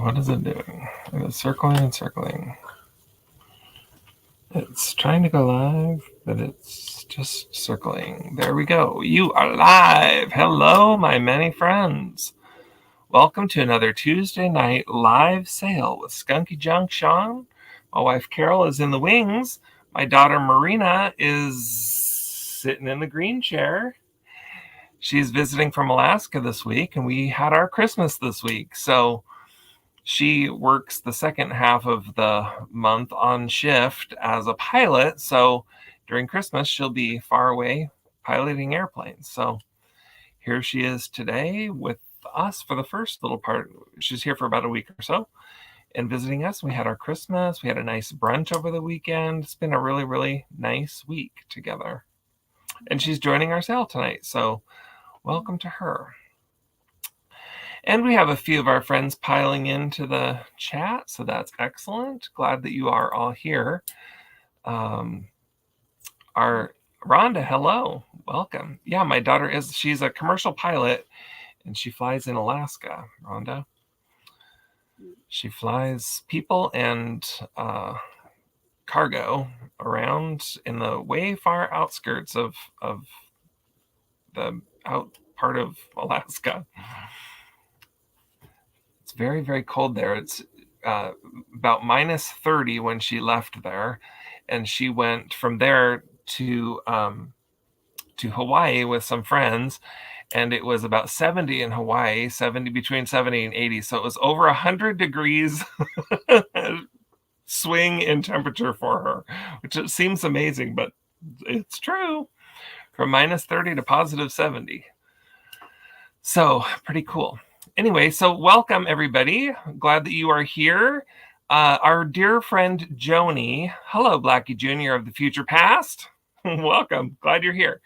What is it doing? It's circling and circling. It's trying to go live, but it's just circling. There we go. You are live. Hello, my many friends. Welcome to another Tuesday night live sale with Skunky Junk Sean. My wife Carol is in the wings. My daughter Marina is sitting in the green chair. She's visiting from Alaska this week, and we had our Christmas this week. So she works the second half of the month on shift as a pilot. So during Christmas, she'll be far away piloting airplanes. So here she is today with us for the first little part. She's here for about a week or so and visiting us. We had our Christmas. We had a nice brunch over the weekend. It's been a really, really nice week together. And she's joining our sale tonight. So welcome to her. And we have a few of our friends piling into the chat, so that's excellent. Glad that you are all here. Our Rhonda, hello, welcome. Yeah, my daughter she's a commercial pilot, and she flies in Alaska, Rhonda. She flies people and cargo around in the way far outskirts of the out part of Alaska. It's very, very cold there. It's about minus 30 when she left there, and she went from there to Hawaii with some friends, and it was about 70 in Hawaii, between 70 and 80. So it was over 100 degrees swing in temperature for her, which it seems amazing, but it's true. From minus 30 to positive 70. So pretty cool. Anyway, so welcome everybody. Glad that you are here. Our dear friend Joni, hello Blackie Jr. of the future past. Welcome, glad you're here.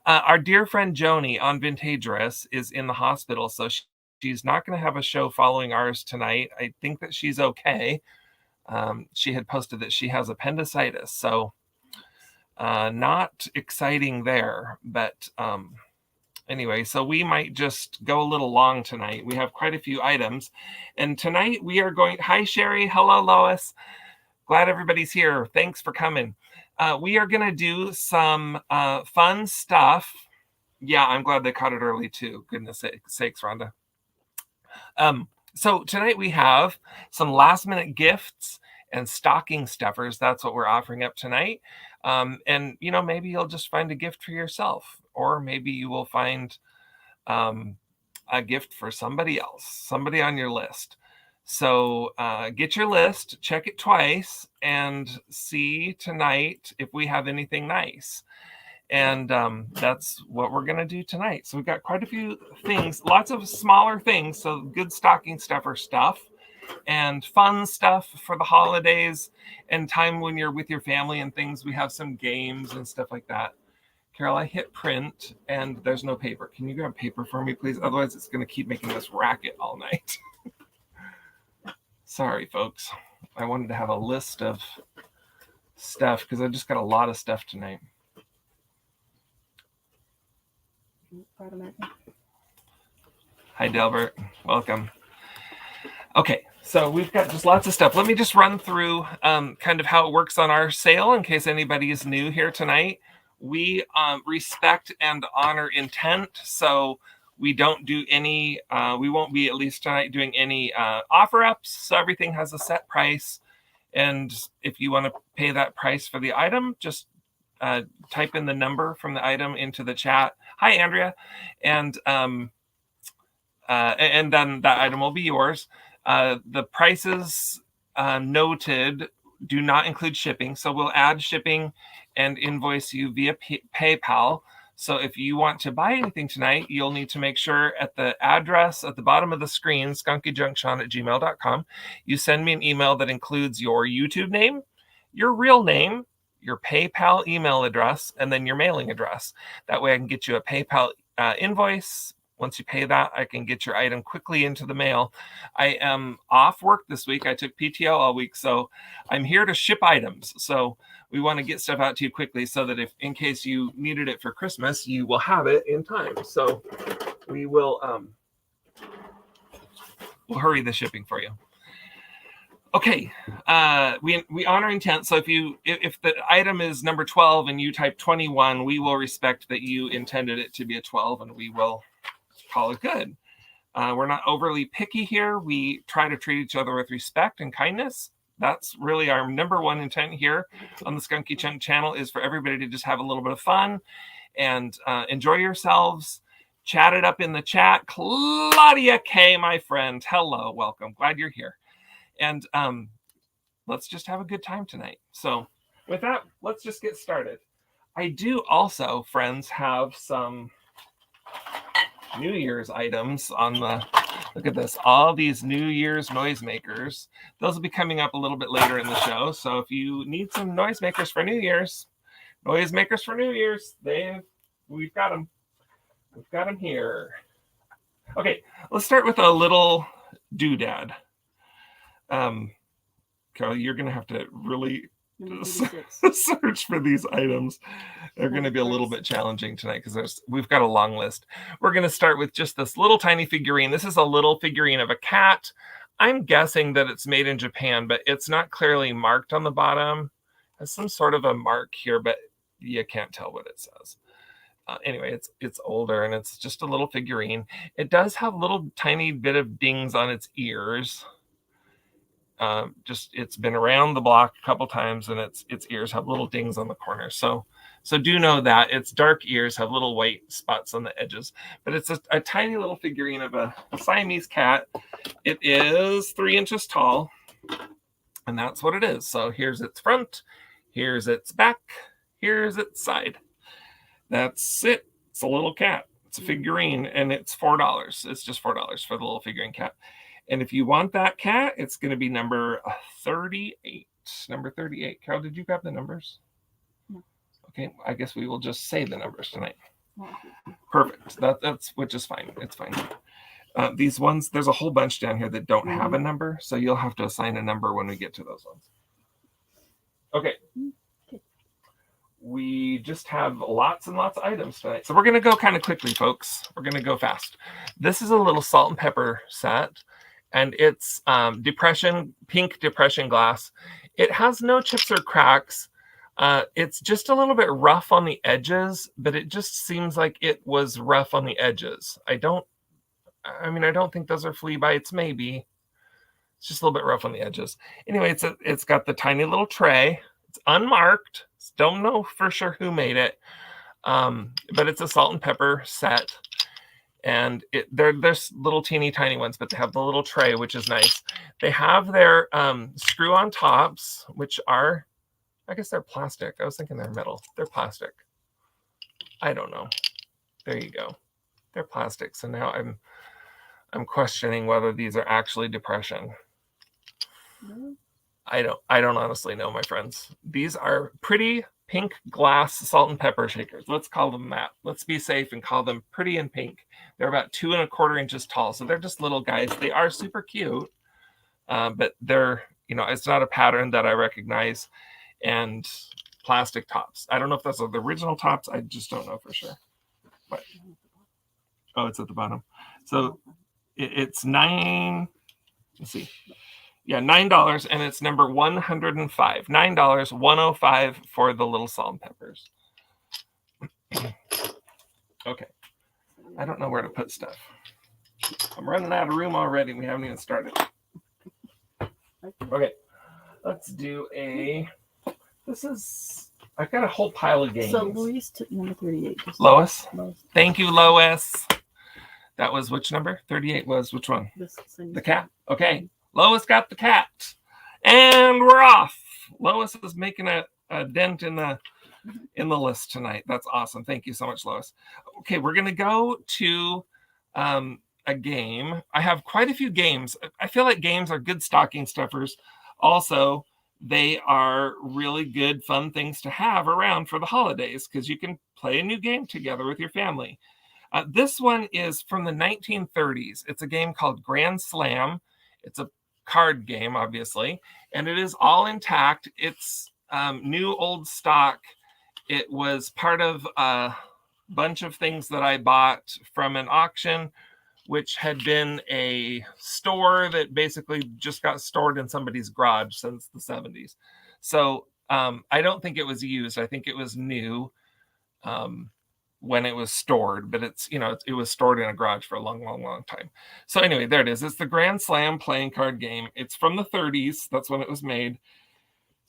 Our dear friend Joni on Vintagerous is in the hospital, so she's not going to have a show following ours tonight. I think that she's okay. She had posted that she has appendicitis, so not exciting there, but anyway, so we might just go a little long tonight. We have quite a few items. And tonight we are going... Hi, Sherry. Hello, Lois. Glad everybody's here. Thanks for coming. We are going to do some fun stuff. Yeah, I'm glad they caught it early, too. Goodness sakes, Rhonda. So tonight we have some last-minute gifts and stocking stuffers. That's what we're offering up tonight. And, you know, maybe you'll just find a gift for yourself. Or maybe you will find a gift for somebody else, somebody on your list. So get your list, check it twice, and see tonight if we have anything nice. And that's what we're going to do tonight. So we've got quite a few things, lots of smaller things. So good stocking stuffer stuff and fun stuff for the holidays and time when you're with your family and things. We have some games and stuff like that. Carol, I hit print and there's no paper. Can you grab paper for me, please? Otherwise, it's going to keep making this racket all night. Sorry, folks. I wanted to have a list of stuff because I just got a lot of stuff tonight. Hi, Delbert. Welcome. Okay, so we've got just lots of stuff. Let me just run through kind of how it works on our sale in case anybody is new here tonight. We respect and honor intent, so we don't do any, we won't be, at least tonight, doing any offer ups. So everything has a set price. And if you want to pay that price for the item, just type in the number from the item into the chat. Hi, Andrea. And then that item will be yours. The prices noted do not include shipping. So we'll add shipping and invoice you via PayPal. So if you want to buy anything tonight, you'll need to make sure at the address at the bottom of the screen, skunkyjunksean@gmail.com, you send me an email that includes your YouTube name, your real name, your PayPal email address, and then your mailing address. That way I can get you a PayPal invoice. Once you pay that, I can get your item quickly into the mail. I am off work this week. I took PTO all week, so I'm here to ship items. So we want to get stuff out to you quickly so that if, in case you needed it for Christmas, you will have it in time. So we will we'll hurry the shipping for you. Okay, we honor intent. So if the item is number 12 and you type 21, we will respect that you intended it to be a 12, and we will call it good. We're not overly picky here. We try to treat each other with respect and kindness. That's really our number one intent here on the Skunky Junk channel, is for everybody to just have a little bit of fun and enjoy yourselves. Chat it up in the chat. Claudia K, my friend, hello, welcome. Glad you're here. And let's just have a good time tonight. So with that, let's just get started. I do also, friends, have some New Year's items on the, look at this, all these New Year's noisemakers. Those will be coming up a little bit later in the show. So if you need some noisemakers for New Year's, we've got them. We've got them here. Okay, let's start with a little doodad. Carol, you're going to have to really search for these items. They're going to be a little bit challenging tonight because we've got a long list. We're going to start with just this little tiny figurine. This is a little figurine of a cat. I'm guessing that it's made in Japan, but it's not clearly marked on the bottom. It has some sort of a mark here, but you can't tell what it says. Anyway, it's older, and it's just a little figurine. It does have little tiny bit of dings on its ears. It's been around the block a couple times, and its ears have little dings on the corners. So do know that its dark ears have little white spots on the edges. But it's a tiny little figurine of a Siamese cat. It is 3 inches tall, and that's what it is. So here's its front, here's its back, here's its side. That's it. It's a little cat. It's a figurine, and it's $4. It's just $4 for the little figurine cat. And if you want that cat, it's going to be number 38. Number 38. Carol, did you grab the numbers? No. Okay, I guess we will just say the numbers tonight. Perfect. That's which is fine. It's fine. These ones, there's a whole bunch down here that don't have a number, so you'll have to assign a number when we get to those ones. Okay. We just have lots and lots of items tonight. So we're going to go kind of quickly, folks. We're going to go fast. This is a little salt and pepper set, and it's pink depression glass. It has no chips or cracks. It's just a little bit rough on the edges, but it just seems like it was rough on the edges. I don't think those are flea bites, maybe. It's just a little bit rough on the edges. Anyway, it's got the tiny little tray. It's unmarked. Don't know for sure who made it, but it's a salt and pepper set, and there's little teeny tiny ones, but they have the little tray, which is nice. They have their screw-on tops, which are, I guess they're plastic. I was thinking they're metal. They're plastic. I don't know. There you go. They're plastic. So now I'm questioning whether these are actually depression. No. I don't honestly know, my friends. These are pretty pink glass salt and pepper shakers. Let's call them that. Let's be safe and call them pretty and pink. They're about 2 1/4 inches tall, so they're just little guys. They are super cute, but they're, it's not a pattern that I recognize. And plastic tops. I don't know if those are the original tops. I just don't know for sure. But it's at the bottom. So it's $9. Let's see. Yeah, $9, and it's number 105. $9, 105 for the little salt and peppers. Okay. I don't know where to put stuff. I'm running out of room already. We haven't even started. Okay. Let's do I've got a whole pile of games. So Lois took number 38. Lois? Thank you, Lois. That was which number? 38 was which one? The cat. Okay. Lois got the cat. And we're off. Lois is making a dent in the list tonight. That's awesome. Thank you so much, Lois. Okay, we're going to go to a game. I have quite a few games. I feel like games are good stocking stuffers. Also, they are really good, fun things to have around for the holidays because you can play a new game together with your family. This one is from the 1930s. It's a game called Grand Slam. It's a card game, obviously, and it is all intact. It's new old stock. It was part of a bunch of things that I bought from an auction which had been a store that basically just got stored in somebody's garage since the 70s. So I don't think it was used. I think it was new when it was stored, but it's, it was stored in a garage for a long, long, long time. So anyway, there it is. It's the Grand Slam playing card game. It's from the 30s. That's when it was made.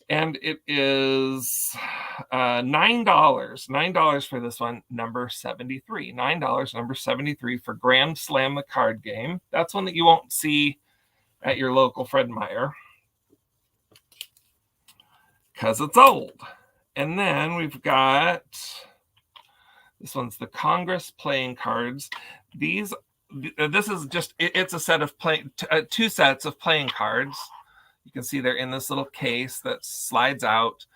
And it is $9 for this one, number 73. $9, number 73 for Grand Slam the card game. That's one that you won't see at your local Fred Meyer because it's old. And then we've got, this one's the Congress playing cards. This is just, it's a set of two sets of playing cards. You can see they're in this little case that slides out,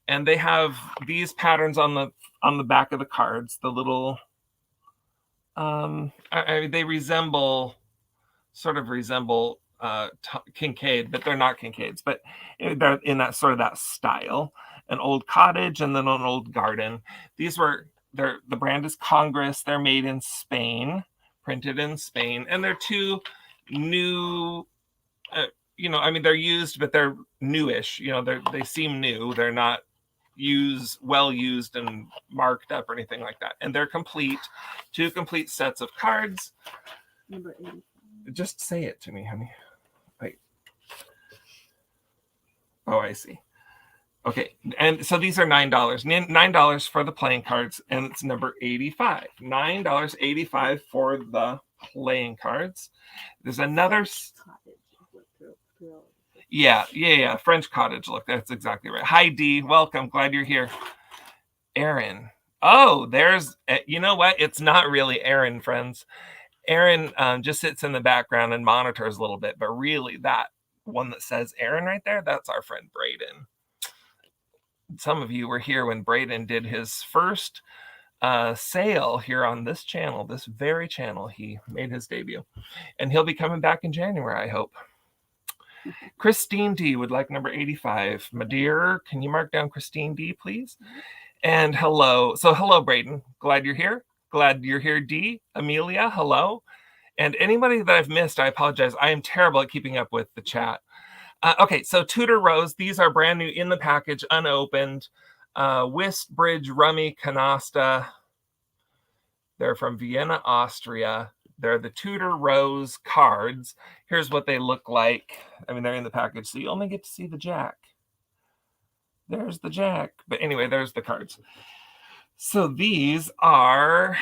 and they have these patterns on the back of the cards. The little, they sort of resemble Kincaid, but they're not Kincaids. But they're in that sort of that style. An old cottage and then an old garden. The brand is Congress. They're made in Spain, printed in Spain, and they're two new. They're used, but they're newish. They seem new. They're not well used and marked up or anything like that. And they're complete, two complete sets of cards. Number 85. Just say it to me, honey. Wait. Oh, I see. Okay, and so these are $9. $9 for the playing cards, and it's number 85. $9.85 for the playing cards. There's another. Yeah. French cottage look. That's exactly right. Hi, Dee. Welcome. Glad you're here. Aaron. Oh, there's, you know what? It's not really Aaron, friends. Aaron just sits in the background and monitors a little bit, but really that one that says Aaron right there, that's our friend Braden. Some of you were here when Braden did his first sale here on this channel, this very channel. He made his debut, and he'll be coming back in January, I hope. Christine D would like number 85. My dear, can you mark down Christine D, please? And hello. So hello, Braden. Glad you're here. Glad you're here, D. Amelia, hello. And anybody that I've missed, I apologize. I am terrible at keeping up with the chat. Okay, so Tudor Rose. These are brand new in the package, unopened. Whist, Bridge, Rummy, Canasta. They're from Vienna, Austria. They're the Tudor Rose cards. Here's what they look like. They're in the package, so you only get to see the jack. There's the jack. But anyway, there's the cards. So these are,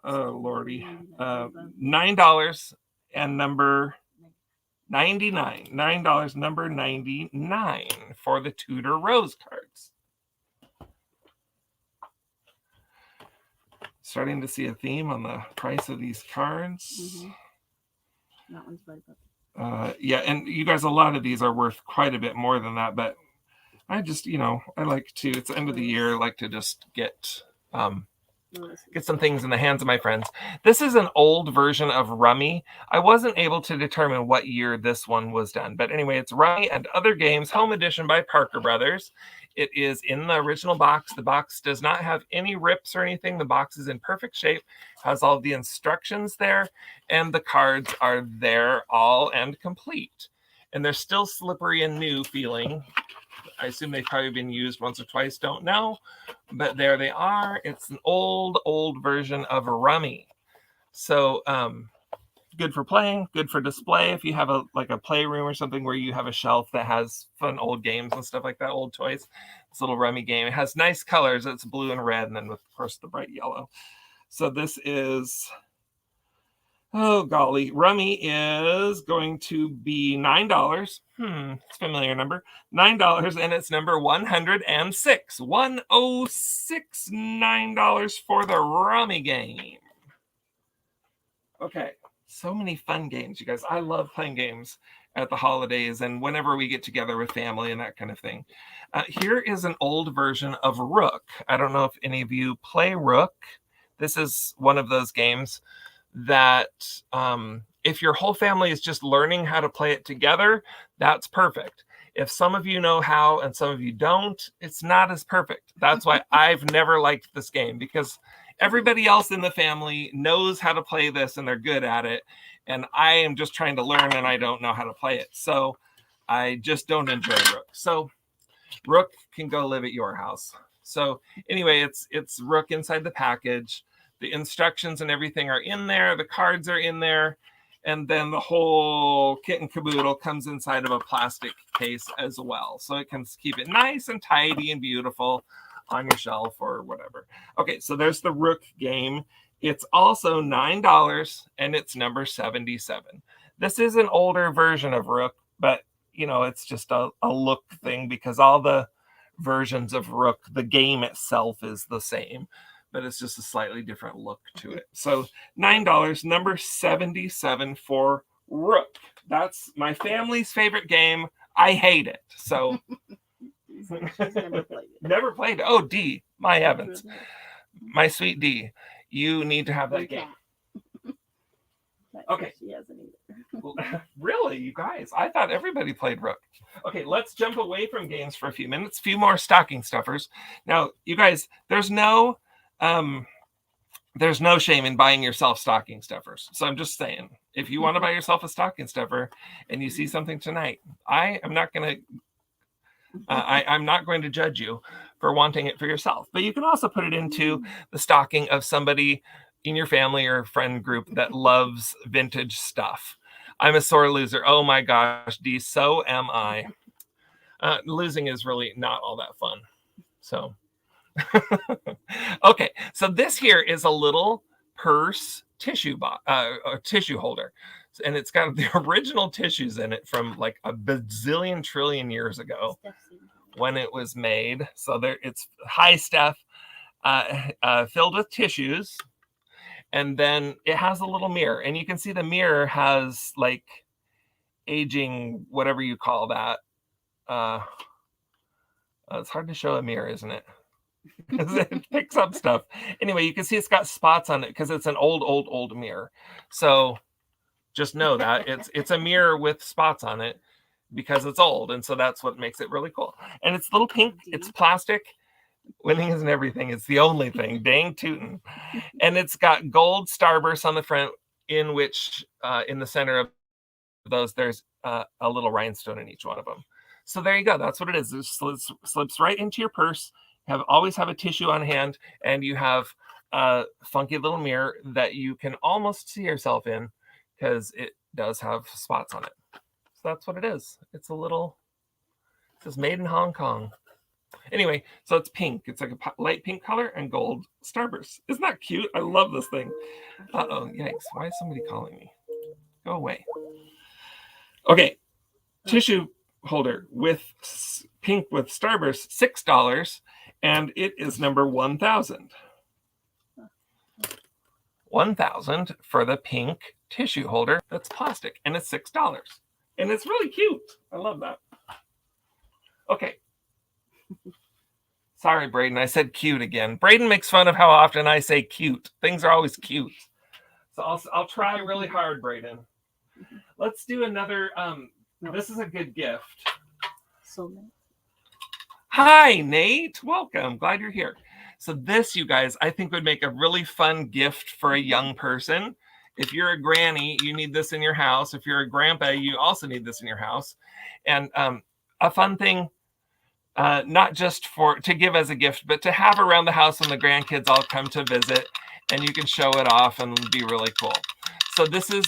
oh lordy, $9 and number 99. $9, number 99 for the Tudor Rose cards. Starting to see a theme on the price of these cards. Mm-hmm. That one's right up. Yeah, and you guys, a lot of these are worth quite a bit more than that, but I just, I like to, it's the end of the year, I like to just get some things in the hands of my friends. This is an old version of Rummy. I wasn't able to determine what year this one was done, but anyway, it's Rummy and Other Games, Home Edition by Parker Brothers. It is in the original box. The box does not have any rips or anything. The box is in perfect shape, has all the instructions there, and the cards are there all and complete. And they're still slippery and new feeling. I assume they've probably been used once or twice, don't know. But there they are. It's an old version of Rummy. So good for playing, good for display. If you have a playroom or something where you have a shelf that has fun old games and stuff like that, old toys. This little Rummy game. It has nice colors. It's blue and red, and then of course the bright yellow. So this is, oh golly, Rummy is going to be $9. It's a familiar number. $9, and it's number 106. 106, $9 for the Rummy game. Okay, so many fun games, you guys. I love playing games at the holidays and whenever we get together with family and that kind of thing. Here is an old version of Rook. I don't know if any of you play Rook. This is one of those games that if your whole family is just learning how to play it together, that's perfect. If some of you know how and some of you don't, it's not as perfect. That's why I've never liked this game, because everybody else in the family knows how to play this and they're good at it. And I am just trying to learn and I don't know how to play it. So I just don't enjoy Rook. So Rook can go live at your house. So anyway, it's Rook inside the package. The instructions and everything are in there. The cards are in there. And then the whole kit and caboodle comes inside of a plastic case as well. So it can keep it nice and tidy and beautiful on your shelf or whatever. Okay, so there's the Rook game. It's also $9 and it's number 77. This is an older version of Rook, but you know, it's just a look thing because all the versions of Rook, the game itself is the same, but it's just a slightly different look to it. So $9, number 77 for Rook. That's my family's favorite game. I hate it. So never played it. Never played it. Oh, D, my heavens. My sweet D, you need to have that game. Okay. She hasn't either. Really, you guys? I thought everybody played Rook. Okay, let's jump away from games for a few minutes. A few more stocking stuffers. Now, you guys, there's no shame in buying yourself stocking stuffers. So I'm just saying, if you want to buy yourself a stocking stuffer and you see something tonight, I'm not going to judge you for wanting it for yourself. But you can also put it into the stocking of somebody in your family or friend group that loves vintage stuff. I'm a sore loser. Oh my gosh, Dee, so am I. Losing is really not all that fun. So, okay. So this here is a little purse tissue holder. And it's got the original tissues in it from like a bazillion trillion years ago when it was made. So there, it's high stuff filled with tissues. And then it has a little mirror. And you can see the mirror has like aging, whatever you call that. It's hard to show a mirror, isn't it? It picks up stuff. Anyway, you can see it's got spots on it because it's an old mirror. So just know that it's a mirror with spots on it because it's old. And so that's what makes it really cool. And it's little pink. It's plastic. Winning isn't everything. It's the only thing. Dang tootin'. And it's got gold starbursts on the front, in which in the center of those, there's a little rhinestone in each one of them. So there you go. That's what it is. It slips right into your purse. Always have a tissue on hand, and you have a funky little mirror that you can almost see yourself in because it does have spots on it. So that's what it is. It says made in Hong Kong. Anyway, so it's pink. It's like a light pink color and gold starburst. Isn't that cute? I love this thing. Uh-oh, yikes. Why is somebody calling me? Go away. Okay, tissue holder with pink with starburst, $6, and it is number 1,000. 1,000 for the pink tissue holder that's plastic, and it's $6. And it's really cute. I love that. Okay. Sorry, Braden. I said cute again. Braden makes fun of how often I say cute. Things are always cute. So I'll try really hard, Braden. Let's do another. This is a good gift. So nice. Hi, Nate. Welcome. Glad you're here. So this, you guys, I think would make a really fun gift for a young person. If you're a granny, you need this in your house. If you're a grandpa, you also need this in your house. And a fun thing. Not just to give as a gift, but to have around the house when the grandkids all come to visit, and you can show it off and be really cool. So this is,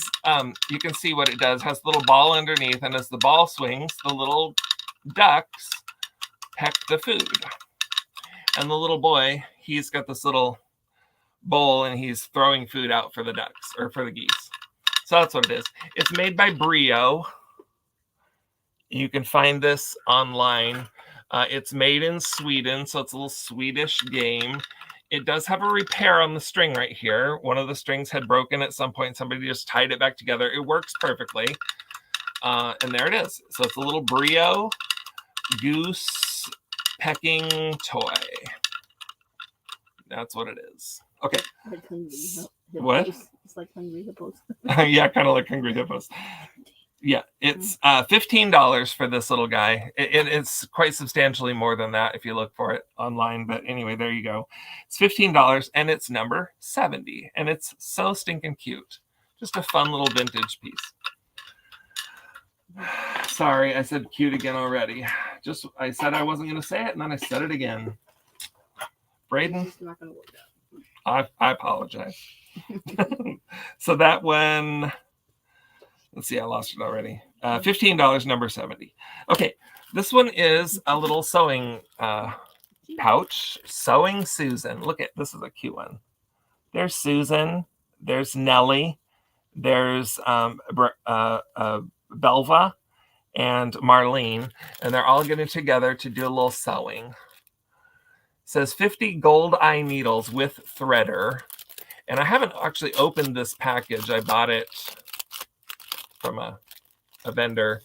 you can see what it does. It has a little ball underneath, and as the ball swings, the little ducks peck the food. And the little boy, he's got this little bowl, and he's throwing food out for the ducks, or for the geese. So that's what it is. It's made by Brio. You can find this online. It's made in Sweden, so it's a little Swedish game. It does have a repair on the string right here. One of the strings had broken at some point. Somebody just tied it back together. It works perfectly. And there it is. So it's a little Brio goose pecking toy. That's what it is. Okay. Like hungry hippos. What? It's like hungry hippos. Yeah, kind of like hungry hippos. Yeah, it's $15 for this little guy. It's quite substantially more than that if you look for it online. But anyway, there you go. It's $15 and it's number 70. And it's so stinking cute. Just a fun little vintage piece. Sorry, I said cute again already. Just I said I wasn't going to say it and then I said it again. Braden? It's not going to work out. I apologize. So that one... Let's see, I lost it already. $15, number 70. Okay, this one is a little sewing pouch. Sewing Susan. Look at this is a cute one. There's Susan. There's Nellie. There's Belva and Marlene, and they're all getting together to do a little sewing. It says 50 gold eye needles with threader, and I haven't actually opened this package. I bought it from a vendor.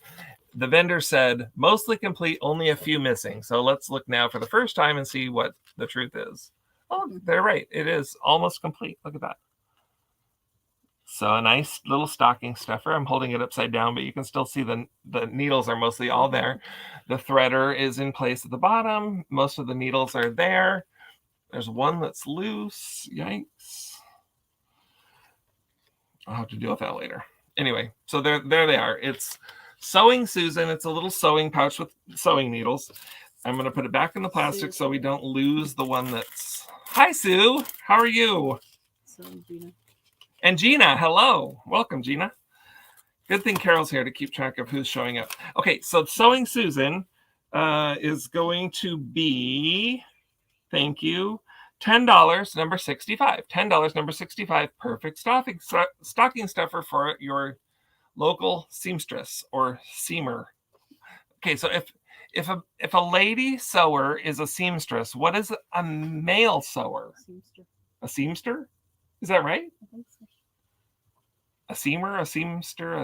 The vendor said mostly complete, only a few missing. So let's look now for the first time and see what the truth is. Oh, they're right. It is almost complete. Look at that. So a nice little stocking stuffer. I'm holding it upside down, but you can still see the needles are mostly all there. The threader is in place at the bottom. Most of the needles are there. There's one that's loose. Yikes. I'll have to deal with that later. Anyway, so there they are. It's Sewing Susan. It's a little sewing pouch with sewing needles. I'm going to put it back in the plastic so we don't lose the one that's... Hi, Sue. How are you? So, Gina. And Gina, hello. Welcome, Gina. Good thing Carol's here to keep track of who's showing up. Okay, so Sewing Susan is going to be, thank you, $10, number 65. $10, number 65, perfect stocking stuffer for your local seamstress or seamer. Okay, so if a lady sewer is a seamstress, what is a male sewer? Seamster. A seamster? Is that right? I think so. A seamer, a seamster,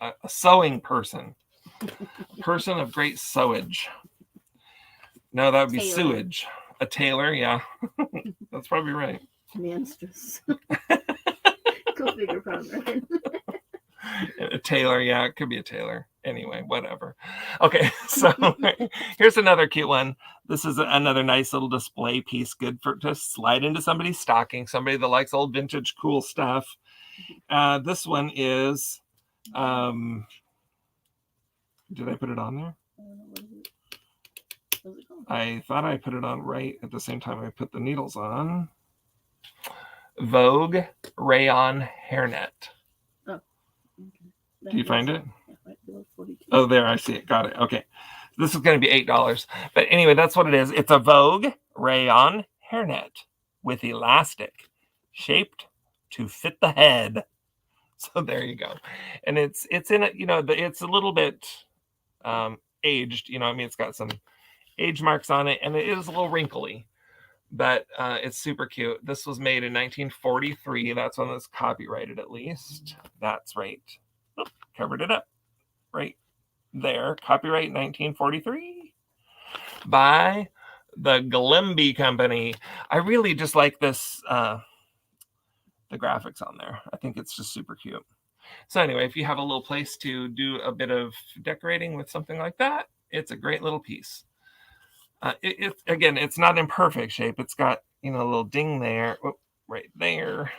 a sewing person. A person of great sewage. No, that would be Tailor. sewage. A tailor, yeah. That's probably right. Manstress. Go figure, probably. A tailor, yeah, it could be a tailor. Anyway, whatever. Okay, so here's another cute one. This is another nice little display piece, good for to slide into somebody's stocking, somebody that likes old vintage cool stuff. This one is, did I put it on there? I thought I put it on right at the same time I put the needles on. Vogue Rayon Hairnet. Oh, okay. Do you find it? Yeah, right below 42. Oh, there, I see it. Got it. Okay. This is going to be $8. But anyway, that's what it is. It's a Vogue Rayon Hairnet with elastic shaped to fit the head. So there you go. And it's in it, you know, it's a little bit aged, you know, I mean, it's got some age marks on it and it is a little wrinkly, but it's super cute. This was made in 1943. That's when it's copyrighted, at least. That's right. Oop, covered it up right there. Copyright 1943 by the Glimby Company. I really just like this, the graphics on there. I think it's just super cute. So anyway, if you have a little place to do a bit of decorating with something like that, it's a great little piece. Again, it's not in perfect shape. It's got, you know, a little ding there, right there.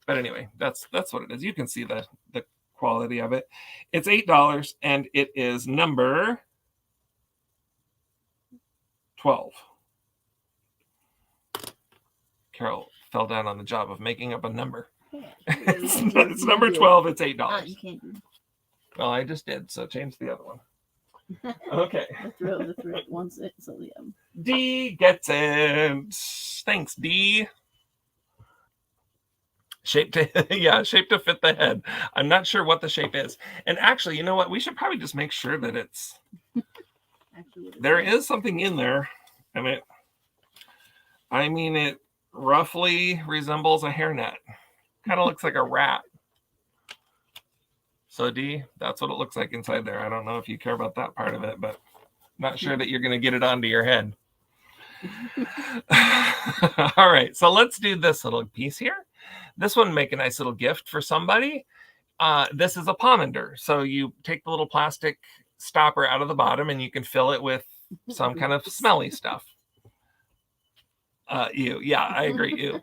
But anyway, that's what it is. You can see the quality of it. It's $8 and it is number 12. Carol fell down on the job of making up a number. Yeah. It's number 12. It's $8. You can't do. Well, I just did, so change the other one. Okay. The thrill wants it, so yeah. D gets it. Thanks, D. Shape to fit the head. I'm not sure what the shape is. And actually, you know what? We should probably just make sure that it's there is something in there. And it roughly resembles a hairnet. Kind of looks like a rat. So D, that's what it looks like inside there. I don't know if you care about that part of it, but not sure that you're going to get it onto your head. All right, so let's do this little piece here. This one make a nice little gift for somebody. This is a pomander. So you take the little plastic stopper out of the bottom and you can fill it with some kind of smelly stuff. Ew. Yeah, I agree. Ew.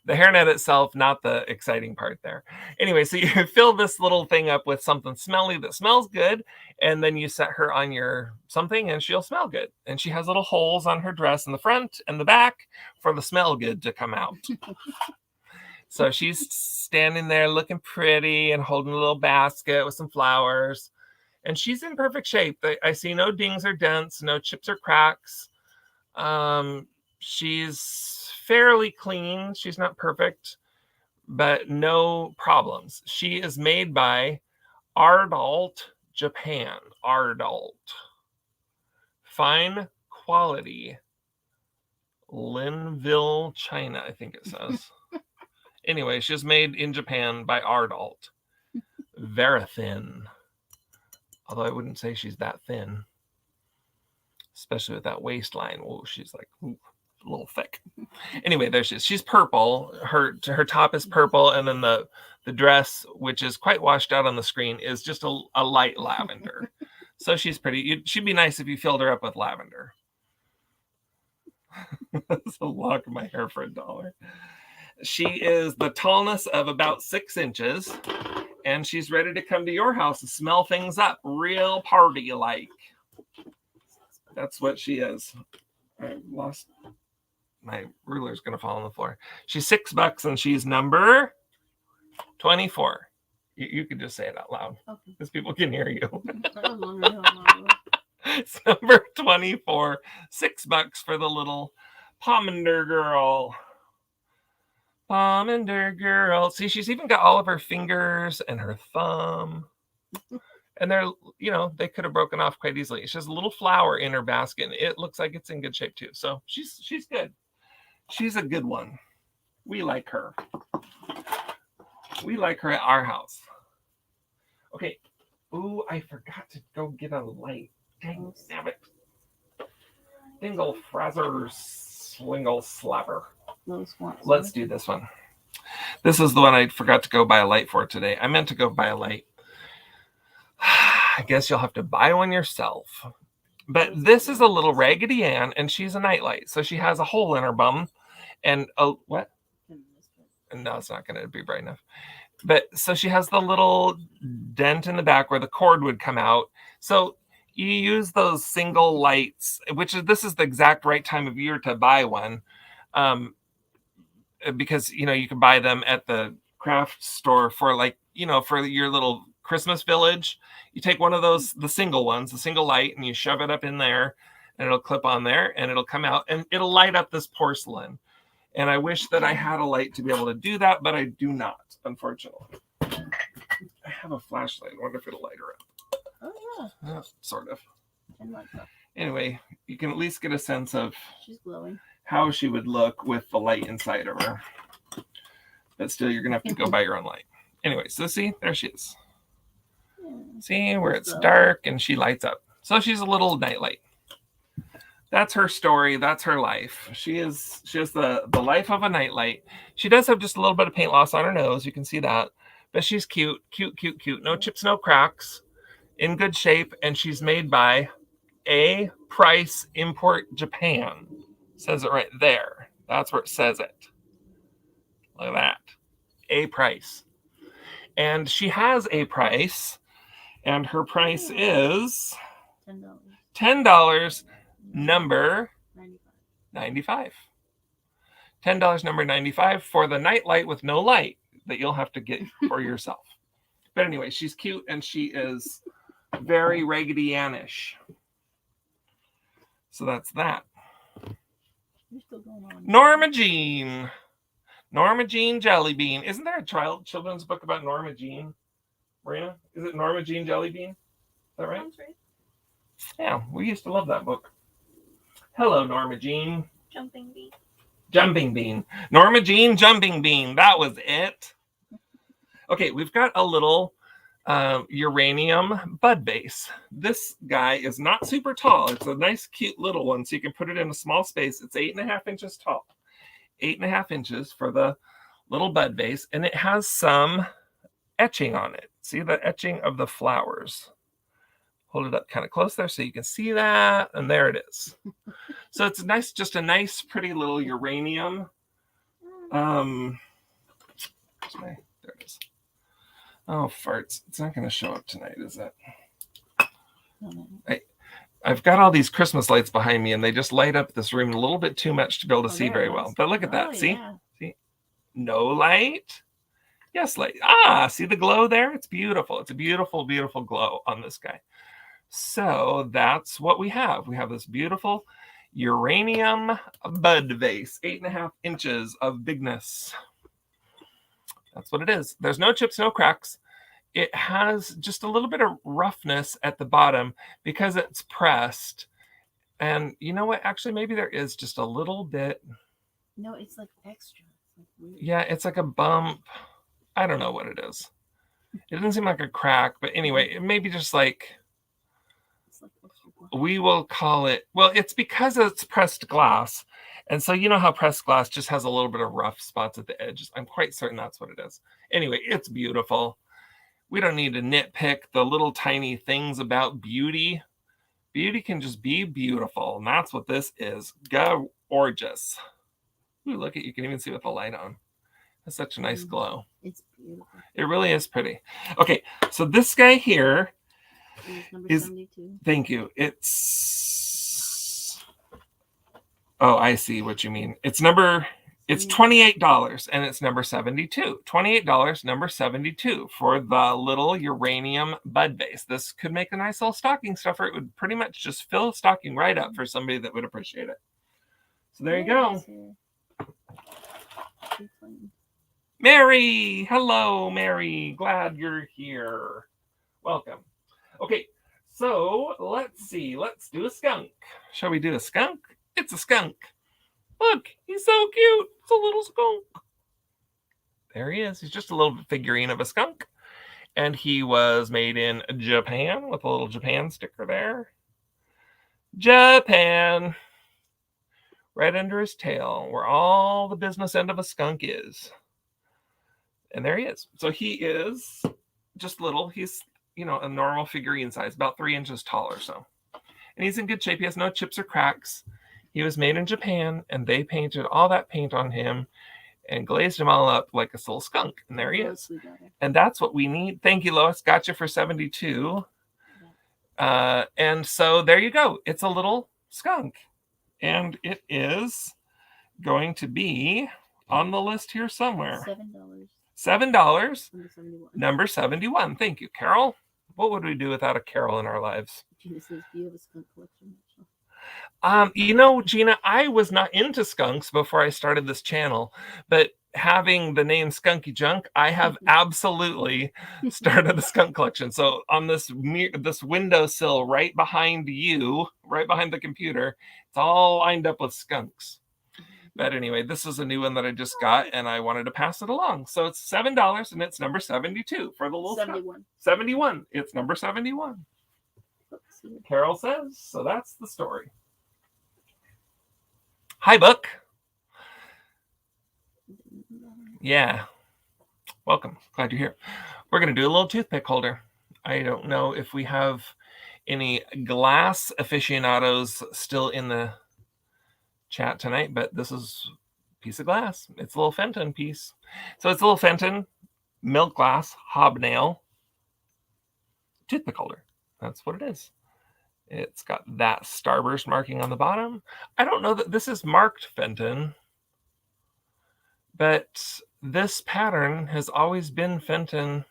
The hairnet itself, not the exciting part there. Anyway, so you fill this little thing up with something smelly that smells good, and then you set her on your something and she'll smell good. And she has little holes on her dress in the front and the back for the smell good to come out. So she's standing there looking pretty and holding a little basket with some flowers. And she's in perfect shape. I see no dings or dents, no chips or cracks. She's fairly clean. She's not perfect, but no problems. She is made by Ardalt, Japan. Ardalt. Fine quality. Linville, China, I think it says. Anyway, she's made in Japan by Ardalt. Very thin. Although I wouldn't say she's that thin. Especially with that waistline. Oh, she's like a little thick. Anyway, there she is. She's purple. Her top is purple, and then the dress, which is quite washed out on the screen, is just a light lavender. So she's pretty. She'd be nice if you filled her up with lavender. That's a lock of my hair for $1. She is the tallness of about 6 inches, and she's ready to come to your house and smell things up real party-like. That's what she is. I lost my ruler's going to fall on the floor. She's $6 and she's number 24. You could just say it out loud because people can hear you. It's number 24. $6 for the little pomander girl. Pomander girl. See, she's even got all of her fingers and her thumb. And they're, they could have broken off quite easily. She has a little flower in her basket, and it looks like it's in good shape too. So she's good. She's a good one. We like her. We like her at our house. Okay. Ooh, I forgot to go get a light. Dang it. Dingle Fraser Swingle Slapper. Let's do this one. This is the one I forgot to go buy a light for today. I meant to go buy a light. I guess you'll have to buy one yourself. But this is a little Raggedy Ann, and she's a nightlight. So she has a hole in her bum. And what? No, it's not going to be bright enough. But so she has the little dent in the back where the cord would come out. So you use those single lights, this is the exact right time of year to buy one. Because, you can buy them at the craft store for for your little Christmas village. You take one of those, the single ones, the single light, and you shove it up in there, and it'll clip on there, and it'll come out, and it'll light up this porcelain. And I wish that I had a light to be able to do that, but I do not, unfortunately. I have a flashlight. I wonder if it'll light her up. Oh, yeah. Sort of. Like that. Anyway, you can at least get a sense of she's glowing. How she would look with the light inside of her. But still, you're going to have to go buy your own light. Anyway, so see, there she is. See, where it's dark and she lights up. So she's a little nightlight. That's her story. That's her life. She has the life of a nightlight. She does have just a little bit of paint loss on her nose. You can see that. But she's cute, cute, cute, cute. No chips, no cracks. In good shape. And she's made by A Price Import Japan. Says it right there. That's where it says it. Look at that. A Price. And she has a price. And her price is $10. Number 95. $10 number 95 for the nightlight with no light that you'll have to get for yourself. But anyway, she's cute and she is very Raggedy Ann-ish. So that's that. Norma Jean. Norma Jean Jellybean. Isn't there a children's book about Norma Jean? Marina? Is it Norma Jean Jellybean? Is that right? Sounds right. Yeah, we used to love that book. Hello, Norma Jean. Jumping bean. Jumping bean. Norma Jean Jumping Bean. That was it. Okay, we've got a little uranium bud vase. This guy is not super tall. It's a nice, cute little one, so you can put it in a small space. It's 8.5 inches tall. 8.5 inches for the little bud vase, and it has some etching on it. See the etching of the flowers. Hold it up kind of close there so you can see that. And there it is. So it's nice, just a nice, pretty little uranium. There it is. Oh, farts. It's not going to show up tonight, is it? I've got all these Christmas lights behind me, and they just light up this room a little bit too much to be able to see very well. But look at that. See? Yeah. See? No light. Yes, light. See the glow there? It's beautiful. It's a beautiful, beautiful glow on this guy. So that's what we have. We have this beautiful uranium bud vase, 8.5 inches of bigness. That's what it is. There's no chips, no cracks. It has just a little bit of roughness at the bottom because it's pressed. And you know what? Actually, maybe there is just a little bit. No, it's like extra. It's like weird. Yeah, it's like a bump. I don't know what it is. It doesn't seem like a crack, but anyway, it may be just like, we will call it, well, it's because it's pressed glass. And so you know how pressed glass just has a little bit of rough spots at the edges. I'm quite certain that's what it is. Anyway, it's beautiful. We don't need to nitpick the little tiny things about beauty. Beauty can just be beautiful. And that's what this is. Gorgeous. Ooh, look at, you can even see with the light on. That's such a nice glow. It's beautiful. It really is pretty. Okay, so this guy here number 72. Thank you. It's, oh, I see what you mean. It's $28 and it's number 72. $28, number 72 for the little uranium bud vase. This could make a nice little stocking stuffer. It would pretty much just fill a stocking right up for somebody that would appreciate it. So there you go. Mary, hello, Mary. Glad you're here. Welcome. Okay, so let's see. Let's do a skunk. Shall we do a skunk? It's a skunk. Look, he's so cute. It's a little skunk. There he is. He's just a little figurine of a skunk. And he was made in Japan with a little Japan sticker there. Japan. Right under his tail, where all the business end of a skunk is. And there he is. So he is just little. He's, you know, a normal figurine size, about 3 inches tall or so. And he's in good shape. He has no chips or cracks. He was made in Japan, and they painted all that paint on him and glazed him all up like a little skunk. And there he is. And that's what we need. Thank you, Lois. Got you for 72. And so there you go. It's a little skunk. And it is going to be on the list here somewhere. $7. $7. Number 71. Number 71. Thank you, Carol. What would we do without a Carol in our lives? Gina says, do you have a skunk collection? You know, Gina, I was not into skunks before I started this channel, but having the name Skunky Junk, I have absolutely started a skunk collection. So on this windowsill right behind you, right behind the computer, it's all lined up with skunks. But anyway, this is a new one that I just got, and I wanted to pass it along. So it's $7, and it's number 72 for the little 71. 71. It's number 71. Carol says, so that's the story. Hi, Book. Yeah. Welcome. Glad you're here. We're going to do a little toothpick holder. I don't know if we have any glass aficionados still in the chat tonight, but this is a piece of glass. It's a little Fenton piece. So it's a little Fenton milk glass hobnail toothpick holder. That's what it is. It's got that starburst marking on the bottom. I don't know that this is marked Fenton, but this pattern has always been Fenton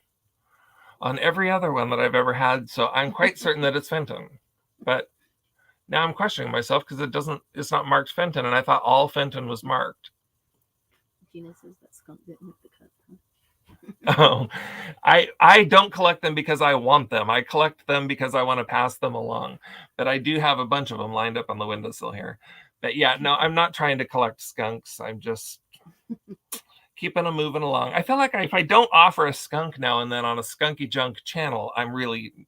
on every other one that I've ever had. So I'm quite certain that it's Fenton. But now I'm questioning myself because it's not marked Fenton, and I thought all Fenton was marked. Gina says that skunk didn't make the cut. Oh, I don't collect them because I want them. I collect them because I want to pass them along. But I do have a bunch of them lined up on the windowsill here. But yeah, no, I'm not trying to collect skunks. I'm just keeping them moving along. I feel like if I don't offer a skunk now and then on a Skunky Junk channel, I'm really,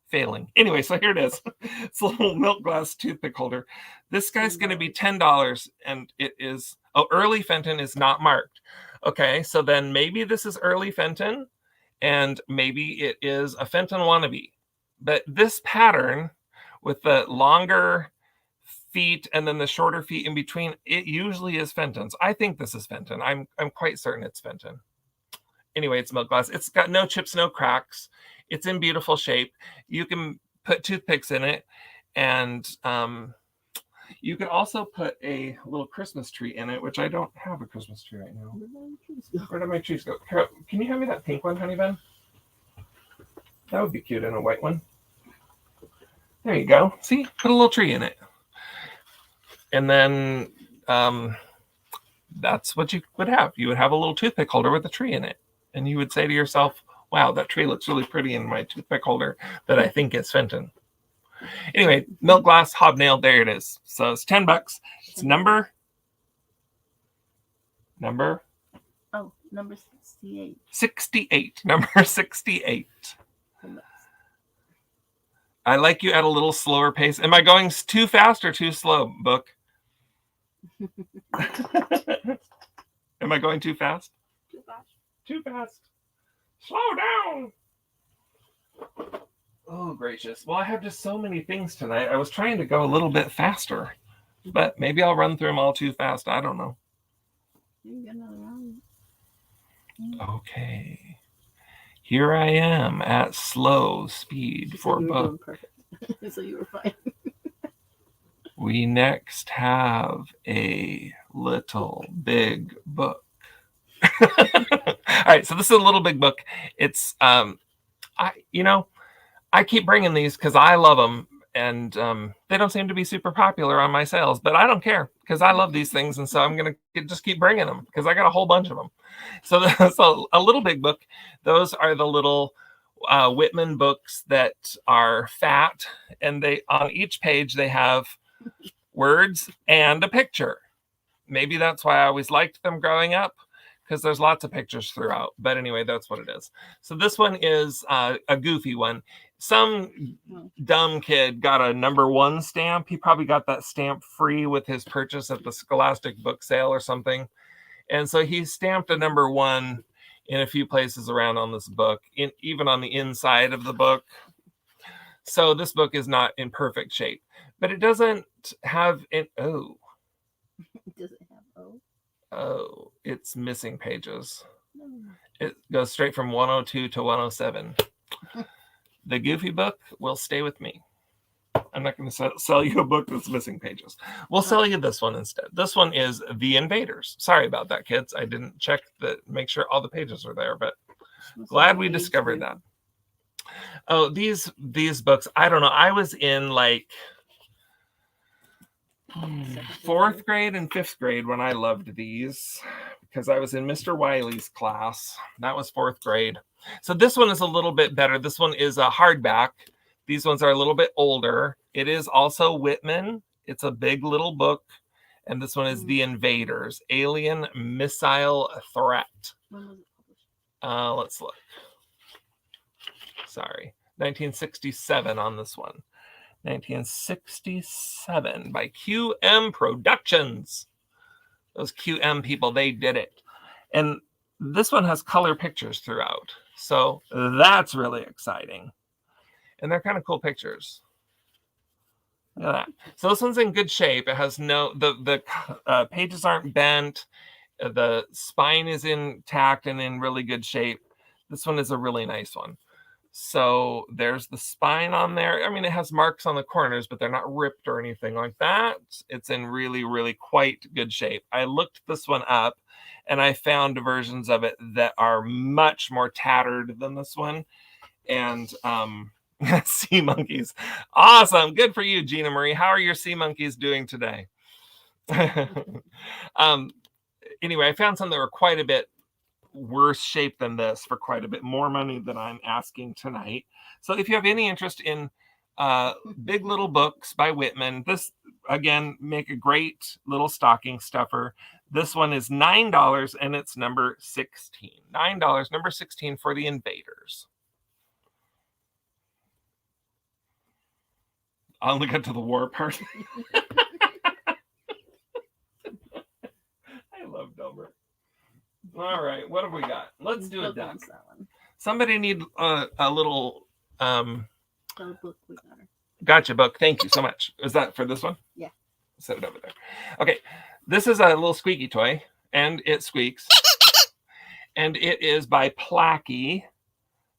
failing. Anyway, so here it is. It's a little milk glass toothpick holder. This guy's going to be $10, and it is, early Fenton is not marked. Okay, so then maybe this is early Fenton, and maybe it is a Fenton wannabe. But this pattern with the longer feet and then the shorter feet in between, it usually is Fenton's. I think this is Fenton. I'm quite certain it's Fenton. Anyway, it's milk glass. It's got no chips, no cracks. It's in beautiful shape. You can put toothpicks in it, and you could also put a little Christmas tree in it, which I don't have a Christmas tree right now. Where did my trees go? Carol, can you hand me that pink one, honey bun? That would be cute in a white one. There you go. See, put a little tree in it. And then that's what you would have. You would have a little toothpick holder with a tree in it. And you would say to yourself, wow, that tree looks really pretty in my toothpick holder that I think is Fenton. Anyway, milk glass, hobnail, there it is. So it's $10. It's number. Oh, number 68. 68. Number 68. I like you at a little slower pace. Am I going too fast or too slow, book? Am I going too fast? Too fast. Too fast. Slow down. Oh, gracious. Well, I have just so many things tonight. I was trying to go a little bit faster, but maybe I'll run through them all too fast. I don't know. You get another round. Okay. Here I am at slow speed for book. Perfect. So you were fine. We next have a little big book. All right, so this is a little big book. It's I keep bringing these because I love them, and they don't seem to be super popular on my sales, but I don't care because I love these things, and so I'm gonna just keep bringing them because I got a whole bunch of them. So a little big book. Those are the little Whitman books that are fat, and they on each page they have words and a picture. Maybe that's why I always liked them growing up, because there's lots of pictures throughout. But anyway, that's what it is. So this one is a goofy one. Some dumb kid got a #1 stamp. He probably got that stamp free with his purchase at the Scholastic book sale or something. And so he stamped a #1 in a few places around on this book, even on the inside of the book. So this book is not in perfect shape, but it doesn't have an O. Does it have O? Oh, it's missing pages. No. It goes straight from 102 to 107. The goofy book will stay with me. I'm not going to sell you a book that's missing pages. We'll sell you this one instead. This one is The Invaders. Sorry about that, kids. I didn't check make sure all the pages are there, but glad we discovered that. Oh, these books, I don't know. I was in like 4th grade and 5th grade when I loved these, because I was in Mr. Wiley's class. That was 4th grade. So this one is a little bit better. This one is a hardback. These ones are a little bit older. It is also Whitman. It's a big little book. And this one is The Invaders, Alien Missile Threat. When was it published? Let's look. Sorry. 1967 on this one. 1967 by QM Productions. Those QM people, they did it. And this one has color pictures throughout. So that's really exciting. And they're kind of cool pictures. Look at that. So this one's in good shape. It has the pages aren't bent. The spine is intact and in really good shape. This one is a really nice one. So there's the spine on there. I mean, it has marks on the corners, but they're not ripped or anything like that. It's in really, really quite good shape. I looked this one up, and I found versions of it that are much more tattered than this one. And sea monkeys. Awesome. Good for you, Gina Marie. How are your sea monkeys doing today? Anyway, I found some that were quite a bit worse shape than this for quite a bit more money than I'm asking tonight. So if you have any interest in big little books by Whitman, this again make a great little stocking stuffer. This one is $9 and it's number 16. $9, number 16 for The Invaders. I only got to the war part. I love Delbert. All right, what have we got? Let's do a duck. Somebody need a little Tell the book we got her. gotcha book. Thank you so much. Is that for this one? Yeah. Set it over there. Okay. This is a little squeaky toy, and it squeaks. And it is by Placky.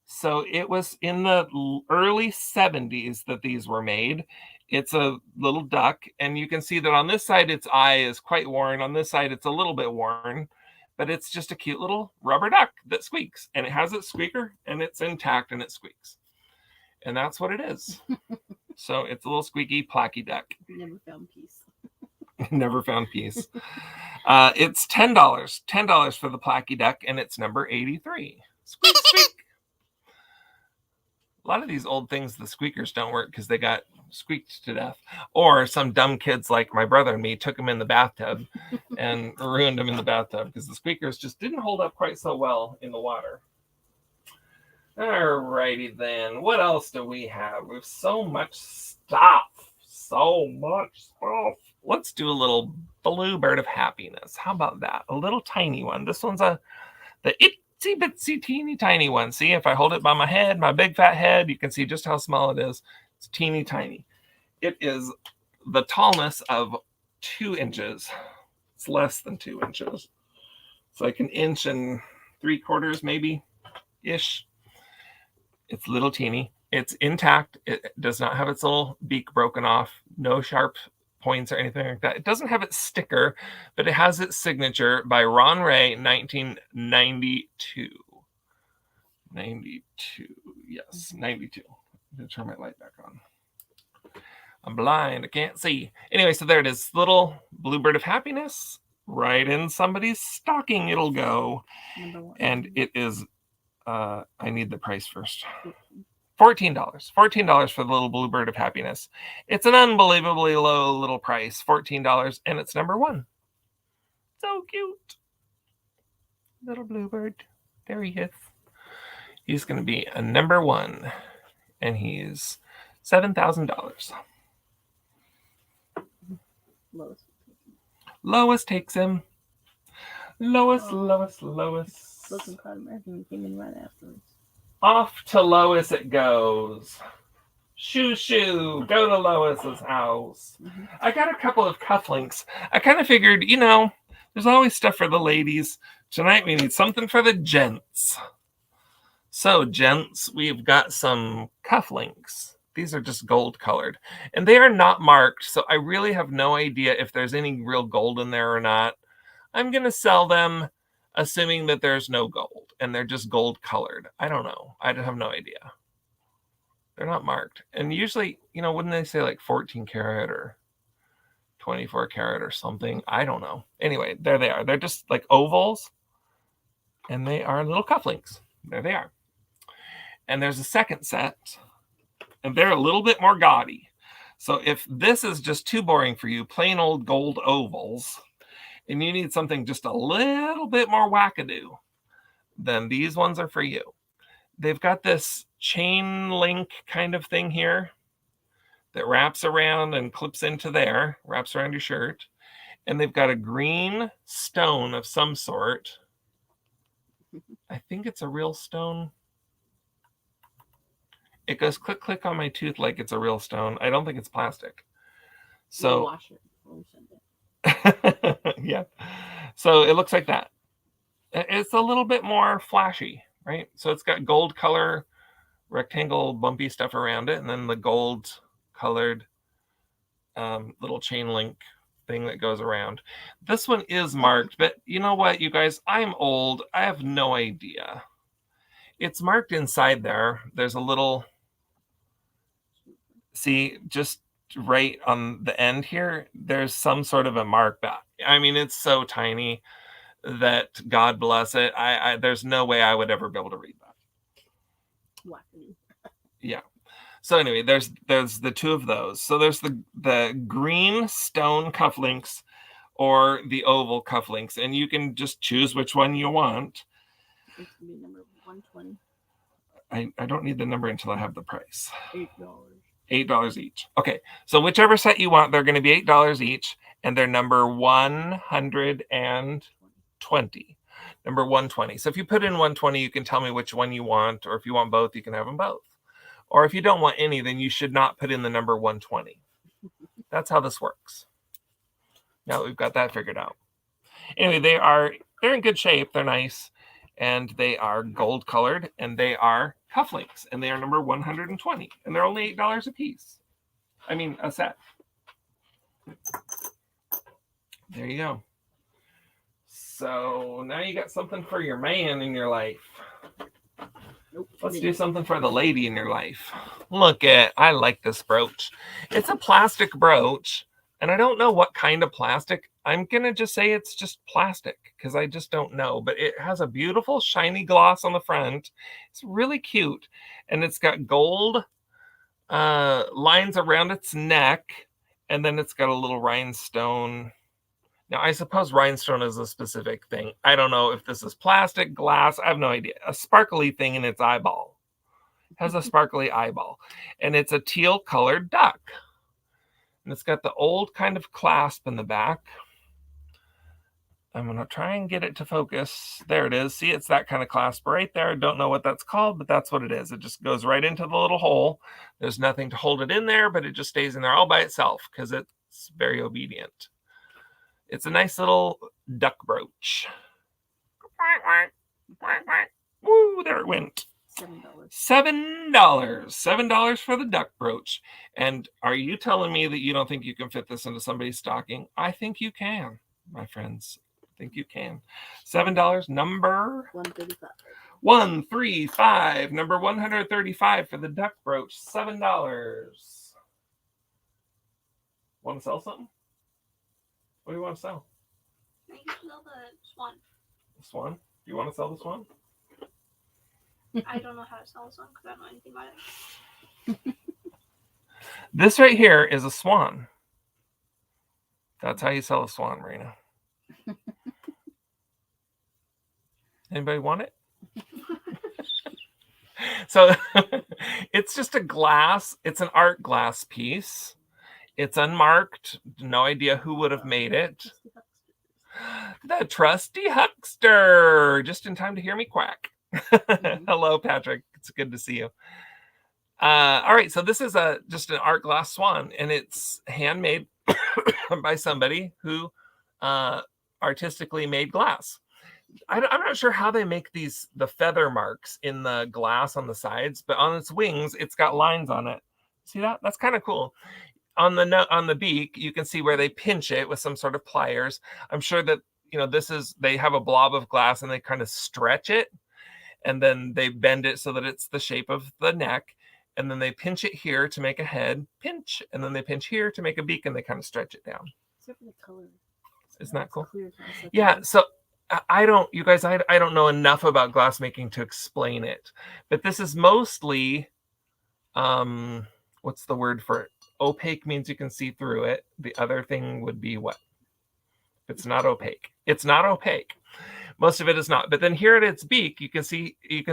So it was in the early 70s that these were made. It's a little duck, and you can see that on this side its eye is quite worn. On this side it's a little bit worn, but it's just a cute little rubber duck that squeaks, and it has its squeaker, and it's intact, and it squeaks. And that's what it is. So it's a little squeaky, placky duck. Never found peace. Never found peace. It's $10. $10 for the placky duck, and it's number 83. Squeak, squeak. A lot of these old things, the squeakers don't work because they got squeaked to death. Or some dumb kids like my brother and me took them in the bathtub and ruined them in the bathtub because the squeakers just didn't hold up quite so well in the water. Alrighty then. What else do we have? We have so much stuff. So much stuff. Let's do a little blue bird of happiness. How about that? A little tiny one. This one's the itsy bitsy teeny tiny one. See, if I hold it by my head, my big fat head, you can see just how small it is. It's teeny tiny. It is the tallness of 2 inches. It's less than 2 inches. It's like 1 inch and 3/4 maybe ish. It's little teeny. It's intact. It does not have its little beak broken off. No sharp points or anything like that. It doesn't have its sticker, but it has its signature by Ron Ray, 1992. 92. Yes, 92. I'm going to turn my light back on. I'm blind. I can't see. Anyway, so there it is. Little bluebird of happiness. Right in somebody's stocking it'll go. Number 1. And it is, I need the price first. $14. $14 for the little bluebird of happiness. It's an unbelievably low little price. $14, and it's number 1. So cute. Little bluebird. There he is. He's going to be a number 1, and he's $7,000. Lois takes him. Lois. Looking proud American came in right afterwards. Off to Lois it goes. Shoo, shoo, go to Lois's house. Mm-hmm. I got a couple of cufflinks. I kind of figured, there's always stuff for the ladies. Tonight we need something for the gents. So, gents, we've got some cufflinks. These are just gold colored. And they are not marked, so I really have no idea if there's any real gold in there or not. I'm going to sell them assuming that there's no gold and they're just gold colored. I don't know. I have no idea. They're not marked. And usually, wouldn't they say like 14 karat or 24 karat or something? I don't know. Anyway, there they are. They're just like ovals and they are little cufflinks. There they are. And there's a second set and they're a little bit more gaudy. So if this is just too boring for you, plain old gold ovals, and you need something just a little bit more wackadoo, then these ones are for you. They've got this chain link kind of thing here that wraps around and clips into there, wraps around your shirt. And they've got a green stone of some sort. I think it's a real stone. It goes click, click on my tooth like it's a real stone. I don't think it's plastic. So we'll wash it. We'll send it. Yeah. So it looks like that. It's a little bit more flashy, right? So it's got gold color, rectangle, bumpy stuff around it, and then the gold colored little chain link thing that goes around. This one is marked, but you know what, you guys? I'm old. I have no idea. It's marked inside there. There's a little, see, just right on the end here, there's some sort of a mark back. I mean, it's so tiny that God bless it. I there's no way I would ever be able to read that. Yeah. So anyway, there's the 2 of those. So there's the green stone cufflinks or the oval cufflinks, and you can just choose which one you want. It's gonna be number 120. I don't need the number until I have the price. $8. $8 each. Okay, so whichever set you want, they're going to be $8 each, and they're number 120. number 120. So if you put in 120, you can tell me which one you want, or if you want both, you can have them both. Or if you don't want any, then you should not put in the number 120. That's how this works. Now that we've got that figured out. Anyway, they're in good shape. They're nice. And they are gold colored, and they are cufflinks, and they are number 120, and they're only $8 a piece. I mean, a set. There you go. So now you got something for your man in your life. Nope. Let's do something for the lady in your life. Look at, I like this brooch. It's a plastic brooch, and I don't know what kind of plastic. I'm going to just say it's just plastic because I just don't know. But it has a beautiful shiny gloss on the front. It's really cute. And it's got gold lines around its neck. And then it's got a little rhinestone. Now, I suppose rhinestone is a specific thing. I don't know if this is plastic, glass. I have no idea. A sparkly thing in its eyeball. It has a sparkly eyeball. And it's a teal colored duck. And it's got the old kind of clasp in the back. I'm going to try and get it to focus. There it is. See, it's that kind of clasp right there. I don't know what that's called, but that's what it is. It just goes right into the little hole. There's nothing to hold it in there, but it just stays in there all by itself because it's very obedient. It's a nice little duck brooch. Woo, there it went. $7. $7 for the duck brooch. And are you telling me that you don't think you can fit this into somebody's stocking? I think you can, my friends. I think you can. $7, number 135. 135. Number 135 for the duck brooch. $7. Want to sell something? What do you want to sell? I can sell the swan. The swan? Do you want to sell the swan? I don't know how to sell a swan because I don't know anything about it. This right here is a swan. That's how you sell a swan, Marina. Anybody want it? So it's just a glass. It's an art glass piece. It's unmarked. No idea who would have made it. The trusty huckster. Just in time to hear me quack. Hello, Patrick. It's good to see you. All right, so this is just an art glass swan, and it's handmade by somebody who artistically made glass. I'm not sure how they make the feather marks in the glass on the sides, but on its wings, it's got lines on it. See that? That's kind of cool. On the beak, you can see where they pinch it with some sort of pliers. I'm sure that they have a blob of glass and they kind of stretch it, and then they bend it so that it's the shape of the neck, and then they pinch it here to make a head, pinch, and then they pinch here to make a beak, and they kind of stretch it down. Except for the color. Isn't that cool? Clear Yeah, so I don't know enough about glassmaking to explain it, but this is mostly, what's the word for it? Opaque means you can see through it. The other thing would be what? It's not opaque. It's not opaque. Most of it is not. But then here at its beak, you can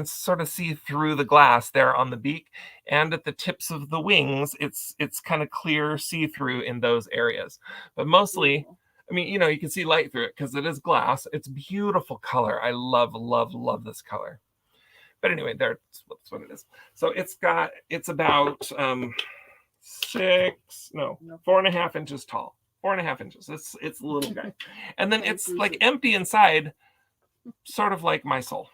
sort of see through the glass there on the beak, and at the tips of the wings, it's kind of clear see-through in those areas. But mostly, I mean, you can see light through it because it is glass. It's beautiful color. I love, love, love this color. But anyway, that's what it is. So it's about 4.5 inches tall. 4.5 inches. It's a little guy. And then it's like empty inside, sort of like my soul.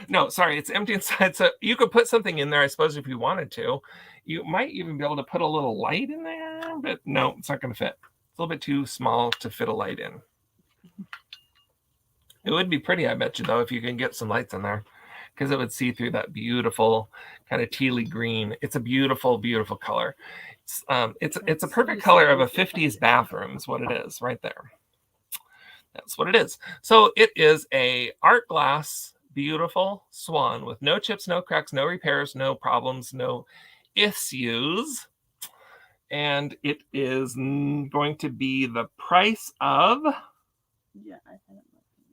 No, sorry, it's empty inside. So you could put something in there, I suppose, if you wanted to. You might even be able to put a little light in there, but no, it's not going to fit. It's a little bit too small to fit a light in. It would be pretty, I bet you, though, if you can get some lights in there, because it would see through that beautiful kind of tealy green. It's a beautiful, beautiful color. It's a perfect color of a 50s bathroom is what it is right there. That's what it is. So it is a art glass, beautiful swan with no chips, no cracks, no repairs, no problems, no issues. And it is going to be the price of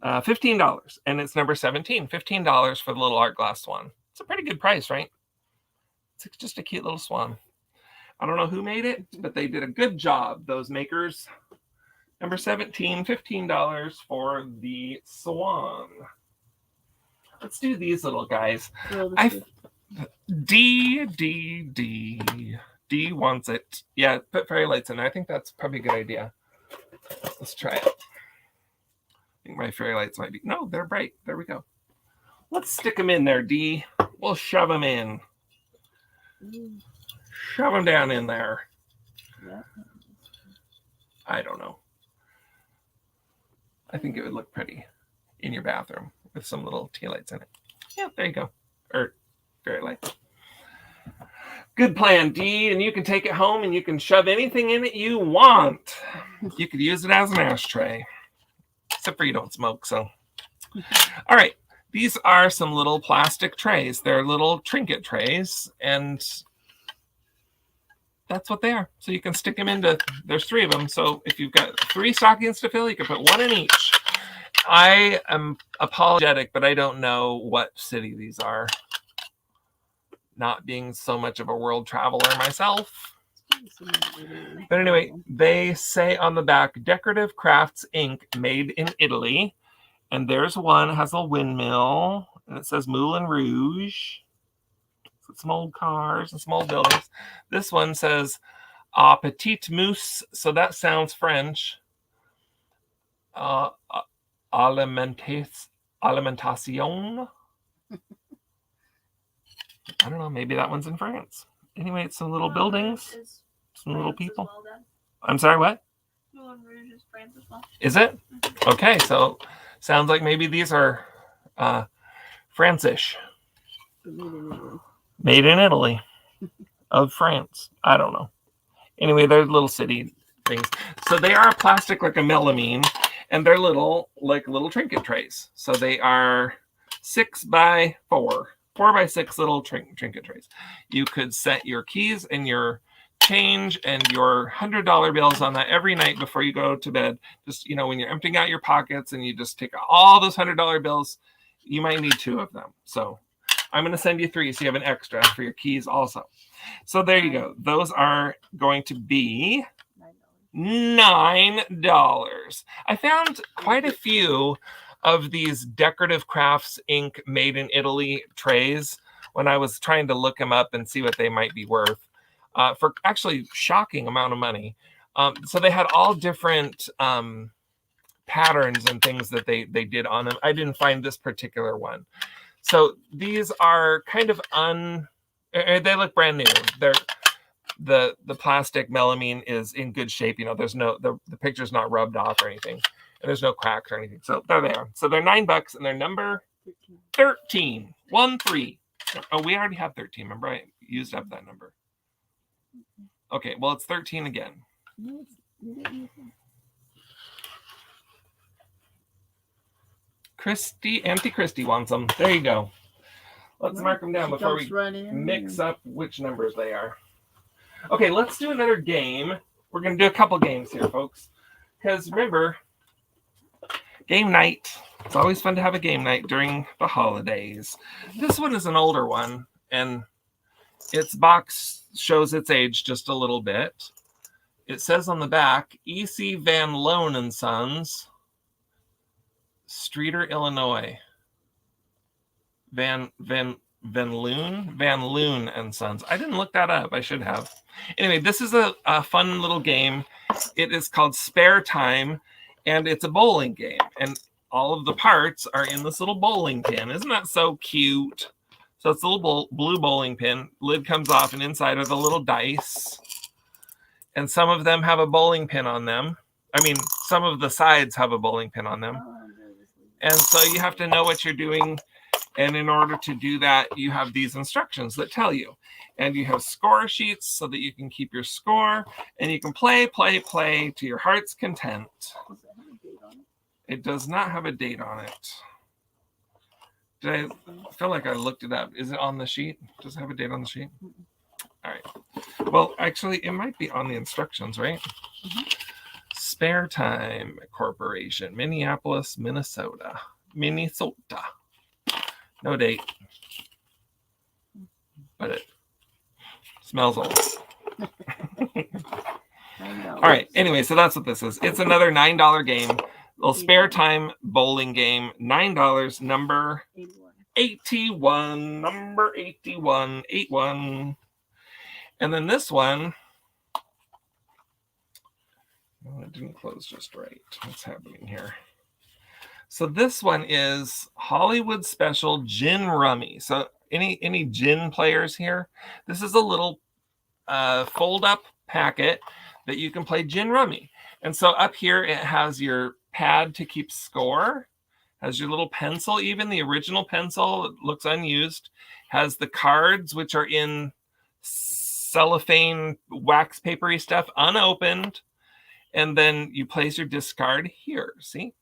$15. And it's number 17. $15 for the little art glass swan. It's a pretty good price, right? It's just a cute little swan. I don't know who made it, but they did a good job, those makers. Number 17, $15 for the Swan. Let's do these little guys. D wants it. Yeah, put fairy lights in. I think that's probably a good idea. Let's try it. I think my fairy lights might be... No, they're bright. There we go. Let's stick them in there, D. We'll shove them in. Shove them down in there. I don't know. I think it would look pretty in your bathroom with some little tea lights in it. Yeah, there you go. Or fairy lights. Good plan, D. And you can take it home and you can shove anything in it you want. You could use it as an ashtray. Except for you don't smoke, so. All right. These are some little plastic trays. They're little trinket trays, and that's what they are. So you can stick them into, there's 3 of them. So if you've got 3 stockings to fill, you can put 1 in each. I am apologetic, but I don't know what city these are. Not being so much of a world traveler myself. But anyway, they say on the back, Decorative Crafts Inc. made in Italy. And there's one that has a windmill, and it says Moulin Rouge. So some old cars and some old buildings. This one says Petite Mousse, so that sounds French. Alimentation. I don't know, maybe that one's in France. Anyway, it's some little buildings, some little people. Well, I'm sorry, what? Moulin Rouge is France as well. Is it? Okay, so sounds like maybe these are Francish. Made in Italy. Of France. I don't know. Anyway, they're little city things. So they are plastic like a melamine, and they're little, like little trinket trays. So they are 6 by 4. 4 by 6 little trinket trays. You could set your keys and your change and your $100 bills on that every night before you go to bed. Just, you know, when you're emptying out your pockets and you just take all those $100 bills, you might need 2 of them. So I'm going to send you 3 so you have an extra for your keys also. So there you go. Those are going to be $9. I found quite a few of these Decorative Crafts Inc. made in Italy trays when I was trying to look them up and see what they might be worth. For actually shocking amount of money. So they had all different patterns and things that they did on them. I didn't find this particular one. So these are kind of they look brand new. They're the plastic melamine is in good shape. You know, there's no the picture's not rubbed off or anything, and there's no cracks or anything. So there they are. So they're $9, and they're number 13. 1-3. Oh, we already have 13. Remember, I used up that number. Okay, well, it's 13 again. Auntie Christy wants them. There you go. Let's mark them down before we mix up which numbers they are. Okay, let's do another game. We're going to do a couple games here, folks. Because remember, game night. It's always fun to have a game night during the holidays. This one is an older one, and its box shows its age just a little bit. It says on the back, E.C. Van Loan and Sons, Streeter, Illinois. Van Loon and Sons. I didn't look that up. I should have. Anyway, this is a fun little game. It is called Spare Time, and it's a bowling game. And all of the parts are in this little bowling pin. Isn't that so cute? So it's a little blue bowling pin. Lid comes off, and inside are the little dice. And some of them have a bowling pin on them. I mean, some of the sides have a bowling pin on them. And so you have to know what you're doing. And in order to do that, you have these instructions that tell you. And you have score sheets so that you can keep your score. And you can play to your heart's content. It does not have a date on it. Did I feel like I looked it up? Is it on the sheet? Does it have a date on the sheet? All right. Well, actually, it might be on the instructions, right? Mm-hmm. Spare Time Corporation, Minneapolis, Minnesota. No date. But it smells old. $9. All right. Anyway, so that's what this is. It's another $9 game. Little spare time bowling game. $9. Number 81. Number 81. 81. And then this one. Oh, it didn't close just right. What's happening here? So this one is Hollywood Special Gin Rummy. So any gin players here? This is a little fold-up packet that you can play gin rummy. And so up here it has your pad to keep score, has your little pencil, even the original pencil, it looks unused, has the cards, which are in cellophane wax papery stuff, unopened, and then you place your discard here. See,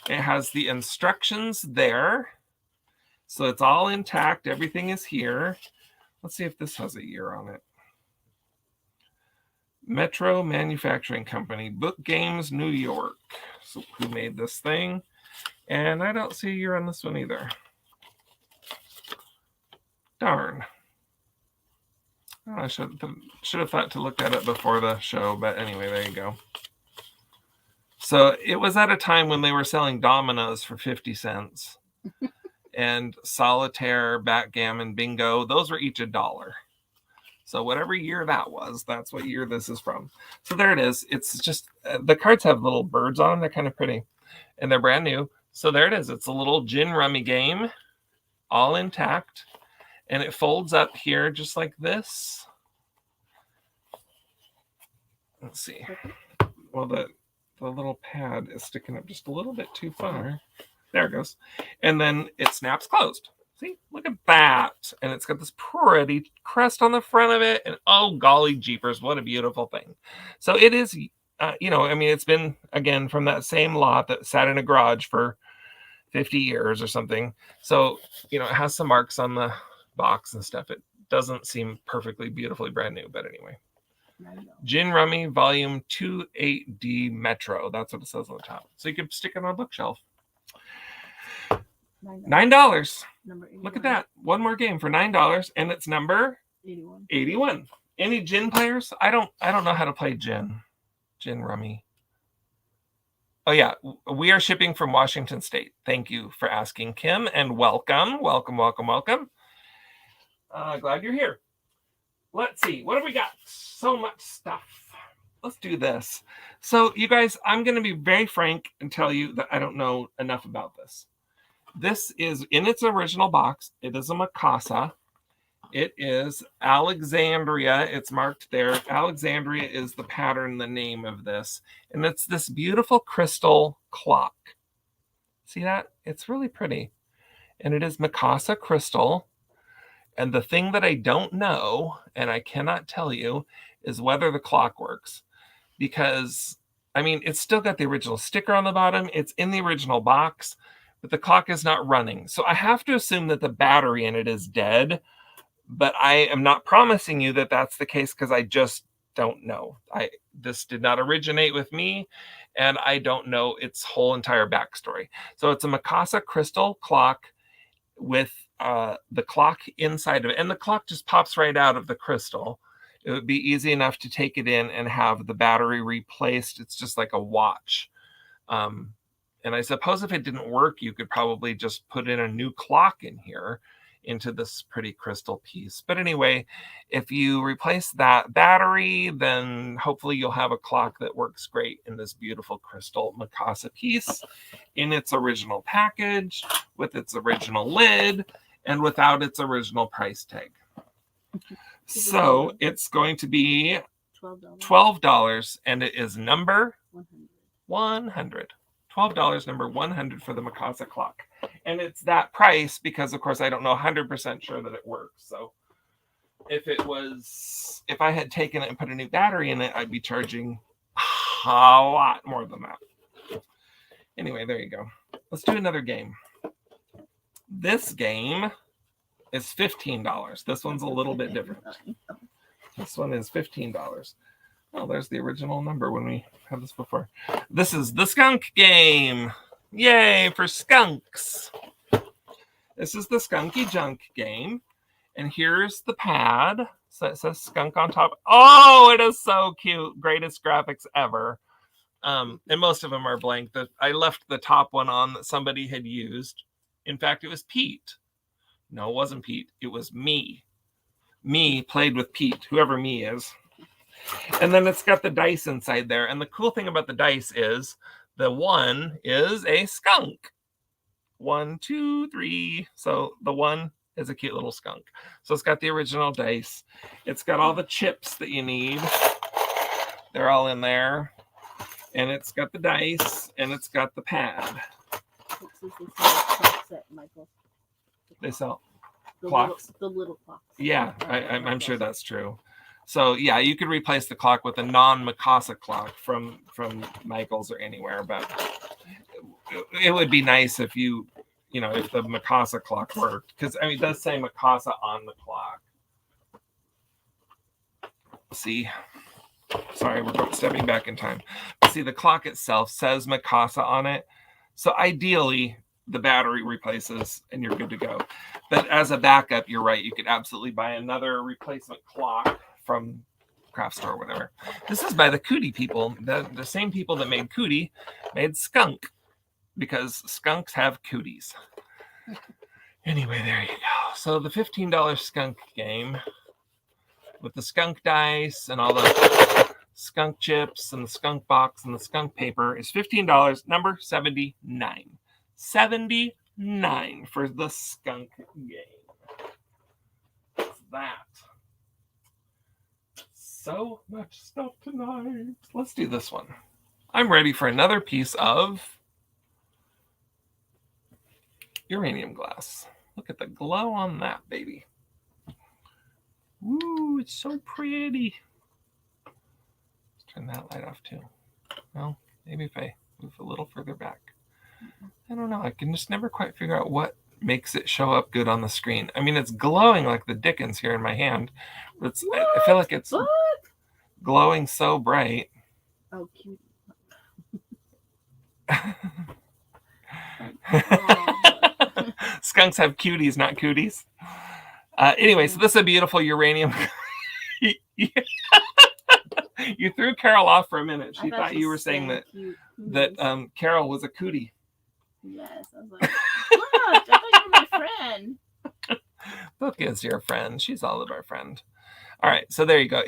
it has the instructions there, so it's all intact, everything is here. Let's see if this has a year on it. Metro Manufacturing Company, Book Games, New York. So who made this thing? And I don't see a year on this one either. Darn. I should have thought to look at it before the show, but anyway, there you go. So it was at a time when they were selling dominoes for 50 cents. And solitaire, backgammon, bingo, those were each $1. So whatever year that was, that's what year this is from. So there it is. It's just, the cards have little birds on them. They're kind of pretty. And they're brand new. So there it is. It's a little gin rummy game, all intact. And it folds up here just like this. Let's see. Well, the little pad is sticking up just a little bit too far. There it goes. And then it snaps closed. See, look at that. And it's got this pretty crest on the front of it. And oh, golly jeepers, what a beautiful thing. So it is, it's been, again, from that same lot that sat in a garage for 50 years or something. So, it has some marks on the box and stuff. It doesn't seem perfectly, beautifully brand new. But anyway. Gin Rummy Volume 28D Metro. That's what it says on the top. So you could stick it on a bookshelf. $9. Look at that. One more game for $9, and it's number 81. Any gin players? I don't know how to play gin rummy. Oh yeah, we are shipping from Washington State. Thank you for asking, Kim, and welcome. Glad you're here. Let's see. What have we got? So much stuff. Let's do this. So you guys, I'm going to be very frank and tell you that I don't know enough about this. This is in its original box. It is a Mikasa. It is Alexandria. It's marked there. Alexandria is the pattern, the name of this. And it's this beautiful crystal clock. See that? It's really pretty. And it is Mikasa crystal. And the thing that I don't know, and I cannot tell you, is whether the clock works. Because, it's still got the original sticker on the bottom. It's in the original box. But the clock is not running. So I have to assume that the battery in it is dead. But I am not promising you that that's the case because I just don't know. This did not originate with me, and I don't know its whole entire backstory. So it's a Mikasa crystal clock with the clock inside of it. And the clock just pops right out of the crystal. It would be easy enough to take it in and have the battery replaced. It's just like a watch. And I suppose if it didn't work, you could probably just put in a new clock in here into this pretty crystal piece. But anyway, if you replace that battery, then hopefully you'll have a clock that works great in this beautiful crystal Mikasa piece in its original package, with its original lid, and without its original price tag. So it's going to be $12, and it is number 100. $12, number 100 for the Mikasa clock. And it's that price because, of course, I don't know 100% sure that it works. So if I had taken it and put a new battery in it, I'd be charging a lot more than that. Anyway, there you go. Let's do another game. This game is $15. This one's a little bit different. This one is $15. Oh, there's the original number when we had this before. This is the skunk game. Yay for skunks. This is the Skunky Junk game. And here's the pad. So it says skunk on top. Oh, it is so cute. Greatest graphics ever. And most of them are blank. I left the top one on that somebody had used. In fact, it was Pete. No, it wasn't Pete. It was me. Me played with Pete, whoever me is. And then it's got the dice inside there. And the cool thing about the dice is the one is a skunk. 1, 2, 3. So the one is a cute little skunk. So it's got the original dice. It's got all the chips that you need. They're all in there. And it's got the dice, and it's got the pad. They sell clocks. The little clocks. Yeah, I'm sure that's true. So yeah, you could replace the clock with a non-Mikasa clock from Michael's or anywhere, but it would be nice if if the Mikasa clock worked, because it does say Mikasa on the clock. See. Sorry, we're stepping back in time. See, the clock itself says Mikasa on it. So ideally, the battery replaces and you're good to go. But as a backup, you're right. You could absolutely buy another replacement clock from craft store or whatever. This is by the Cootie people. The same people that made Cootie made Skunk, because skunks have cooties. Anyway, there you go. So the $15 skunk game with the skunk dice and all the skunk chips and the skunk box and the skunk paper is $15, number 79. 79 for the skunk game. What's that? So much stuff tonight. Let's do this one. I'm ready for another piece of uranium glass. Look at the glow on that, baby. Ooh, it's so pretty. Let's turn that light off too. Well, maybe if I move a little further back. I don't know. I can just never quite figure out what makes it show up good on the screen. It's glowing like the dickens here in my hand. I feel like it's glowing so bright. Oh, cute. Skunks have cuties, not cooties. Anyway, so this is a beautiful uranium. You threw Carol off for a minute. She thought you were saying that Carol was a cootie. Yes, I was like, what? I thought you were my friend. Book is your friend. She's all of our friend. All right, so there you go.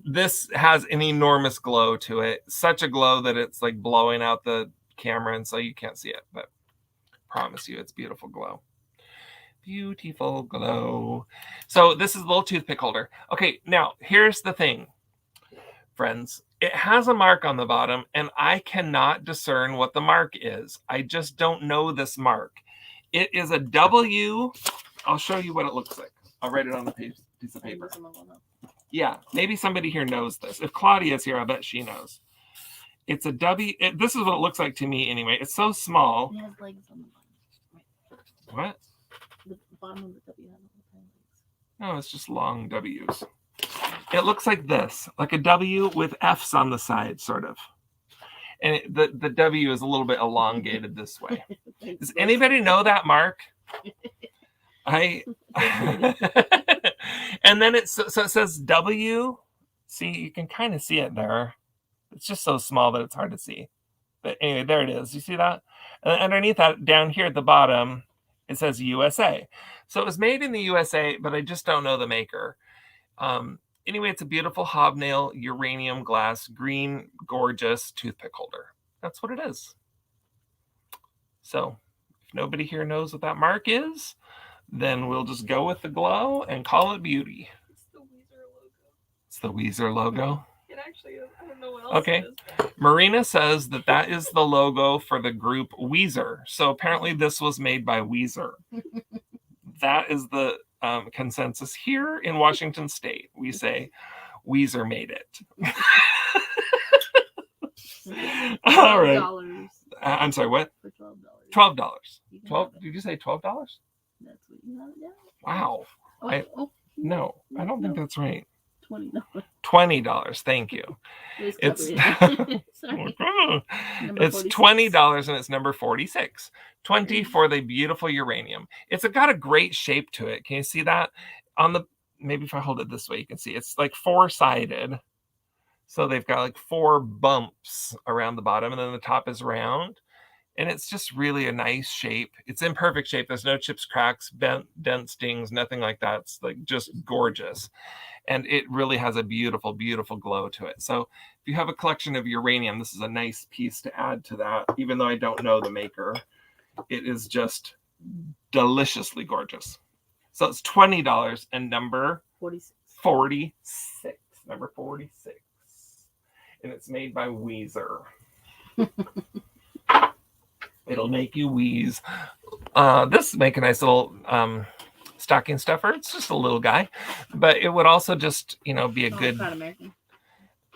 This has an enormous glow to it. Such a glow that it's like blowing out the camera, and so you can't see it. But I promise you, it's beautiful glow. Beautiful glow. So this is a little toothpick holder. Okay, now here's the thing, friends. It has a mark on the bottom, and I cannot discern what the mark is. I just don't know this mark. It is a W. I'll show you what it looks like. I'll write it on the piece of paper. Yeah, maybe somebody here knows this. If Claudia's here, I bet she knows. It's a W. This is what it looks like to me anyway. It's so small. It has legs on the bottom. What? The bottom of the W has legs. No, it's just long W's. It looks like this, like a W with F's on the side, sort of. And the W is a little bit elongated this way. Does anybody know that mark? And then it says W. See, you can kind of see it there. It's just so small that it's hard to see. But anyway, there it is. You see that? And underneath that, down here at the bottom, it says USA. So it was made in the USA, but I just don't know the maker. Anyway, it's a beautiful hobnail uranium glass, green, gorgeous toothpick holder. That's what it is. So if nobody here knows what that mark is, then we'll just go with the glow and call it beauty. It's the Weezer logo. It's the Weezer logo? It actually is. I don't know what else Okay. it is. Marina says that is the logo for the group Weezer. So apparently this was made by Weezer. That is the consensus here in Washington State. We say Weezer made it. All right. $12 I'm sorry, what? for $12. $12. 12? Did you say $12? That's what you have it down. Wow. No, I don't think that's right. $20. $20. Thank you. It's Sorry. it's $20 and it's number 46. 20 for the beautiful uranium. It's got a great shape to it. Can you see that? On the maybe if I hold it this way, you can see it's like 4-sided. So they've got like 4 bumps around the bottom, and then the top is round. And it's just really a nice shape. It's in perfect shape. There's no chips, cracks, dents, stings, nothing like that. It's like just gorgeous. And it really has a beautiful, beautiful glow to it. So if you have a collection of uranium, this is a nice piece to add to that. Even though I don't know the maker, it is just deliciously gorgeous. So it's $20 and number 46. 46. Number 46. And it's made by Weezer. It'll make you wheeze. This would make a nice little stocking stuffer. It's just a little guy, but it would also just, be a good. Proud American.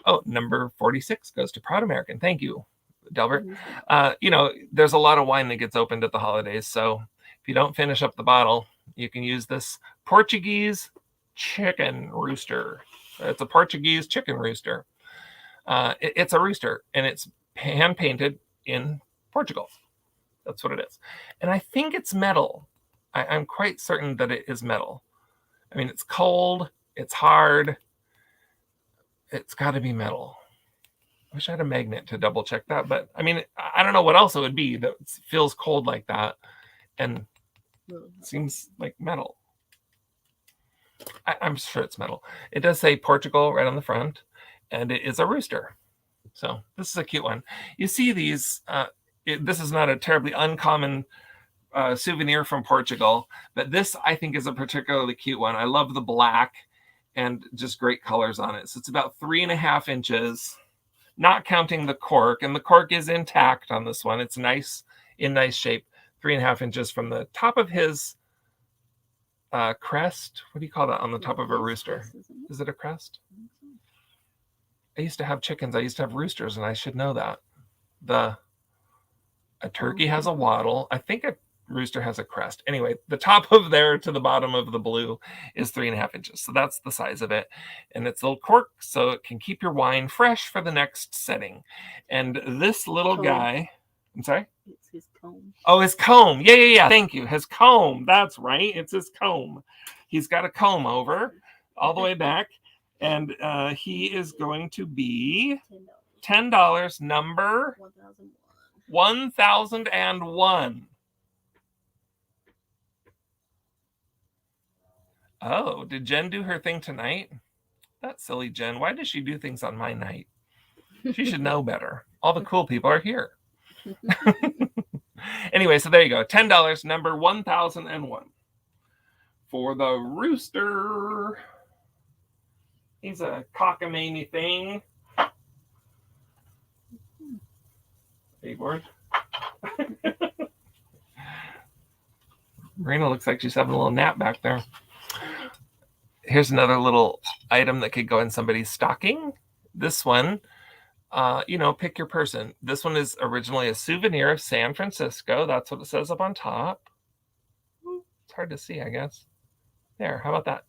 Oh, number 46 goes to Proud American. Thank you, Delbert. There's a lot of wine that gets opened at the holidays, so if you don't finish up the bottle, you can use this Portuguese chicken rooster. It's a Portuguese chicken rooster. It's a rooster, and it's hand painted in Portugal. That's what it is. And I think it's metal. I'm quite certain that it is metal. I mean, it's cold. It's hard. It's got to be metal. I wish I had a magnet to double check that. But, I mean, I don't know what else it would be that feels cold like that. And seems like metal. I'm sure it's metal. It does say Portugal right on the front. And it is a rooster. So this is a cute one. You see these... this is not a terribly uncommon souvenir from Portugal, but this I think is a particularly cute one. I love the black and just great colors on it. So it's about 3.5 inches, not counting the cork, and the cork is intact on this one. It's nice, in nice shape. 3.5 inches from the top of his crest. What do you call that on the top of a rooster? Is it a crest? I used to have chickens. I used to have roosters, and I should know that. A turkey has a wattle. I think a rooster has a crest. Anyway, the top of there to the bottom of the blue is 3.5 inches. So that's the size of it. And it's a little cork, so it can keep your wine fresh for the next setting. And this little guy, I'm sorry? It's his comb. Oh, his comb. Yeah. Thank you. His comb. That's right. It's his comb. He's got a comb over all the way back. And he is going to be $10, number 1001. Oh, did Jen do her thing tonight? That silly Jen. Why does she do things on my night? She should know better. All the cool people are here. Anyway, so there you go. $10, number 1001. For the rooster. He's a cockamamie thing. Hey, board. Marina looks like she's having a little nap back there. Here's another little item that could go in somebody's stocking. This one, pick your person. This one is originally a souvenir of San Francisco. That's what it says up on top. It's hard to see, I guess. There, how about that?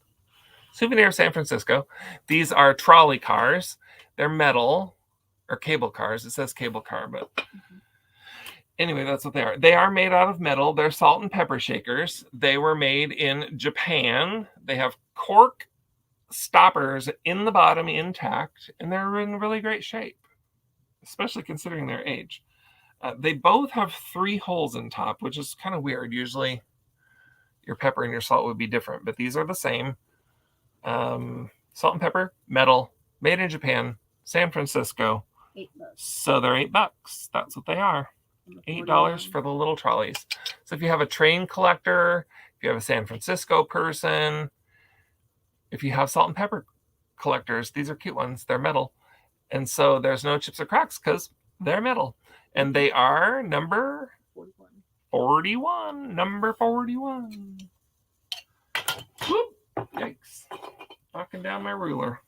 Souvenir of San Francisco. These are trolley cars. They're metal. Or cable cars. It says cable car, but anyway, that's what they are. They are made out of metal. They're salt and pepper shakers. They were made in Japan. They have cork stoppers in the bottom intact, and they're in really great shape, especially considering their age. They both have 3 holes in top, which is kind of weird. Usually your pepper and your salt would be different, but these are the same. Salt and pepper, metal, made in Japan, San Francisco. $8. So they're $8. That's what they are. $8 for the little trolleys. So if you have a train collector, if you have a San Francisco person, if you have salt and pepper collectors, these are cute ones. They're metal. And so there's no chips or cracks because they're metal. And they are number 41. Number 41. Whoop. Yikes. Knocking down my ruler.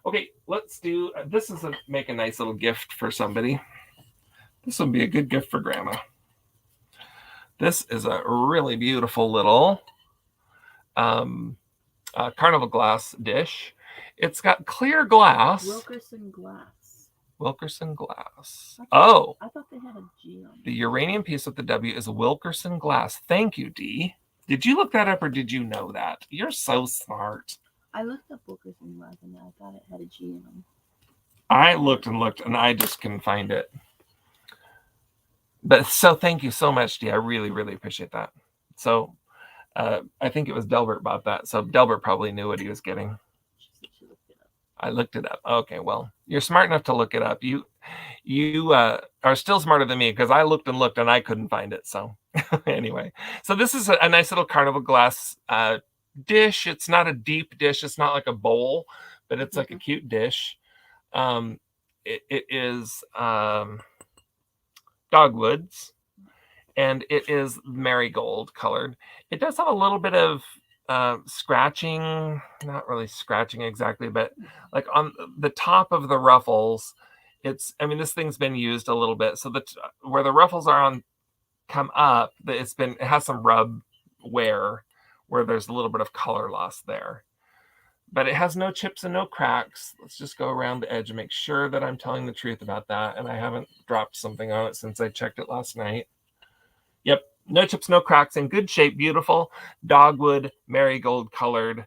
Okay, let's do, this is make a nice little gift for somebody. This would be a good gift for Grandma. This is a really beautiful little carnival glass dish. It's got clear glass. Wilkerson glass. Wilkerson glass. I thought they had a G on it. The uranium piece with the W is Wilkerson glass. Thank you, Dee. Did you look that up or did you know that? You're so smart. I looked up Wilkerson resin. I thought it had a G in them. I looked and I just couldn't find it. But so thank you so much, Dee. I really, really appreciate that. So I think it was Delbert bought that. So Delbert probably knew what he was getting. She looked it up. I looked it up. Okay, well, you're smart enough to look it up. You are still smarter than me because I looked and I couldn't find it. So anyway, so this is a nice little carnival glass dish. It's not a deep dish. It's not like a bowl, but it's like a cute dish. It is dogwoods, and it is marigold colored. It does have a little bit of scratching, not really scratching exactly, but like on the top of the ruffles. This thing's been used a little bit, so that where the ruffles are on come up, it has some rub wear where there's a little bit of color loss there. But it has no chips and no cracks. Let's just go around the edge and make sure that I'm telling the truth about that. And I haven't dropped something on it since I checked it last night. Yep, no chips, no cracks, in good shape, beautiful dogwood, marigold colored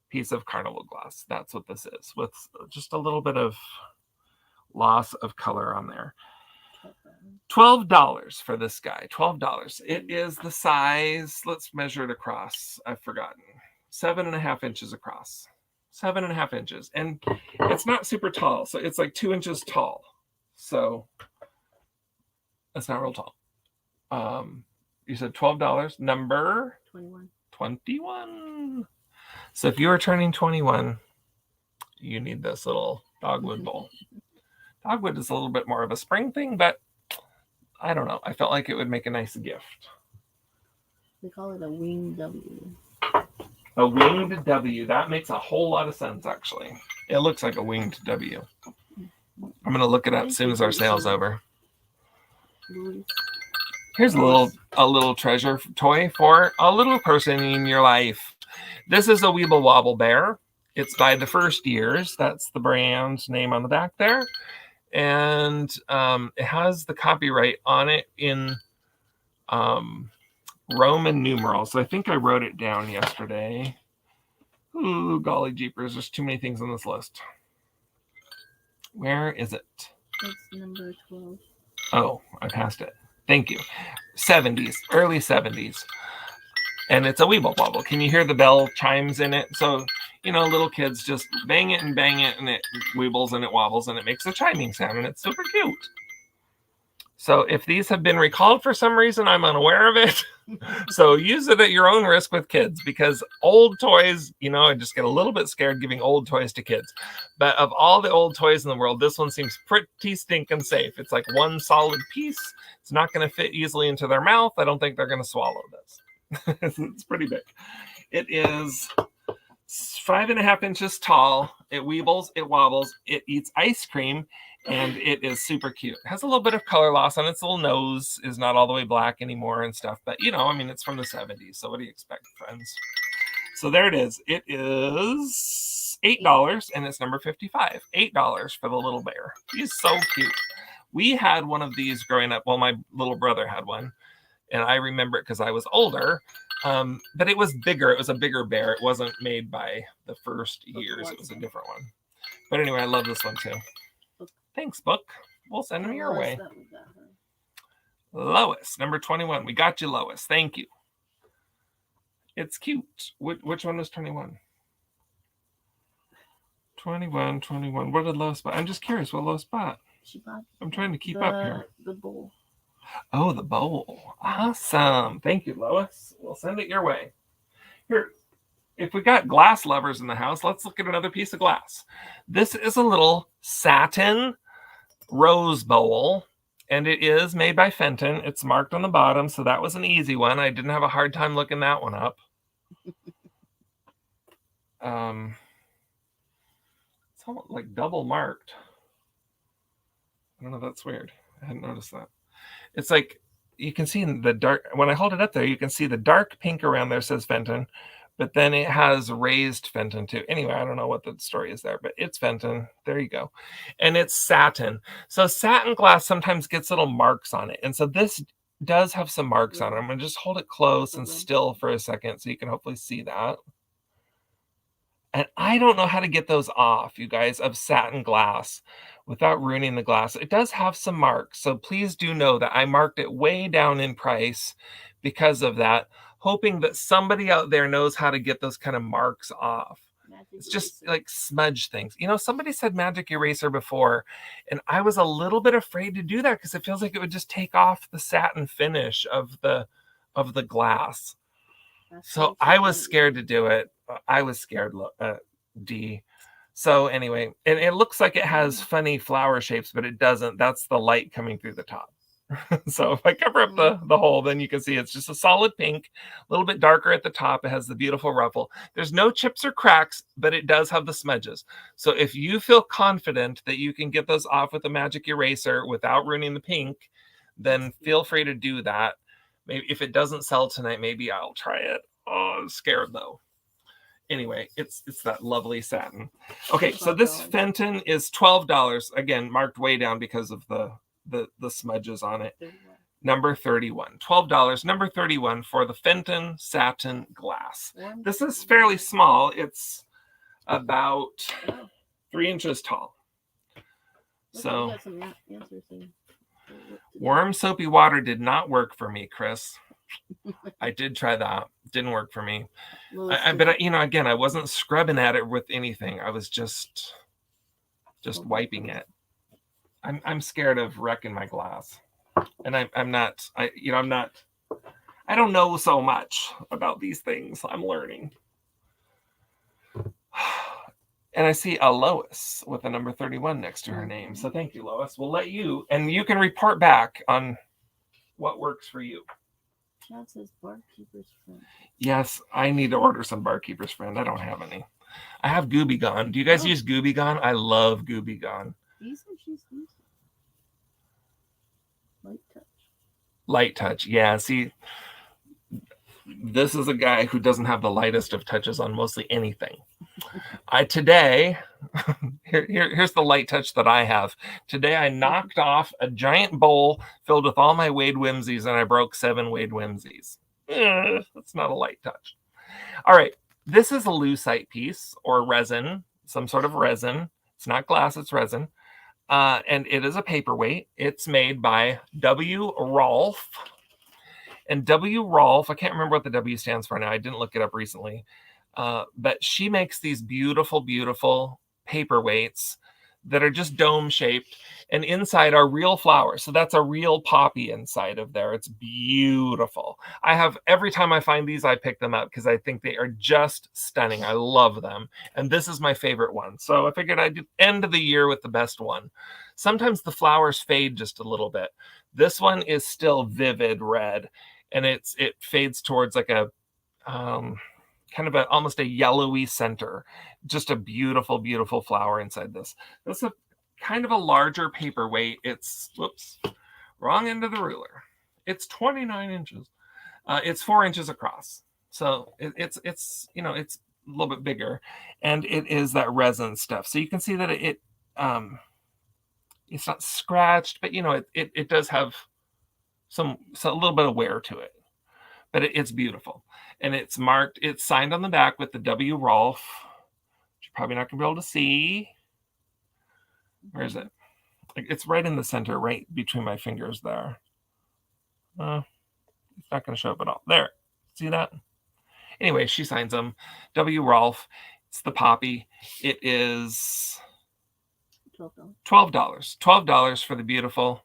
piece of carnival glass. That's what this is, with just a little bit of loss of color on there. $12 for this guy. $12. It is the size, let's measure it across. I've forgotten. 7.5 inches across. 7.5 inches. And it's not super tall. So it's like 2 inches tall. So that's not real tall. You said $12. Number 21. 21. So if you are turning 21, you need this little dogwood bowl. Dogwood is a little bit more of a spring thing, but I don't know. I felt like it would make a nice gift. They call it a winged W. A winged W. That makes a whole lot of sense, actually. It looks like a winged W. I'm going to look it up as soon as our sale's over. Here's a little treasure toy for a little person in your life. This is a Weeble Wobble Bear. It's by the First Years. That's the brand name on the back there. And it has the copyright on it in Roman numerals. So I think I wrote it down yesterday. Ooh, golly jeepers. There's too many things on this list. Where is it? It's number 12. Oh, I passed it. Thank you. 70s, early 70s. And it's a Weeble Wobble. Can you hear the bell chimes in it? So, little kids just bang it, and it weebles and it wobbles and it makes a chiming sound, and it's super cute. So if these have been recalled for some reason, I'm unaware of it. So use it at your own risk with kids, because old toys, I just get a little bit scared giving old toys to kids. But of all the old toys in the world, this one seems pretty stinking safe. It's like one solid piece. It's not going to fit easily into their mouth. I don't think they're going to swallow this. It's pretty big. It is 5.5 inches tall. It weebles, it wobbles, it eats ice cream, and it is super cute. It has a little bit of color loss on its little nose, is not all the way black anymore and stuff. But, it's from the 70s. So what do you expect, friends? So there it is. It is $8, and it's number 55. $8 for the little bear. He's so cute. We had one of these growing up. Well, my little brother had one, and I remember it because I was older. But it was bigger. It was a bigger bear. It wasn't made by the First Years. It was a different one. But anyway, I love this one too. Thanks, Book. We'll send them your way. Lois, number 21. We got you, Lois. Thank you. It's cute. Which one was 21? 21. What did Lois buy? I'm just curious what Lois bought. I'm trying to keep up here. The bowl. Oh, the bowl. Awesome. Thank you, Lois. We'll send it your way. Here, if we got glass lovers in the house, let's look at another piece of glass. This is a little satin rose bowl, and it is made by Fenton. It's marked on the bottom, so that was an easy one. I didn't have a hard time looking that one up. It's almost like double marked. I don't know, that's weird. I hadn't noticed that. It's like, you can see in the dark, when I hold it up there, you can see the dark pink around there says Fenton, but then it has raised Fenton too. Anyway, I don't know what the story is there, but it's Fenton. There you go. And it's satin. So satin glass sometimes gets little marks on it. And so this does have some marks on it. Yeah. I'm going to just hold it close and Okay. still for a second so you can hopefully see that. And I don't know how to get those off, you guys, of satin glass without ruining the glass. It does have some marks, so please do know that I marked it way down in price because of that, hoping that somebody out there knows how to get those kind of marks off. Magic It's just eraser. like smudge things. You know, somebody said magic eraser before, and I was a little bit afraid to do that because it feels like it would just take off the satin finish of the glass. That's So what I you was think. scared to do it. I was scared, D. So anyway, and it looks like it has funny flower shapes, but it doesn't. That's the light coming through the top. So if I cover up the hole, then you can see it's just a solid pink, a little bit darker at the top. It has the beautiful ruffle. There's no chips or cracks, but it does have the smudges. So if you feel confident that you can get those off with a magic eraser without ruining the pink, then feel free to do that. Maybe if it doesn't sell tonight, maybe I'll try it. Oh, I'm scared though. Anyway, it's that lovely satin. Okay, so this $12. Fenton is $12. Again, marked way down because of the smudges on it. 31. Number 31. $12. Number 31 for the Fenton satin glass. This is fairly small. It's about 3 inches tall. So warm soapy water did not work for me, Chris. I did try that. Didn't work for me. But you know, again, I wasn't scrubbing at it with anything. I was just wiping it. I'm scared of wrecking my glass, and I'm not. I don't know so much about these things. I'm learning. And I see a Lois with a number 31 next to her name. So thank you, Lois. We'll let you, and you can report back on what works for you. That says Barkeeper's Friend. Yes, I need to order some Barkeeper's Friend. I don't have any. I have Gooby Gone. Do you guys use Gooby Gone? I love Gooby Gone. These are just light touch. Light touch. Yeah, see, this is a guy who doesn't have the lightest of touches on mostly anything. Today, here's the light touch that I have. Today I knocked off a giant bowl filled with all my Wade Whimsies, and I broke 7 Wade Whimsies. That's not a light touch. All right, this is a lucite piece or resin, some sort of resin. It's not glass, it's resin. And it is a paperweight. It's made by W. Rolfe. And W. Rolfe, I can't remember what the W stands for now. I didn't look it up recently. But she makes these beautiful, beautiful paperweights that are just dome shaped, and inside are real flowers. So that's a real poppy inside of there. It's beautiful. Every time I find these, I pick them up because I think they are just stunning. I love them. And this is my favorite one. So I figured I'd end the year with the best one. Sometimes the flowers fade just a little bit. This one is still vivid red, and it fades towards like a kind of almost a yellowy center. Just a beautiful, beautiful flower inside this. This is a kind of a larger paperweight. It's, whoops, wrong end of the ruler. It's 29 inches. It's 4 inches across. So it's it's a little bit bigger, and it is that resin stuff. So you can see that it's not scratched, but it does have a little bit of wear to it. But it's beautiful. And it's marked, it's signed on the back with the W. Rolfe. You're probably not going to be able to see. Where is it? It's right in the center, right between my fingers there. It's not going to show up at all. There. See that? Anyway, she signs them. W. Rolfe. It's the poppy. It is $12. $12 for the beautiful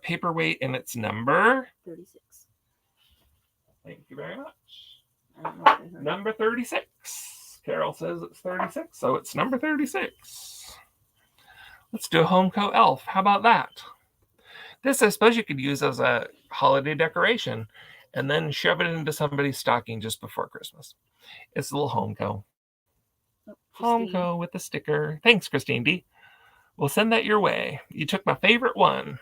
paperweight, and it's number 36. Thank you very much. Number 36. Carol says it's 36, so it's number 36. Let's do a Homeco elf. How about that? This, I suppose you could use as a holiday decoration and then shove it into somebody's stocking just before Christmas. It's a little Homeco. Homeco with the sticker. Thanks, Christine D. We'll send that your way. You took my favorite one.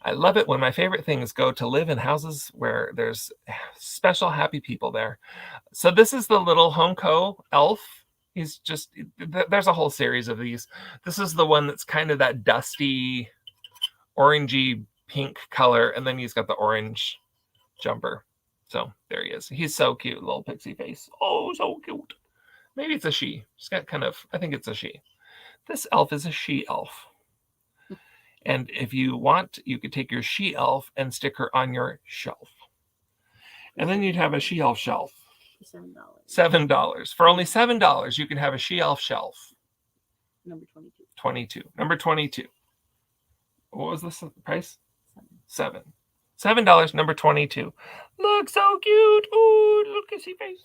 I love it when my favorite things go to live in houses where there's special happy people there. So this is the little Homeco elf. There's a whole series of these. This is the one that's kind of that dusty, orangey pink color, and then he's got the orange jumper. So there he is. He's so cute, little pixie face. Oh, so cute. Maybe it's a she. She's got kind of, I think it's a she. This elf is a she elf. And if you want, you could take your she elf and stick her on your shelf. And then you'd have a she elf shelf. $7. $7. For only $7, you can have a she elf shelf. Number 22. 22. Number 22. What was this price? $7. $7. Number 22. Look, so cute. Ooh, little kissy face.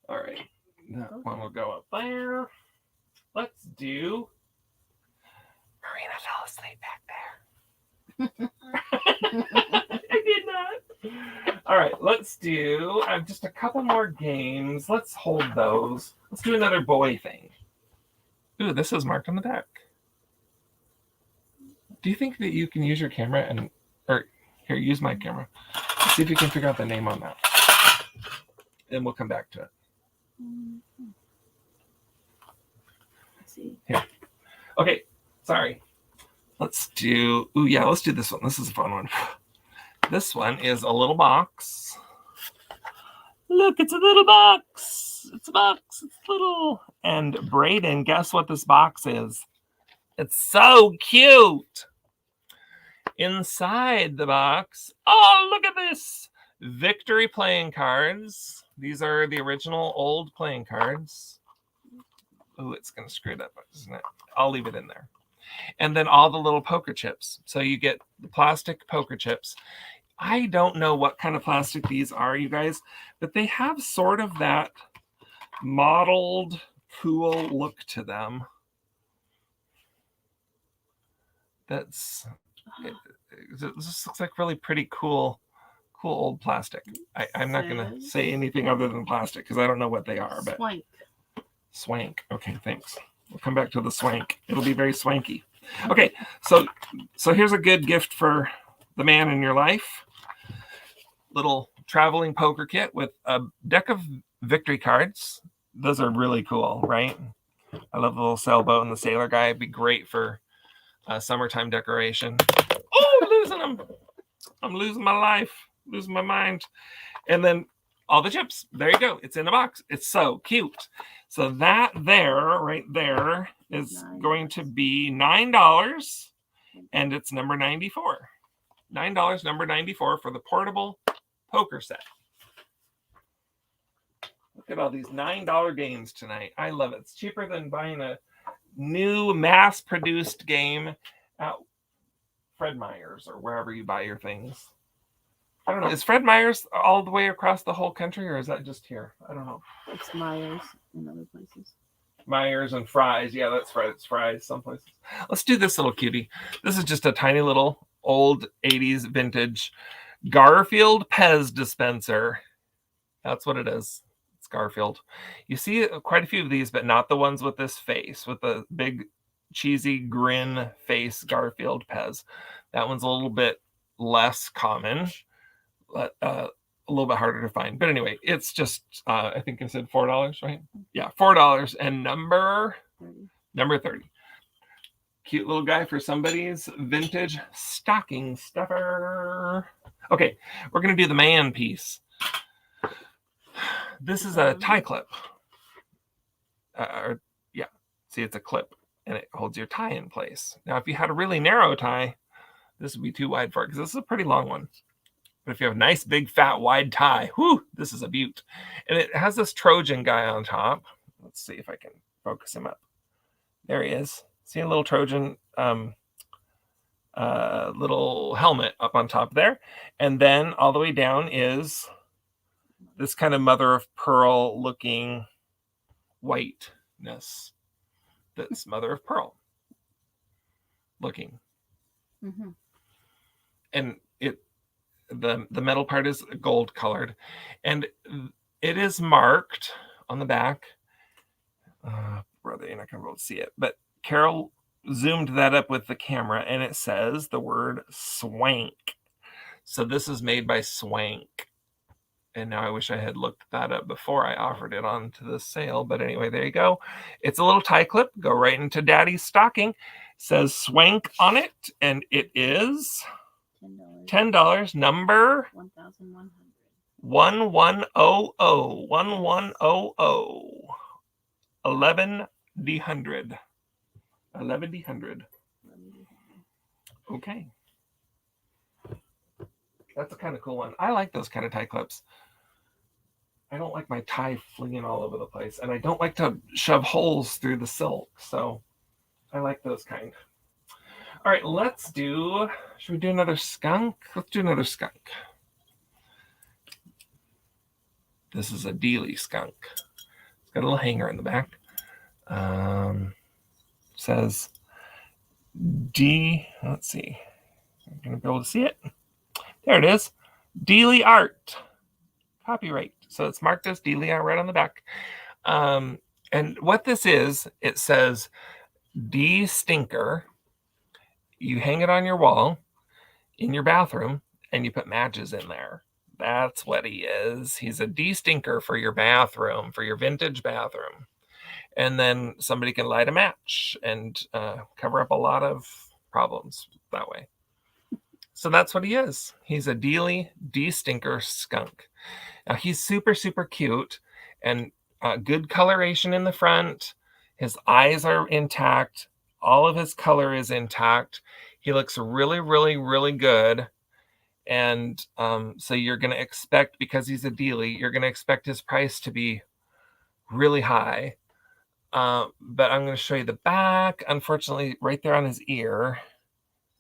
All right. That one will go up there. Let's do... Marina fell asleep back there. I did not. All right, let's do just a couple more games. Let's hold those. Let's do another boy thing. Ooh, this is marked on the back. Do you think that you can use your camera or here, use my camera. Let's see if you can figure out the name on that. And we'll come back to it. Let's see. Here. Okay, sorry. Let's do this one. This is a fun one. This one is a little box. Look, it's a little box. It's a box. It's little. And Brayden, guess what this box is? It's so cute. Inside the box, oh, look at this. Victory playing cards. These are the original old playing cards. Oh, it's going to screw it up, isn't it? I'll leave it in there. And then all the little poker chips. So you get the plastic poker chips. I don't know what kind of plastic these are, you guys, but they have sort of that mottled, cool look to them. This looks like really pretty cool old plastic. I'm not going to say anything other than plastic because I don't know what they are. But Swank. Okay, thanks. We'll come back to the swank. It'll be very swanky. Okay, so here's a good gift for the man in your life. Little traveling poker kit with a deck of victory cards. Those are really cool, right? I love the little sailboat and the sailor guy. It'd be great for summertime decoration. Oh, I'm losing them. I'm losing my life, losing my mind. And then all the chips. There you go. It's in a box. It's so cute. So that right there is going to be $9, and it's number 94. $9, number 94 for the portable poker set. Look at all these $9 games tonight. I love it. It's cheaper than buying a new mass-produced game at Fred Meyer's or wherever you buy your things. I don't know. Is Fred Meyer's all the way across the whole country, or is that just here? I don't know. It's Myers in other places. Myers and Fry's. Yeah, that's right. It's Fry's some places. Let's do this little cutie. This is just a tiny little old 80s vintage Garfield Pez dispenser. That's what it is. It's Garfield. You see quite a few of these, but not the ones with this face, with the big cheesy grin face Garfield Pez. That one's a little bit less common. A little bit harder to find. But anyway, it's just, I think I said $4, right? Yeah, $4 and number 30. Cute little guy for somebody's vintage stocking stuffer. Okay, we're going to do the man piece. This is a tie clip. See, it's a clip, and it holds your tie in place. Now, if you had a really narrow tie, this would be too wide for it, because this is a pretty long one. But if you have a nice, big, fat, wide tie, whoo, this is a beaut. And it has this Trojan guy on top. Let's see if I can focus him up. There he is. See a little Trojan little helmet up on top there. And then all the way down is this kind of mother of pearl looking whiteness. That's mother of pearl looking. Mm-hmm. And the metal part is gold colored, and it is marked on the back. Brother, you're not gonna be able to see it, but Carol zoomed that up with the camera, and it says the word swank. So this is made by Swank. And now I wish I had looked that up before I offered it onto the sale. But anyway, there you go. It's a little tie clip. Go right into Daddy's stocking. Says swank on it, and it is $10. $10. Number 1,100. 1100. 1100. 11D100. 11D100. Okay. That's a kind of cool one. I like those kind of tie clips. I don't like my tie flinging all over the place, and I don't like to shove holes through the silk, so I like those kind. All right, should we do another skunk? Let's do another skunk. This is a dealy skunk. It's got a little hanger in the back. Says D, let's see. I'm going to be able to see it. There it is. Dealy art. Copyright. So it's marked as Dealy art right on the back. And what this is, it says D stinker. You hang it on your wall in your bathroom and you put matches in there. That's what he is. He's a D stinker for your bathroom, for your vintage bathroom. And then somebody can light a match and cover up a lot of problems that way. So that's what he is. He's a dealy de-stinker skunk. Now he's super, super cute and good coloration in the front. His eyes are intact. All of his color is intact. He looks really, really, really good. And so you're going to expect, because he's a dealy, you're going to expect his price to be really high. But I'm going to show you the back. Unfortunately, right there on his ear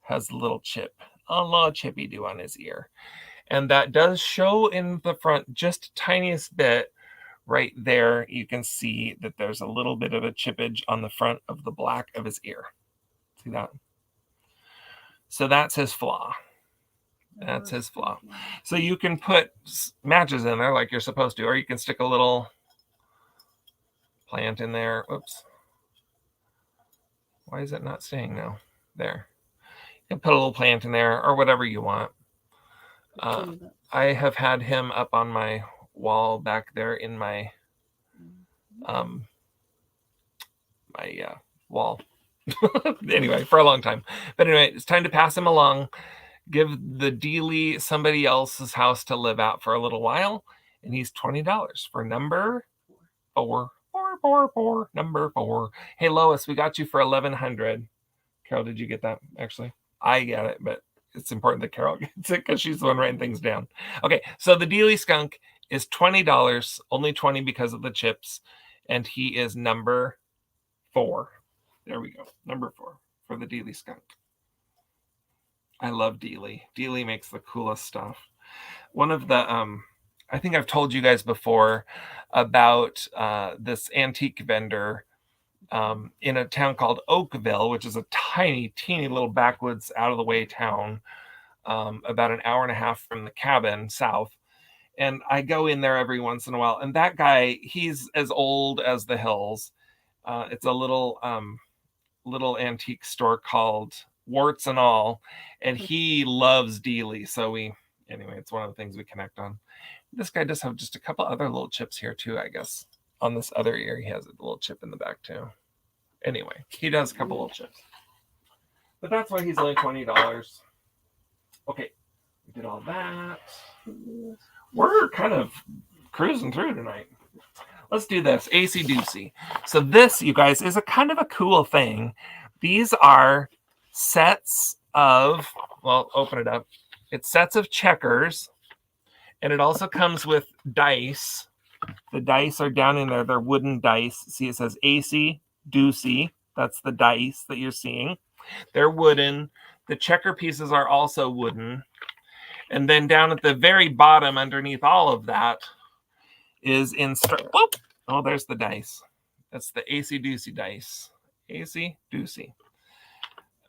has a little chip. A little chippy do on his ear. And that does show in the front just tiniest bit. Right there, you can see that there's a little bit of a chippage on the front of the black of his ear. See that? So that's his flaw. That's his flaw. So you can put matches in there like you're supposed to, or you can stick a little plant in there. Oops. Why is it not staying now? There. You can put a little plant in there or whatever you want. I have had him up on my wall back there in my wall. Anyway, for a long time. But anyway, it's time to pass him along. Give the dealy somebody else's house to live at for a little while. And he's $20 for number 4. Number 4. Hey, Lois, we got you for 1,100. Carol, did you get that? Actually, I get it, but it's important that Carol gets it because she's the one writing things down. Okay, so the dealy skunk is $20, only 20 because of the chips, and he is number 4. There we go, number 4 for the dealy skunk. I love dealy. Dealy makes the coolest stuff. One of the I think I've told you guys before about this antique vendor in a town called Oakville, which is a tiny, teeny little backwoods, out of the way town, about an hour and a half from the cabin south. And I go in there every once in a while. And that guy, he's as old as the hills. It's a little antique store called Warts and All, and he loves dealy. So anyway, it's one of the things we connect on. This guy does have just a couple other little chips here too, I guess. On this other ear, he has a little chip in the back too. Anyway, he does a couple little chips. But that's why he's only $20. Okay, we did all that. We're kind of cruising through tonight. Let's do this, AC Doocy. So this, you guys, is a kind of a cool thing. These are sets of, well, open it up. It's sets of checkers, and it also comes with dice. The dice are down in there. They're wooden dice. See, it says AC Doocy. That's the dice that you're seeing. They're wooden. The checker pieces are also wooden. And then down at the very bottom, underneath all of that, is oh, there's the dice. That's the AC Doocy dice. AC Doocy.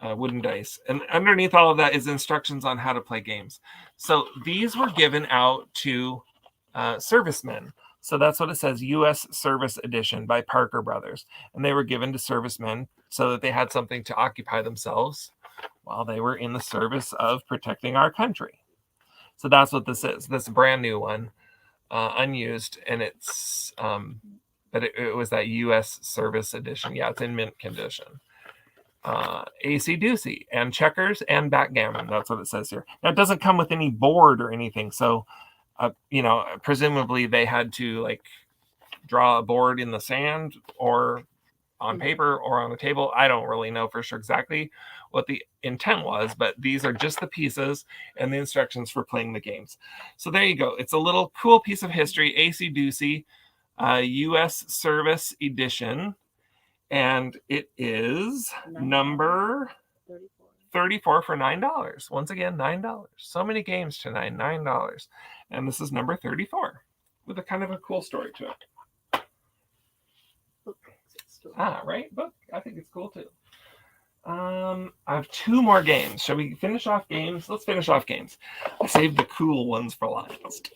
Wooden dice. And underneath all of that is instructions on how to play games. So these were given out to servicemen. So that's what it says, U.S. Service Edition by Parker Brothers. And they were given to servicemen so that they had something to occupy themselves while they were in the service of protecting our country. So that's what this is. This brand new one, unused, and it's, but it was that U.S. Service Edition. Yeah, it's in mint condition. AC Doocy, and checkers and backgammon. That's what it says here. Now, it doesn't come with any board or anything, so presumably they had to like draw a board in the sand or on paper or on the table. I don't really know for sure exactly what the intent was, but these are just the pieces and the instructions for playing the games. So there you go. It's a little cool piece of history, AC Doocy, U.S. Service Edition, and it is number 34 for $9. Once again, $9. So many games tonight, $9. And this is number 34 with a kind of a cool story to it. Right? Book. I think it's cool too. I have 2 more games. Shall we finish off games? Let's finish off games. I saved the cool ones for last.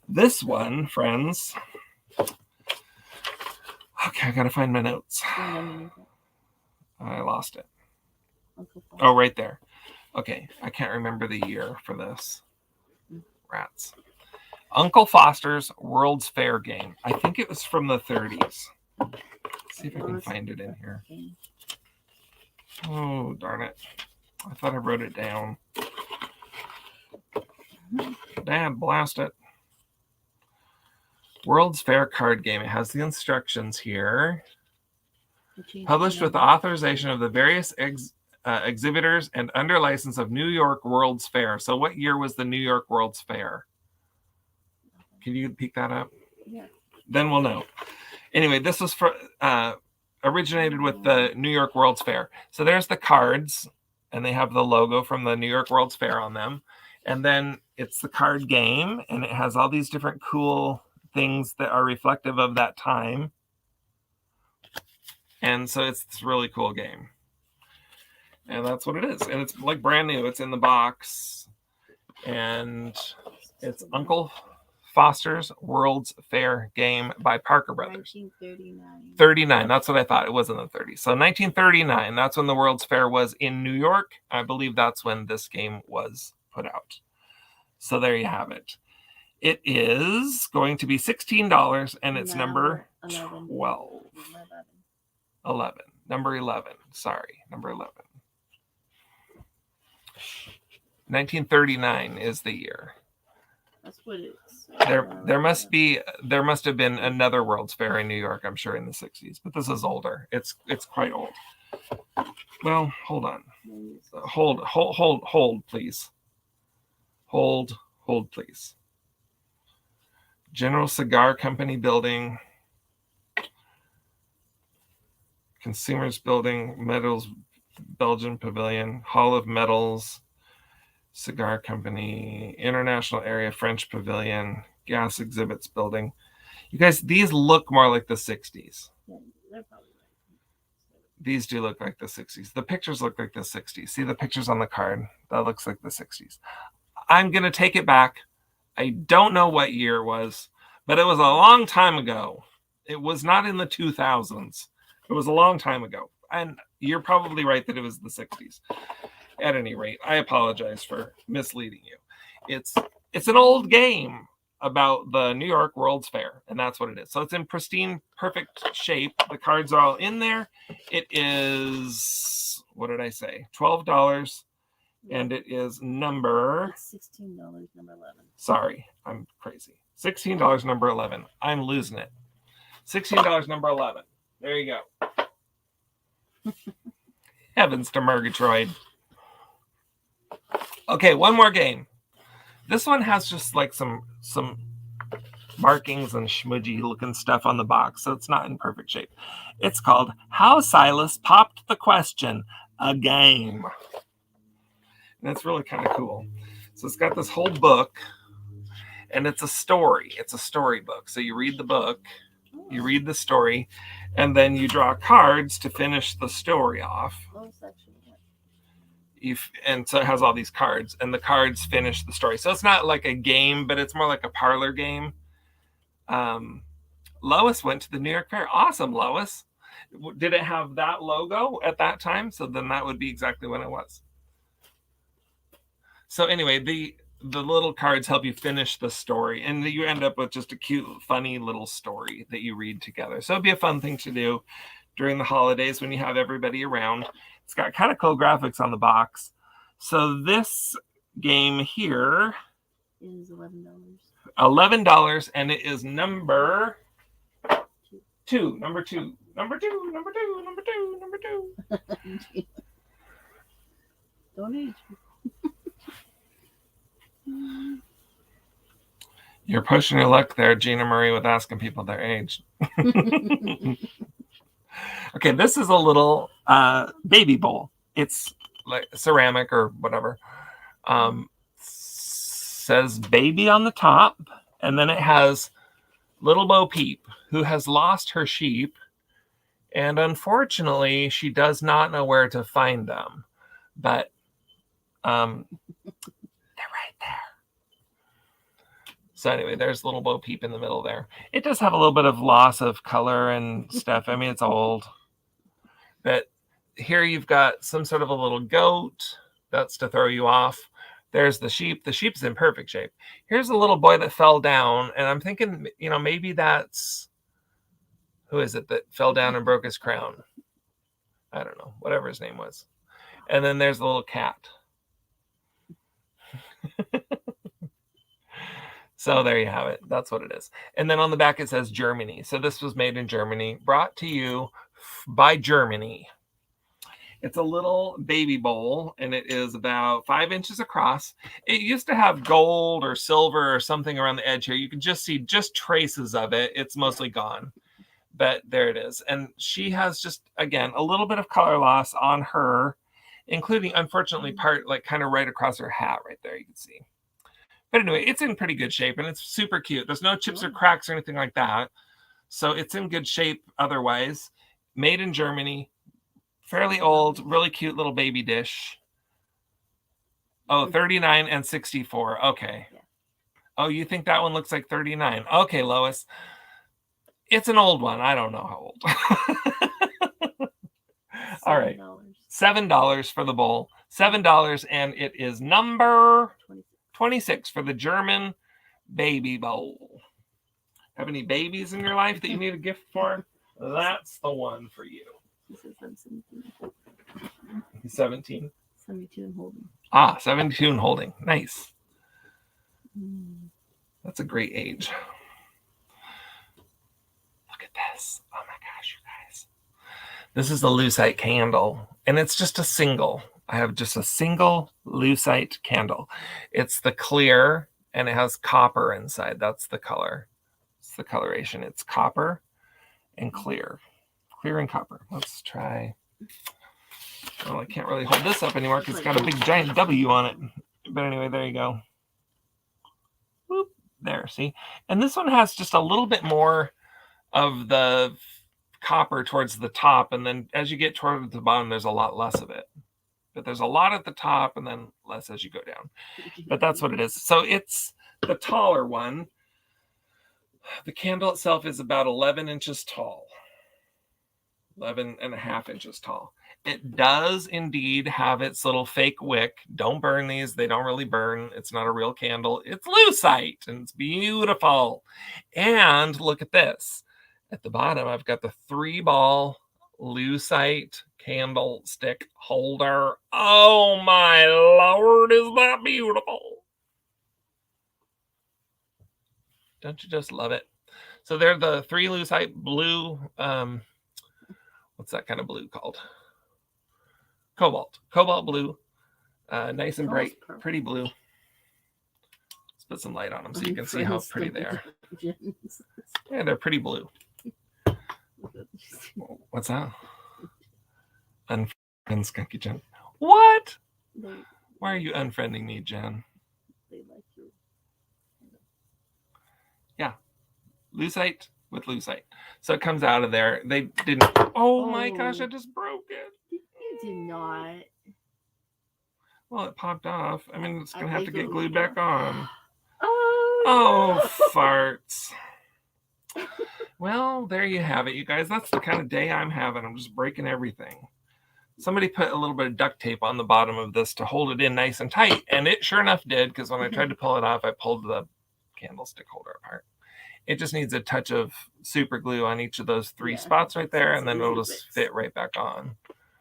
This one, friends. Okay, I gotta find my notes. I lost it. Oh, right there. Okay, I can't remember the year for this. Rats. Uncle Foster's World's Fair game. I think it was from the 30s. Let's see if I can find it in here. Oh, darn it. I thought I wrote it down. Dad, blast it. World's Fair card game. It has the instructions here. Published with the authorization of the various exhibitors and under license of New York World's Fair. So what year was the New York World's Fair? Can you pick that up? Yeah. Then we'll know. Anyway, this was originated with the New York World's Fair. So there's the cards, and they have the logo from the New York World's Fair on them. And then it's the card game, and it has all these different cool things that are reflective of that time. And so it's this really cool game. And that's what it is. And it's like brand new. It's in the box. And it's Uncle Foster's World's Fair game by Parker Brothers. 1939. 39. That's what I thought. It was in the 30s. So 1939, that's when the World's Fair was in New York. I believe that's when this game was put out. So there you have it. It is going to be $16, and it's number 12. 11. Number 11. Sorry. Number 11. 1939 is the year. That's what it's. There must have been another World's Fair in New York, I'm sure, in the 60s, but this is older. It's quite old. Well, hold on. Hold, please. Hold, please. General Cigar Company building. Consumers Building, Metals, Belgian Pavilion, Hall of Metals, Cigar Company, International Area French Pavilion, Gas Exhibits Building. You guys, these look more like the 60s. Yeah, they're probably right. These do look like the 60s. The pictures look like the 60s. See the pictures on the card? That looks like the 60s. I'm going to take it back. I don't know what year it was, but it was a long time ago. It was not in the 2000s. It was a long time ago. And you're probably right that it was the 60s. At any rate, I apologize for misleading you. It's an old game about the New York World's Fair, and that's what it is. So it's in pristine, perfect shape. The cards are all in there. It is, what did I say? $12, and it is number... It's $16, number 11. Sorry, I'm crazy. $16, number 11. I'm losing it. $16, number 11. There you go. Heavens to Murgatroyd. Okay, one more game. This one has just like some markings and schmudgy looking stuff on the box, so it's not in perfect shape. It's called How Silas Popped the Question, a game. And it's really kind of cool. So it's got this whole book, and it's a story. It's a storybook. So you read the book, you read the story, and then you draw cards to finish the story off. And so it has all these cards, and the cards finish the story. So it's not like a game, but it's more like a parlor game. Lois went to the New York Fair. Awesome, Lois. Did it have that logo at that time? So then that would be exactly when it was. So anyway, the little cards help you finish the story, and you end up with just a cute, funny little story that you read together. So it'd be a fun thing to do during the holidays when you have everybody around. It's got kind of cool graphics on the box. So this game here is $11. $11, and it is number two. Number two. Don't age. You're pushing your luck there, Gina Marie, with asking people their age. Okay, this is a little baby bowl. It's like ceramic or whatever. Says baby on the top, and then it has little Bo Peep, who has lost her sheep, and unfortunately, she does not know where to find them. But they're right there. So anyway, there's little Bo Peep in the middle there. It does have a little bit of loss of color and stuff. I mean, it's old. But here you've got some sort of a little goat. That's to throw you off. There's the sheep. The sheep's in perfect shape. Here's a little boy that fell down. And I'm thinking, maybe that's... Who is it that fell down and broke his crown? I don't know. Whatever his name was. And then there's the little cat. So there you have it. That's what it is. And then on the back it says Germany. So this was made in Germany, brought to you by Germany. It's a little baby bowl, and it is about 5 inches across. It used to have gold or silver or something around the edge here. You can just see just traces of it. It's mostly gone, but there it is. And she has just, again, a little bit of color loss on her, including, unfortunately, part like kind of right across her hat right there. You can see. But anyway, it's in pretty good shape, and it's super cute. There's no chips or cracks or anything like that. So it's in good shape otherwise. Made in Germany. Fairly old, really cute little baby dish. Oh, 39 and 64. Okay. Yeah. Oh, you think that one looks like 39? Okay, Lois. It's an old one. I don't know how old. All right. $7 for the bowl. $7, and it is number 26 for the German baby bowl. Have any babies in your life that you need a gift for? That's the one for you. This is 17. 17? 72 and holding. 72 and holding. Nice. That's a great age. Look at this. Oh my gosh, you guys. This is a lucite candle, and it's just a single. I have just a single lucite candle. It's the clear, and it has copper inside. That's the color. It's the coloration. It's copper and clear. Clear and copper. Let's try. Well, I can't really hold this up anymore because it's got a big giant W on it. But anyway, there you go. Whoop. There, see? And this one has just a little bit more of the copper towards the top. And then as you get toward the bottom, there's a lot less of it. But there's a lot at the top and then less as you go down. But that's what it is. So it's the taller one. The candle itself is about 11 inches tall. 11 and a half inches tall. It does indeed have its little fake wick. Don't burn these. They don't really burn. It's not a real candle. It's lucite, and it's beautiful. And look at this. At the bottom, I've got the 3-ball lucite candlestick holder. Oh my Lord, is that beautiful? Don't you just love it? So they're the 3 lucite blue, what's that kind of blue called? Cobalt blue, nice and bright, pretty blue. Let's put some light on them so you can see how pretty they are. Yeah, they're pretty blue. What's that? Unfriend Skunky Junk. What? Why are you unfriending me, Jen? They like you. Yeah, lucite with lucite. So it comes out of there. They didn't. Oh my gosh! I just broke it. You did not. Well, it popped off. I mean, it's gonna have to get glued back on. Oh, Farts. Well, there you have it, you guys. That's the kind of day I'm having. I'm just breaking everything. Somebody put a little bit of duct tape on the bottom of this to hold it in nice and tight, and it sure enough did, because when I tried to pull it off, I pulled the candlestick holder apart. It just needs a touch of super glue on each of those 3 Yeah, spots right there, it's and then easy it'll just fix. fit right back on.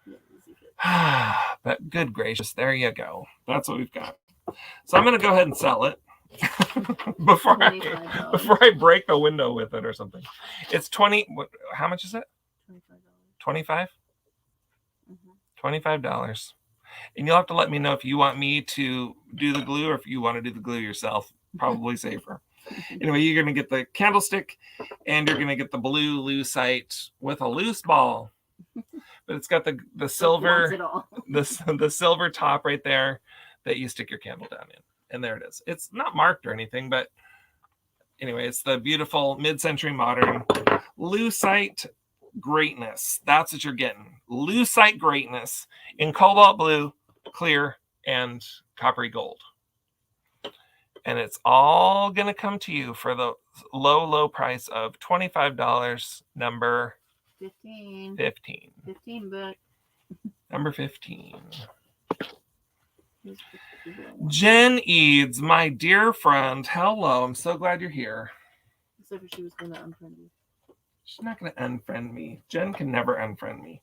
Yeah, easy fix. But good gracious, there you go. That's what we've got. So I'm going to go ahead and sell it before I break the window with it or something. It's 20. How much is it? $25. $25. And you'll have to let me know if you want me to do the glue or if you want to do the glue yourself. Probably safer. Anyway, you're going to get the candlestick and you're going to get the blue lucite with a loose ball. But it's got the silver, the silver top right there that you stick your candle down in. And there it is. It's not marked or anything, but anyway, it's the beautiful mid-century modern lucite greatness. That's what you're getting. Lucite greatness in cobalt blue, clear, and coppery gold. And it's all going to come to you for the low price of $25, number 15. 15, but number 15. Jen Eads, my dear friend, hello. I'm so glad you're here. Except for she was going to unfriend you. She's not going to unfriend me. Jen can never unfriend me.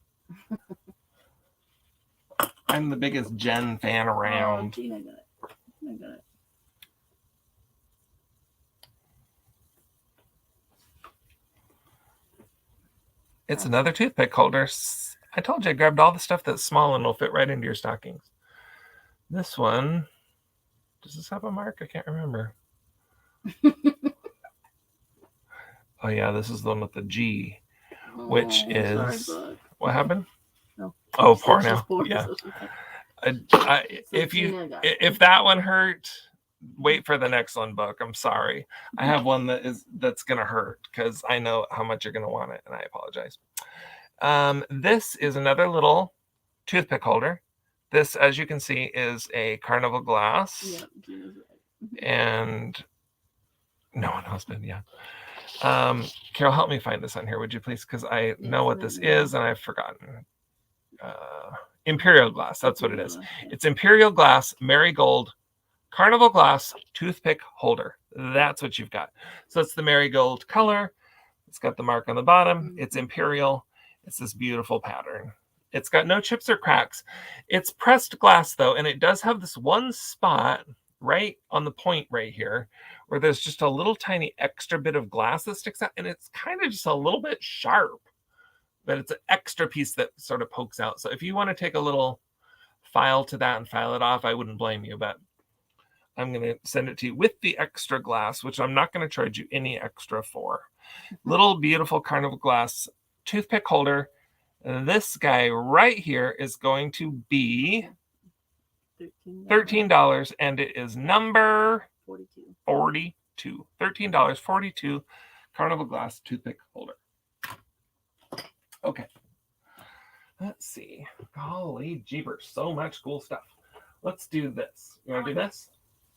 I'm the biggest Jen fan around. Oh, Gina got it. Gina got it. It's another toothpick holder. I told you I grabbed all the stuff that's small and will fit right into your stockings. This one, does this have a mark? I can't remember. Oh yeah, this is the one with the G, which is sorry, what happened? No. Oh, poor now. Yeah. If that one hurt, wait for the next one, Book. I'm sorry. I have one that's gonna hurt because I know how much you're gonna want it, and I apologize. This is another little toothpick holder. This, as you can see, is a carnival glass. Yeah, and no one else been, yeah. Carol, help me find this on here, would you please? Because I know what this is and I've forgotten. Imperial glass, that's what it is. It's Imperial glass, marigold, carnival glass, toothpick holder. That's what you've got. So it's the marigold color. It's got the mark on the bottom. It's Imperial. It's this beautiful pattern. It's got no chips or cracks. It's pressed glass, though, and it does have this one spot right on the point right here where there's just a little tiny extra bit of glass that sticks out, and it's kind of just a little bit sharp, but it's an extra piece that sort of pokes out. So if you want to take a little file to that and file it off, I wouldn't blame you, but I'm going to send it to you with the extra glass, which I'm not going to charge you any extra for. Little beautiful carnival glass toothpick holder. This guy right here is going to be $13, and it is number 42. $13.42 carnival glass toothpick holder. Okay. Let's see. Golly jeepers, so much cool stuff. Let's do this. You want to do this?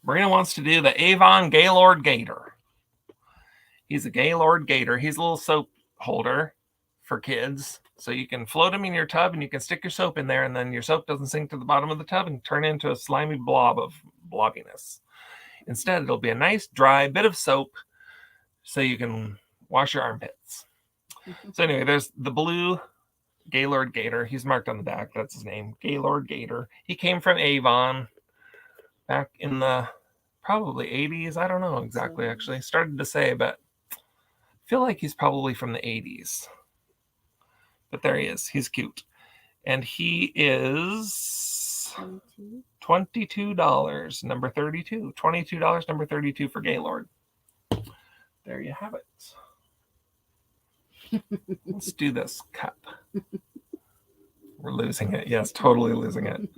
Marina wants to do the Avon Gaylord Gator. He's a Gaylord Gator. He's a little soap holder for kids. So you can float them in your tub and you can stick your soap in there, and then your soap doesn't sink to the bottom of the tub and turn into a slimy blob of blobbiness. Instead, it'll be a nice dry bit of soap so you can wash your armpits. So anyway, there's the blue Gaylord Gator. He's marked on the back. That's his name, Gaylord Gator. He came from Avon back in the probably 80s. I don't know exactly, actually. Started to say, but I feel like he's probably from the 80s. But there he is. He's cute. And he is $22, number 32. $22, number 32 for Gaylord. There you have it. Let's do this cup. We're losing it. Yes, totally losing it.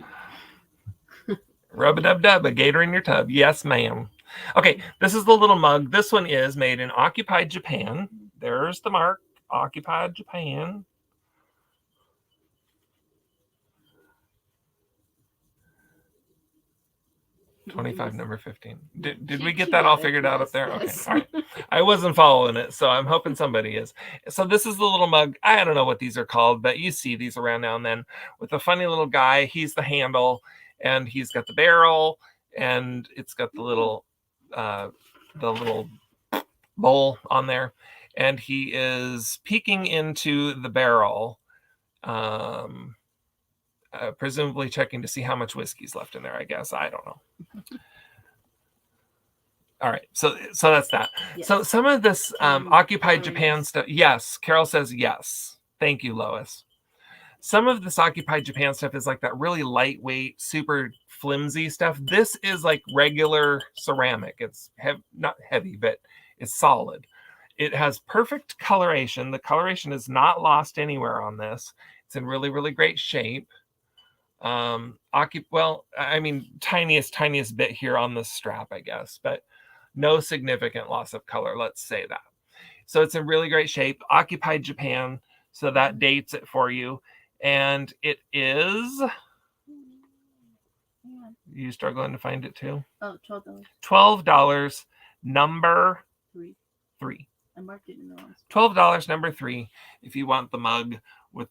Rub-a-dub-dub, a gator in your tub. Yes, ma'am. Okay, this is the little mug. This one is made in occupied Japan. There's the mark, occupied Japan. $25, number 15. Did we get that all figured out up there? Okay, all right. I wasn't following it, so I'm hoping somebody is. So this is the little mug. I don't know what these are called, but you see these around now and then with a funny little guy. He's the handle, and he's got the barrel, and it's got the little bowl on there, and he is peeking into the barrel, presumably checking to see how much whiskey's left in there, I guess. I don't know. All right, so that's that. Yes. So some of this occupied Japan stuff. Yes, Carol says yes. Thank you, Lois. Some of this occupied Japan stuff is like that really lightweight, super flimsy stuff. This is like regular ceramic. It's not heavy, but it's solid. It has perfect coloration. The coloration is not lost anywhere on this. It's in really, really great shape. Well, I mean, tiniest bit here on the strap, I guess, but no significant loss of color. Let's say that. So it's in really great shape. Occupied Japan. So that dates it for you. And it is. You struggling to find it too? Oh, $12. $12, number 3. I marked it in the wrong spot. $12, number 3. If you want the mug with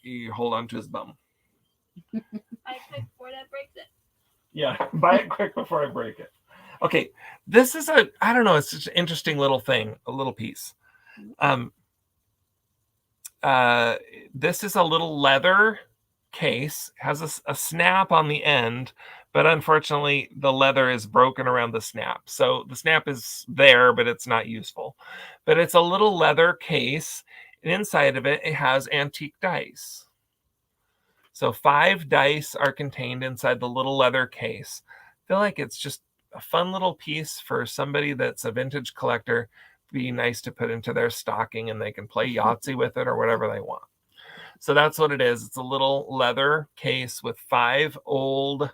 you hold on to his bum. I quick before that breaks it. Yeah, buy it quick before I break it. Okay, this is I don't know, it's just an interesting little thing, a little piece. This is a little leather case, has a snap on the end, but unfortunately the leather is broken around the snap. So the snap is there, but it's not useful. But it's a little leather case, and inside of it, it has antique dice. So 5 dice are contained inside the little leather case. I feel like it's just a fun little piece for somebody that's a vintage collector. Be nice to put into their stocking, and they can play Yahtzee with it or whatever they want. So that's what it is. It's a little leather case with 5 old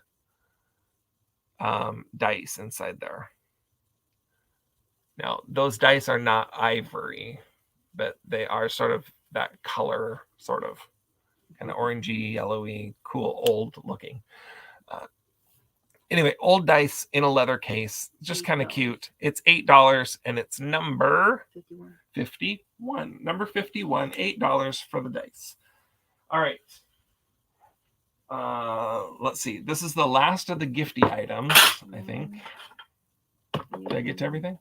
dice inside there. Now, those dice are not ivory, but they are sort of that color, sort of kind of orangey, yellowy, cool, old looking. Anyway, old dice in a leather case, just kind of cute. It's $8, and it's number 51. Number 51, $8 for the dice. All right. Let's see. This is the last of the gifty items, I think. Did I get to everything?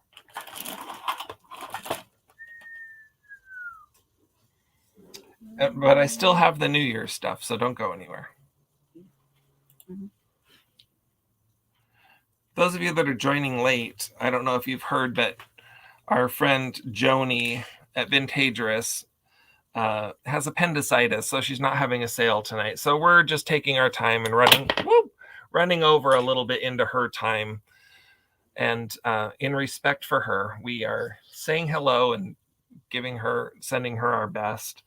But I still have the New Year's stuff, so don't go anywhere. Those of you that are joining late, I don't know if you've heard, but our friend Joni at Vintagerous has appendicitis, so she's not having a sale tonight. So we're just taking our time and running over a little bit into her time. And in respect for her, we are saying hello and sending her our best.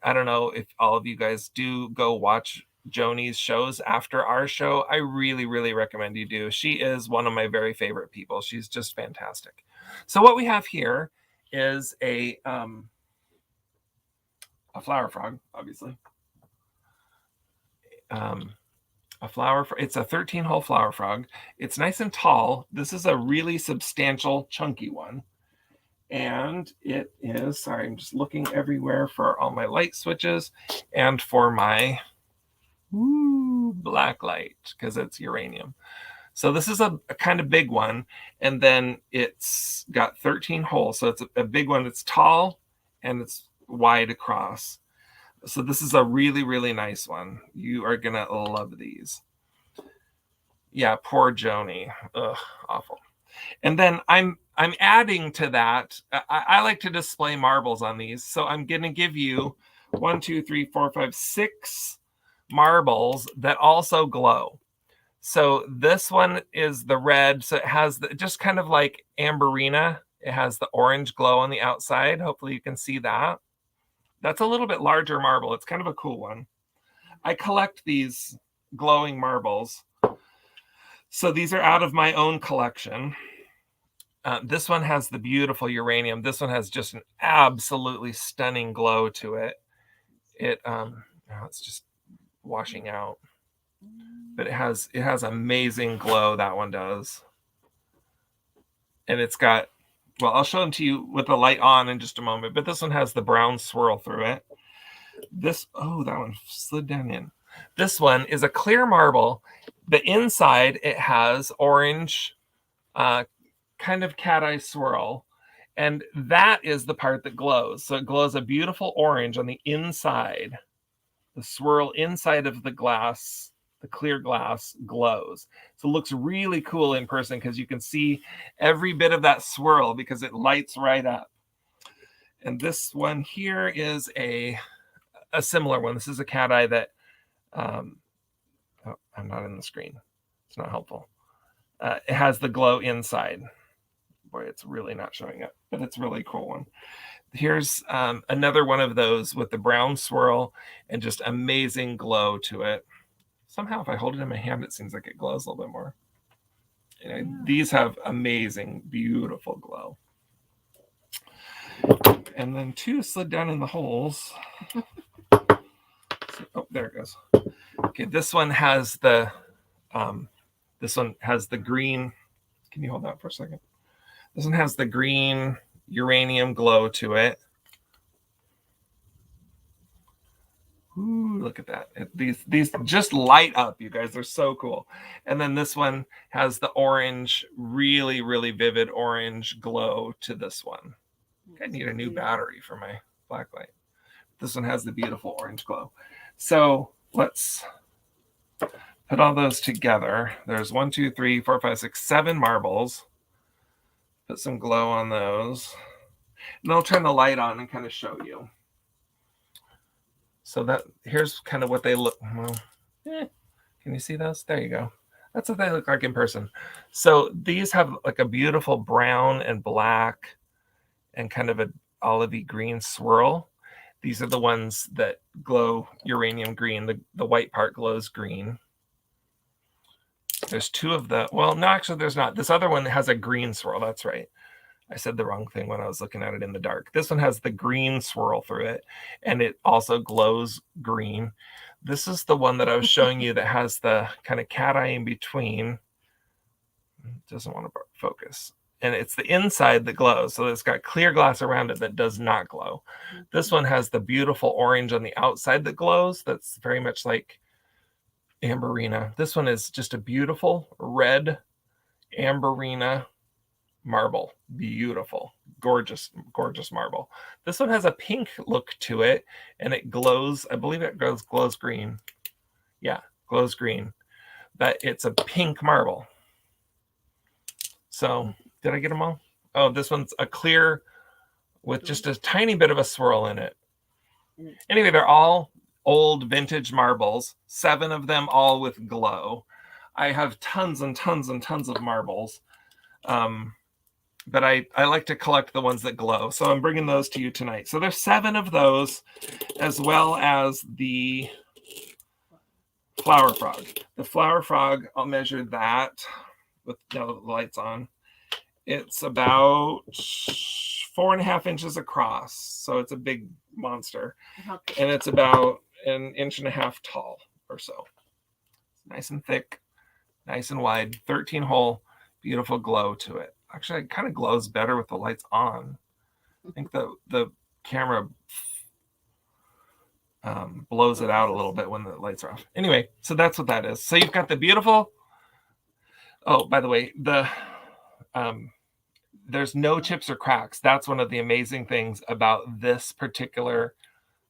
I don't know if all of you guys do go watch Joni's shows after our show. I really, really recommend you do. She is one of my very favorite people. She's just fantastic. So what we have here is a flower frog, obviously. It's a 13-hole flower frog. It's nice and tall. This is a really substantial, chunky one. And it is, sorry, I'm just looking everywhere for all my light switches and for my black light, because it's uranium. So this is a kind of big one, and then it's got 13 holes. So it's a big one. It's tall and it's wide across. So this is a really, really nice one. You are gonna love these. Yeah, poor Joni. Ugh, awful. And then I'm adding to that. I like to display marbles on these, so I'm gonna give you 1, 2, 3, 4, 5, 6 marbles that also glow. So this one is the red, so it has just kind of like Amberina. It has the orange glow on the outside. Hopefully you can see that. That's a little bit larger marble. It's kind of a cool one. I collect these glowing marbles. So these are out of my own collection. This one has the beautiful uranium. This one has just an absolutely stunning glow to it. It's just washing out. But it has amazing glow, that one does. And it's got, well, I'll show them to you with the light on in just a moment, but this one has the brown swirl through it. That one slid down in. This one is a clear marble. The inside, it has orange, kind of cat eye swirl. And that is the part that glows. So it glows a beautiful orange on the inside. The swirl inside of the glass, the clear glass, glows. So it looks really cool in person because you can see every bit of that swirl because it lights right up. And this one here is a similar one. This is a cat eye that, oh, I'm not in the screen. It's not helpful. It has the glow inside. Boy, it's really not showing up, but it's a really cool one. Here's another one of those with the brown swirl and just amazing glow to it. Somehow, if I hold it in my hand, it seems like it glows a little bit more. Yeah. These have amazing, beautiful glow. And then two slid down in the holes. Oh, there it goes. Okay, this one has the green. Can you hold that for a second? This one has the green uranium glow to it. Ooh, look at that. These just light up, you guys. They're so cool. And then this one has the orange, really, really vivid orange glow to this one. I need a new battery for my blacklight. This one has the beautiful orange glow. So let's put all those together. There's 1, 2, 3, 4, 5, 6, 7 marbles. Put some glow on those. And I'll turn the light on and kind of show you. So that here's kind of what they look. Well, can you see those? There you go. That's what they look like in person. So these have like a beautiful brown and black and kind of an olivey green swirl. These are the ones that glow uranium green. The white part glows green. There's two of the, well, no, actually there's not. This other one has a green swirl. That's right. I said the wrong thing when I was looking at it in the dark. This one has the green swirl through it, and it also glows green. This is the one that I was showing you that has the kind of cat eye in between. It doesn't want to focus. And it's the inside that glows. So it's got clear glass around it that does not glow. This one has the beautiful orange on the outside that glows. That's very much like amberina. This one is just a beautiful red amberina marble. Beautiful, gorgeous, gorgeous marble. This one has a pink look to it, and it glows. I believe it glows green. Yeah, glows green. But it's a pink marble. So, did I get them all? Oh, this one's a clear with just a tiny bit of a swirl in it. Anyway, they're all old vintage marbles. 7 of them, all with glow. I have tons and tons and tons of marbles. But I like to collect the ones that glow. So I'm bringing those to you tonight. So there's 7 of those, as well as the flower frog. The flower frog, I'll measure that with now the lights on. It's about 4.5 inches across. So it's a big monster. And it's about 1.5 inches tall or so. Nice and thick, nice and wide, 13 hole, beautiful glow to it. Actually, it kind of glows better with the lights on. I think the camera blows it out a little bit when the lights are off. Anyway, so that's what that is. So you've got the beautiful. Oh, by the way, there's no chips or cracks. That's one of the amazing things about this particular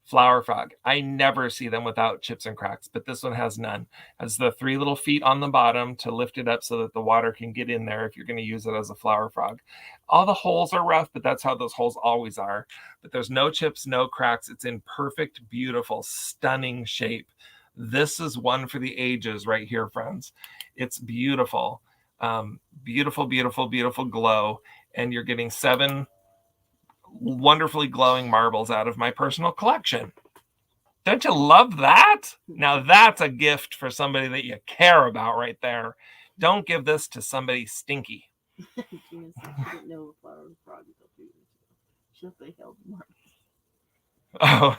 flower frog. I never see them without chips and cracks, but this one has none. It has the 3 little feet on the bottom to lift it up so that the water can get in there if you're going to use it as a flower frog. All the holes are rough, but that's how those holes always are. But there's no chips, no cracks. It's in perfect, beautiful, stunning shape. This is one for the ages right here, friends. It's beautiful. Beautiful, beautiful, beautiful glow. And you're getting 7 wonderfully glowing marbles out of my personal collection. Don't you love that? Now that's a gift for somebody that you care about right there. Don't give this to somebody stinky. She didn't know flower frog until 2 years ago. She thought they held marbles. Oh,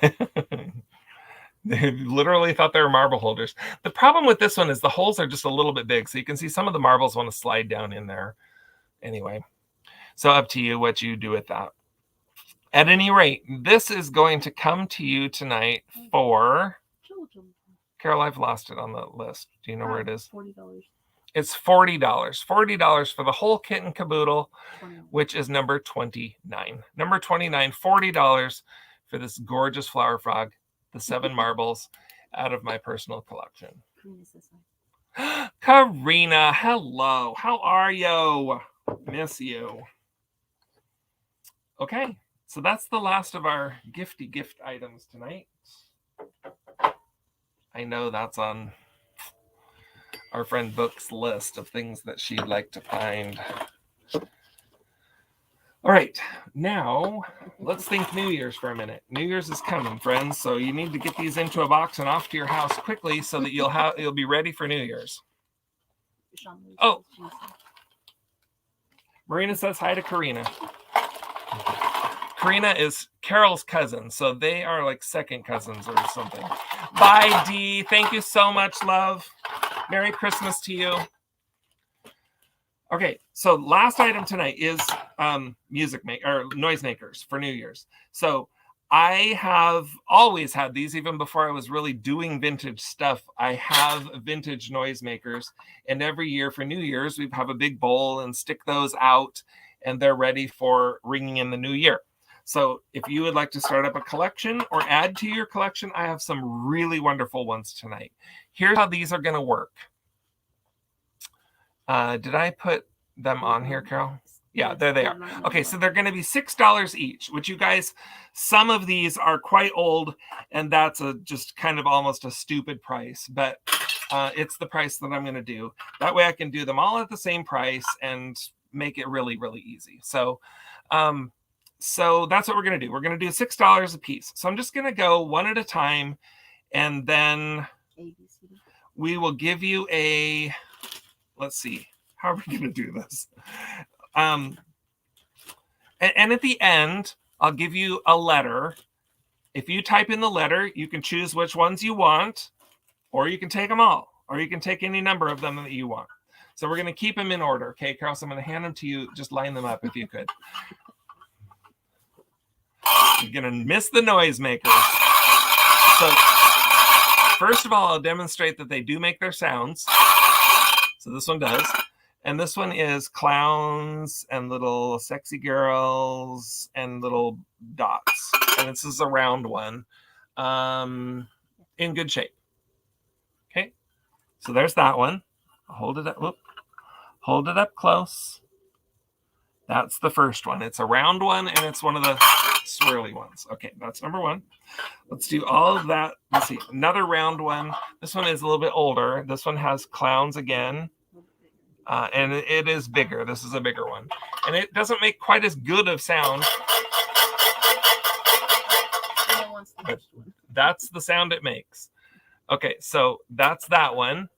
they literally thought they were marble holders. The problem with this one is the holes are just a little bit big, so you can see some of the marbles want to slide down in there. Anyway, so up to you what you do with that. At any rate, this is going to come to you tonight for... Carol, I've lost it on the list. Do you know where it is? $40. It's $40. $40 for the whole kit and caboodle, 21. which is number 29. Number 29, $40 for this gorgeous flower frog, the 7 marbles out of my personal collection. Karina says hi. Karina, hello. How are you? Miss you. Okay, so that's the last of our gifty gift items tonight. I know that's on our friend Book's list of things that she'd like to find. All right, now let's think New Year's for a minute. New Year's is coming, friends, so you need to get these into a box and off to your house quickly so that you'll be ready for New Year's. Oh, Marina says hi to Karina. Karina is Carol's cousin, so they are like second cousins or something. Bye, Dee. Thank you so much, love. Merry Christmas to you. Okay, so last item tonight is noise makers for New Year's. So I have always had these, even before I was really doing vintage stuff. I have vintage noise makers, and every year for New Year's we have a big bowl and stick those out, and they're ready for ringing in the new year. So if you would like to start up a collection or add to your collection, I have some really wonderful ones tonight. Here's how these are going to work. Did I put them on here, Carol? Yeah, there they are. Okay, so they're going to be $6 each, which you guys, some of these are quite old, and that's just kind of almost a stupid price, but it's the price that I'm going to do. That way I can do them all at the same price and make it really, really easy. So that's what we're going to do. We're going to do $6 a piece. So I'm just going to go one at a time, and then we will give you a, let's see, how are we going to do this? And at the end, I'll give you a letter. If you type in the letter, you can choose which ones you want, or you can take them all, or you can take any number of them that you want. So we're going to keep them in order. Okay, Carol, so I'm going to hand them to you. Just line them up if you could. You're going to miss the noisemakers. So first of all, I'll demonstrate that they do make their sounds. So this one does. And this one is clowns and little sexy girls and little dots. And this is a round one in good shape. Okay, so there's that one. I'll hold it up. Whoop. Hold it up close. That's the first one. It's a round one, and it's one of the swirly ones. Okay, that's number one. Let's do all of that. Let's see, another round one. This one is a little bit older. This one has clowns again. And it is bigger. This is a bigger one. And it doesn't make quite as good of sound. But that's the sound it makes. Okay, so that's that one.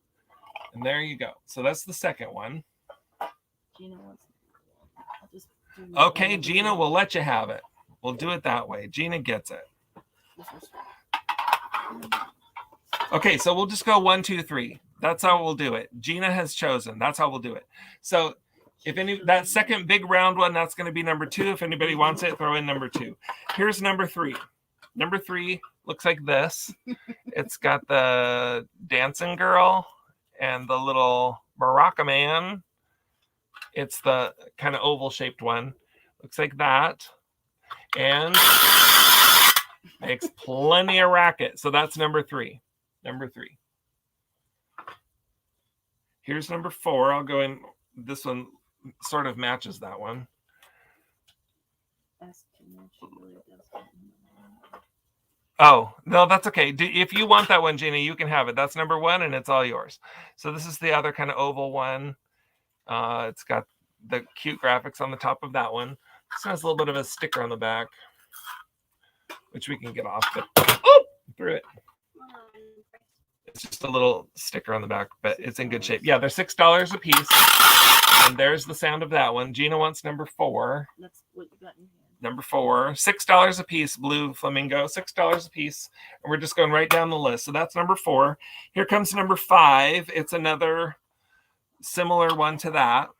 And there you go. So that's the second one. Okay, Gina, we'll let you have it. We'll do it that way. Gina gets it. Okay, so we'll just go 1, 2, 3. That's how we'll do it. Gina has chosen. That's how we'll do it. So if that second big round one, that's going to be number 2. If anybody wants it, throw in number 2. Here's number 3. Number 3 looks like this. It's got the dancing girl and the little maraca man. It's the kind of oval shaped one. Looks like that. And makes plenty of racket. So that's number 3. Number 3. Here's number 4. I'll go in. This one sort of matches that one. Oh, no, that's okay. If you want that one, Gina, you can have it. That's number 1, and it's all yours. So this is the other kind of oval one. It's got the cute graphics on the top of that one. This has a little bit of a sticker on the back, which we can get off, but through it. It's just a little sticker on the back, but it's in good shape. Yeah, they're $6 a piece. And there's the sound of that one. Gina wants number 4. That's what you got in your hand. Number 4, $6 a piece, blue flamingo, $6 a piece. And we're just going right down the list. So that's number 4. Here comes number 5. It's another similar one to that.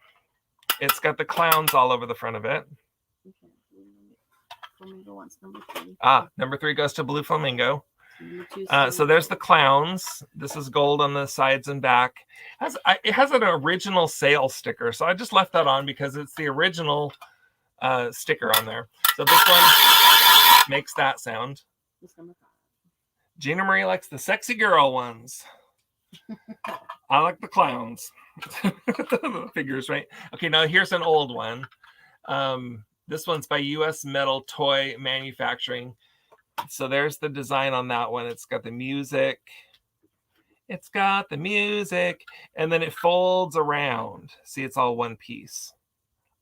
It's got the clowns all over the front of it. Okay. Flamingo wants number 3. Number 3 goes to blue flamingo. So there's the clowns. This is gold on the sides and back. It has an original sale sticker, so I just left that on because it's the original sticker on there. So this one makes that sound. Gina Marie likes the sexy girl ones. I like the clowns. Figures, right? Okay, now here's an old one. This one's by U.S. Metal Toy Manufacturing. So there's the design on that one. It's got the music. It's got the music. And then it folds around. See, it's all one piece.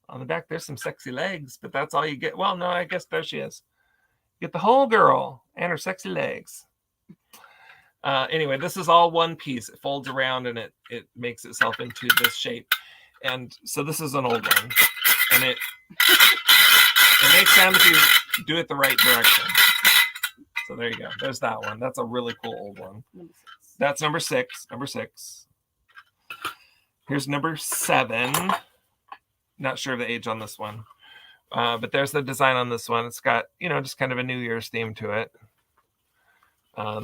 On the back, there's some sexy legs, but that's all you get. Well, no, I guess there she is. You get the whole girl and her sexy legs. Anyway, this is all one piece. It folds around and it makes itself into this shape. And so this is an old one. And it makes sound if you do it the right direction. So there you go. There's that one. That's a really cool old one. That's number 6. Number 6. Here's number 7. Not sure of the age on this one. But there's the design on this one. It's got, just kind of a New Year's theme to it.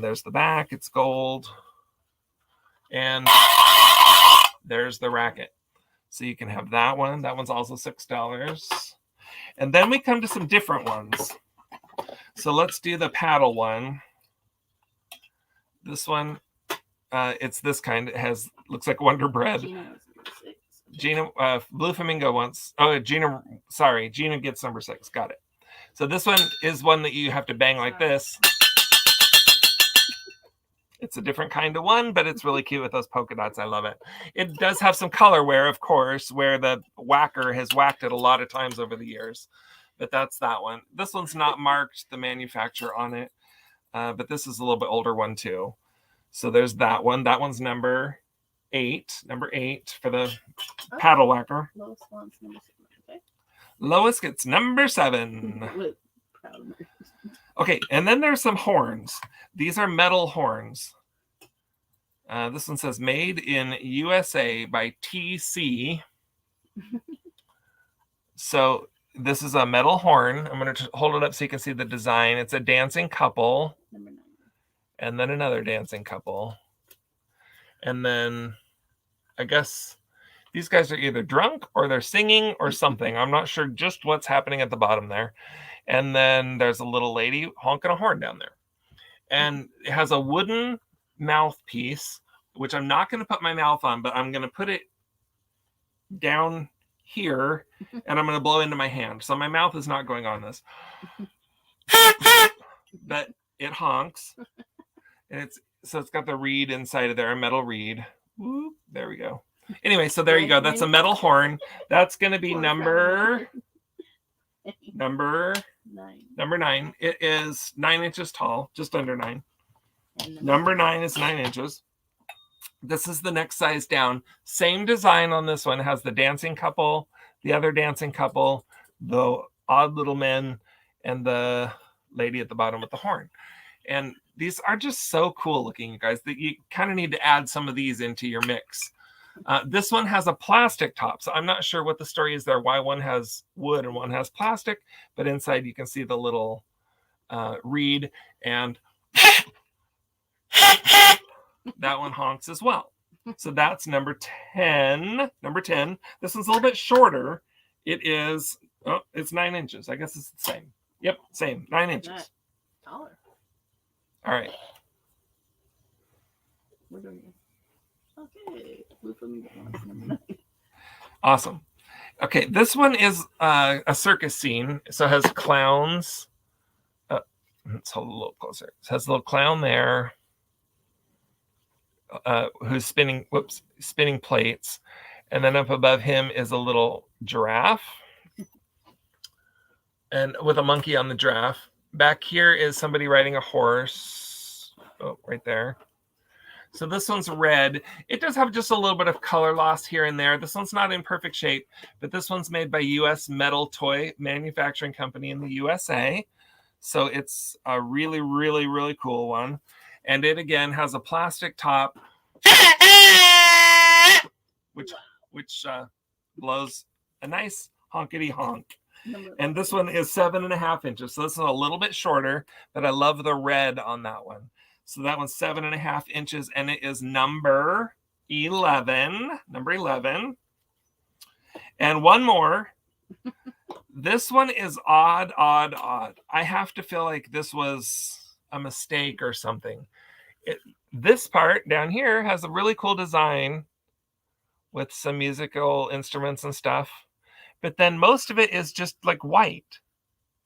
There's the back. It's gold. And there's the racket. So you can have that one. That one's also $6. And then we come to some different ones. So let's do the paddle one. This one, it's this kind. It looks like Wonder Bread. Gina, Blue Flamingo wants. Oh, Gina gets number 6. Got it. So this one is one that you have to bang like this. It's a different kind of one, but it's really cute with those polka dots. I love it. It does have some color wear, of course, where the whacker has whacked it a lot of times over the years. But that's that one. This one's not marked the manufacturer on it, but this is a little bit older one too. So there's that one. That one's number 8. Number 8 for the paddle whacker. Lois wants number 7. Okay. Lois gets number 7. Okay, and then there's some horns. These are metal horns. This one says made in USA by TC. So this is a metal horn. I'm going to hold it up so you can see the design. It's a dancing couple. Number 9. And then another dancing couple. And then I guess these guys are either drunk or they're singing or something. I'm not sure just what's happening at the bottom there. And then there's a little lady honking a horn down there. And it has a wooden mouthpiece, which I'm not going to put my mouth on, but I'm going to put it down here and I'm going to blow into my hand. So my mouth is not going on this. But it honks. And it's got the reed inside of there, a metal reed. Whoop, there we go. Anyway, so there you go. That's a metal horn. That's going to be number 9. It is 9 inches tall, just under 9. Number 9 is 9 inches. This is the next size down. Same design on this one. It has the dancing couple, the other dancing couple, the odd little men, and the lady at the bottom with the horn. And these are just so cool looking, you guys, that you kind of need to add some of these into your mix. This one has a plastic top, so I'm not sure what the story is there, why one has wood and one has plastic, but inside you can see the little reed, and that one honks as well. So that's number 10. Number 10. This one's a little bit shorter. It's 9 inches. I guess it's the same. Yep, same. 9 inches. Taller. All right. We're doing it. Okay. Blue Flamingo wants number 9. Awesome. Okay, this one is a circus scene. So it has clowns. Let's hold a little closer. It has a little clown there who's spinning plates. And then up above him is a little giraffe. And with a monkey on the giraffe. Back here is somebody riding a horse. Oh, right there. So this one's red. It does have just a little bit of color loss here and there. This one's not in perfect shape, but this one's made by U.S. Metal Toy Manufacturing Company in the USA. So it's a really, really, really cool one. And it, again, has a plastic top, which blows a nice honkity honk. And this one is 7.5 inches. So this is a little bit shorter, but I love the red on that one. So that one's 7.5 inches, and it is number 11. Number 11. And one more. This one is odd. I have to feel like this was a mistake or something. This part down here has a really cool design with some musical instruments and stuff. But then most of it is just like white.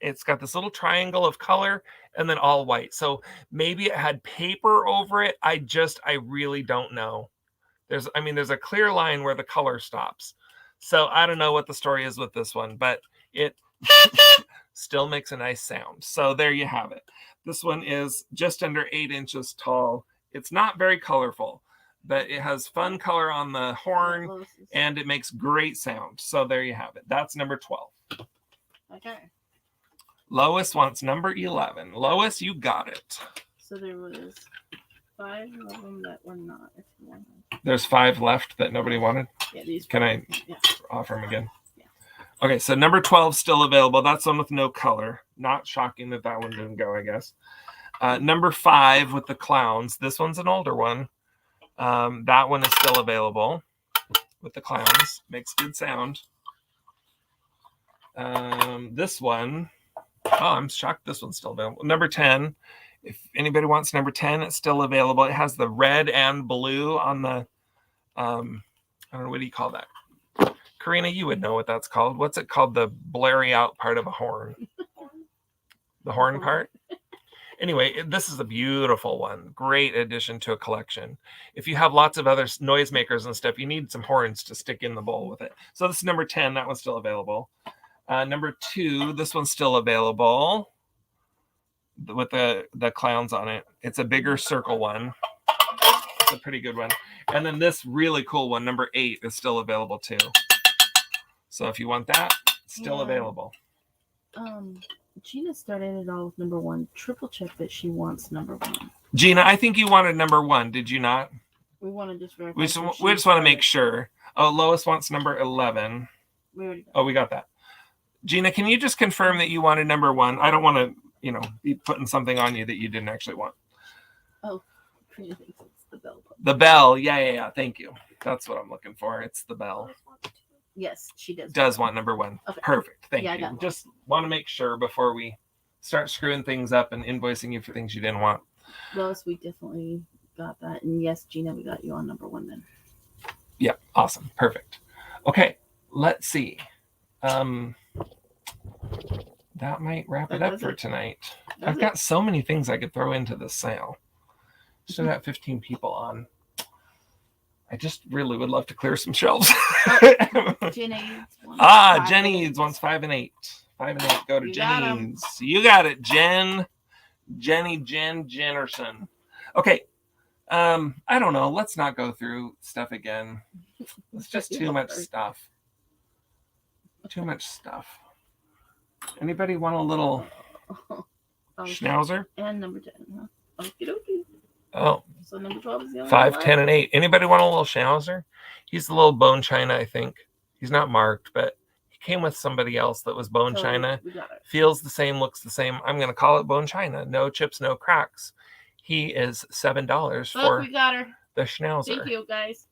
It's got this little triangle of color and then all white. So maybe it had paper over it. I really don't know. There's a clear line where the color stops. So I don't know what the story is with this one, but it still makes a nice sound. So there you have it. This one is just under 8 inches tall. It's not very colorful, but it has fun color on the horn and it makes great sound. So there you have it. That's number 12. Okay. Lois wants number 11. Lois, you got it. So there was 5 of them that were not. If you want to. There's 5 left that nobody wanted. Yeah, these. Can I Yeah. offer them again? Yeah. Okay, so number 12 still available. That's one with no color. Not shocking that one didn't go, I guess. Number 5 with the clowns. This one's an older one. That one is still available with the clowns. Makes good sound. This one, I'm shocked this one's still available. Number 10. If anybody wants number 10, it's still available. It has the red and blue on the, I don't know, what do you call that? Karina, you would know what that's called. What's it called? The blurry out part of a horn. The horn part? Anyway, this is a beautiful one. Great addition to a collection. If you have lots of other noisemakers and stuff, you need some horns to stick in the bowl with it. So this is number 10. That one's still available. Number 2, this one's still available with the clowns on it. It's a bigger circle one. It's a pretty good one. And then this really cool one, number 8, is still available too. So if you want that, it's still available. Gina started it all with number 1. Triple check that she wants number 1. Gina, I think you wanted number 1. Did you not? We want to just verify. We just want to make sure. Oh, Lois wants number 11. We already got Oh, we got that. Gina, can you just confirm that you wanted number 1? I don't want to, be putting something on you that you didn't actually want. Oh, Karina thinks it's the bell. The bell. Yeah. Thank you. That's what I'm looking for. It's the bell. Yes, she does. Does want number 1. Okay. Perfect. Thank Yeah, I you. got Just want to make sure before we start screwing things up and invoicing you for things you didn't want. Lois, we definitely got that. And yes, Gina, we got you on number 1 then. Yeah. Awesome. Perfect. Okay. Let's see. That might wrap it up for tonight. I've got so many things I could throw into this sale. Still got 15 people on. I just really would love to clear some shelves. Jenny. Jenny wants 5 and 8. 5 and 8. Go to Jenny's. You got it, Jen. Jen Jennerson. Okay. I don't know. Let's not go through stuff again. It's just too much stuff. Too much stuff. Anybody want a little schnauzer? And number 10. Huh? Okie dokie. Oh. So number 12 is the only 5, one 10, and 8. Anybody want a little schnauzer? He's the little bone china, I think. He's not marked, but he came with somebody else that was bone china. We got it. Feels the same, looks the same. I'm going to call it bone china. No chips, no cracks. He is $7 for we got her. the schnauzer. Thank you, guys.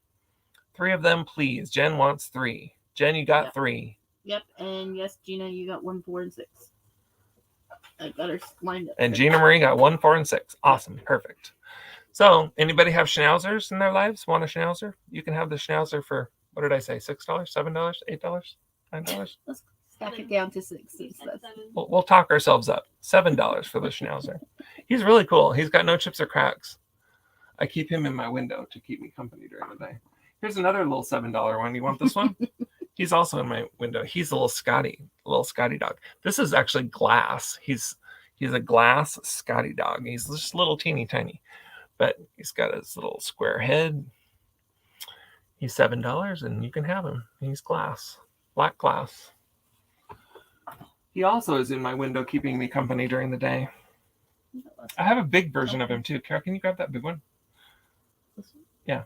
3 of them, please. Jen wants 3. Jen, you got 3. Yep, and yes, Gina, you got 1, 4, and 6. I got her lined up. And Gina Marie got 1, 4, and 6. Awesome. Perfect. So, anybody have schnauzers in their lives? Want a schnauzer? You can have the schnauzer for, what did I say, $6, $7, $8, $9? Let's stack it down to 6. We'll talk ourselves up. $7 for the schnauzer. He's really cool. He's got no chips or cracks. I keep him in my window to keep me company during the day. Here's another little $7 one. You want this one? He's also in my window. He's a little Scotty dog. This is actually glass. He's a glass Scotty dog. He's just little teeny tiny, but he's got his little square head. He's $7 and you can have him. He's glass, black glass. He also is in my window keeping me company during the day. I have a big version of him too. Carol, can you grab that big one? Yeah.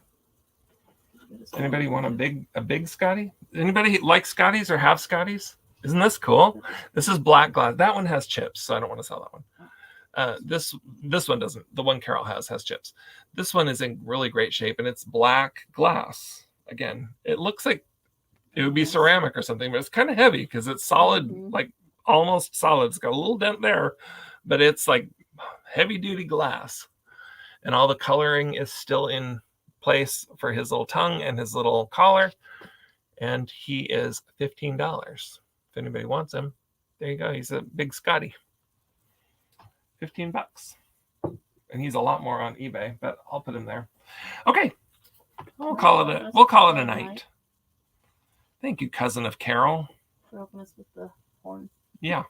Anybody want a big Scotty? Anybody like Scotties or have Scotties? Isn't this cool? This is black glass. That one has chips, so I don't want to sell that one. This one doesn't. The one Carol has chips. This one is in really great shape, and it's black glass. Again, it looks like it would be ceramic or something, but it's kind of heavy because it's solid, like almost solid. It's got a little dent there, but it's like heavy duty glass, and all the coloring is still in place for his little tongue and his little collar. And he is $15. If anybody wants him, there you go. He's a big Scotty. $15. And he's a lot more on eBay, but I'll put him there. Okay. We'll call it a night. Thank you, cousin of Carol. For helping us with the horn. Yeah.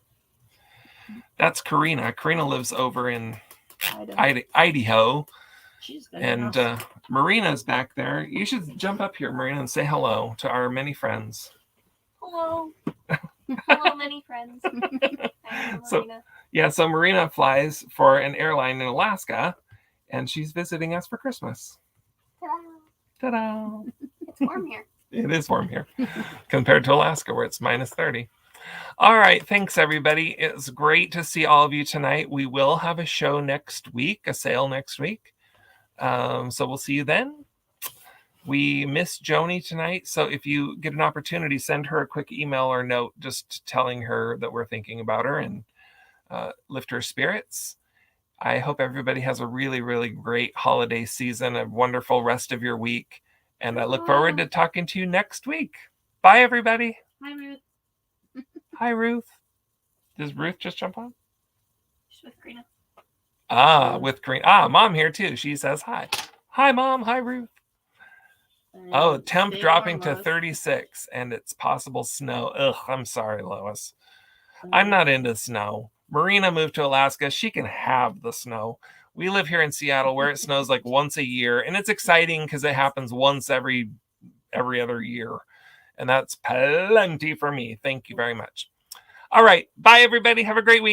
That's Karina. Karina lives over in Idaho. And Marina's back there. You should jump up here, Marina, and say hello to our many friends. Hello. Hello, many friends. I'm Marina. So Marina flies for an airline in Alaska, and she's visiting us for Christmas. Ta-da. Ta-da! It's warm here. It is warm here compared to Alaska, where it's minus 30. All right. Thanks, everybody. It's great to see all of you tonight. We will have a show next week, a sale next week. So we'll see you then. We miss Joni tonight. So if you get an opportunity, send her a quick email or note just telling her that we're thinking about her and lift her spirits. I hope everybody has a really, really great holiday season, a wonderful rest of your week. And I look forward to talking to you next week. Bye, everybody. Hi, Ruth. Hi, Ruth. Does Ruth just jump on? She's with Karina. With Karina. Mom here too. She says hi. Hi, Mom. Hi, Ruth. Oh, temp dropping to 36 and it's possible snow. Ugh, I'm sorry, Lois. I'm not into snow. Marina moved to Alaska. She can have the snow. We live here in Seattle where it snows like once a year, and it's exciting because it happens once every other year. And that's plenty for me. Thank you very much. All right. Bye, everybody. Have a great week.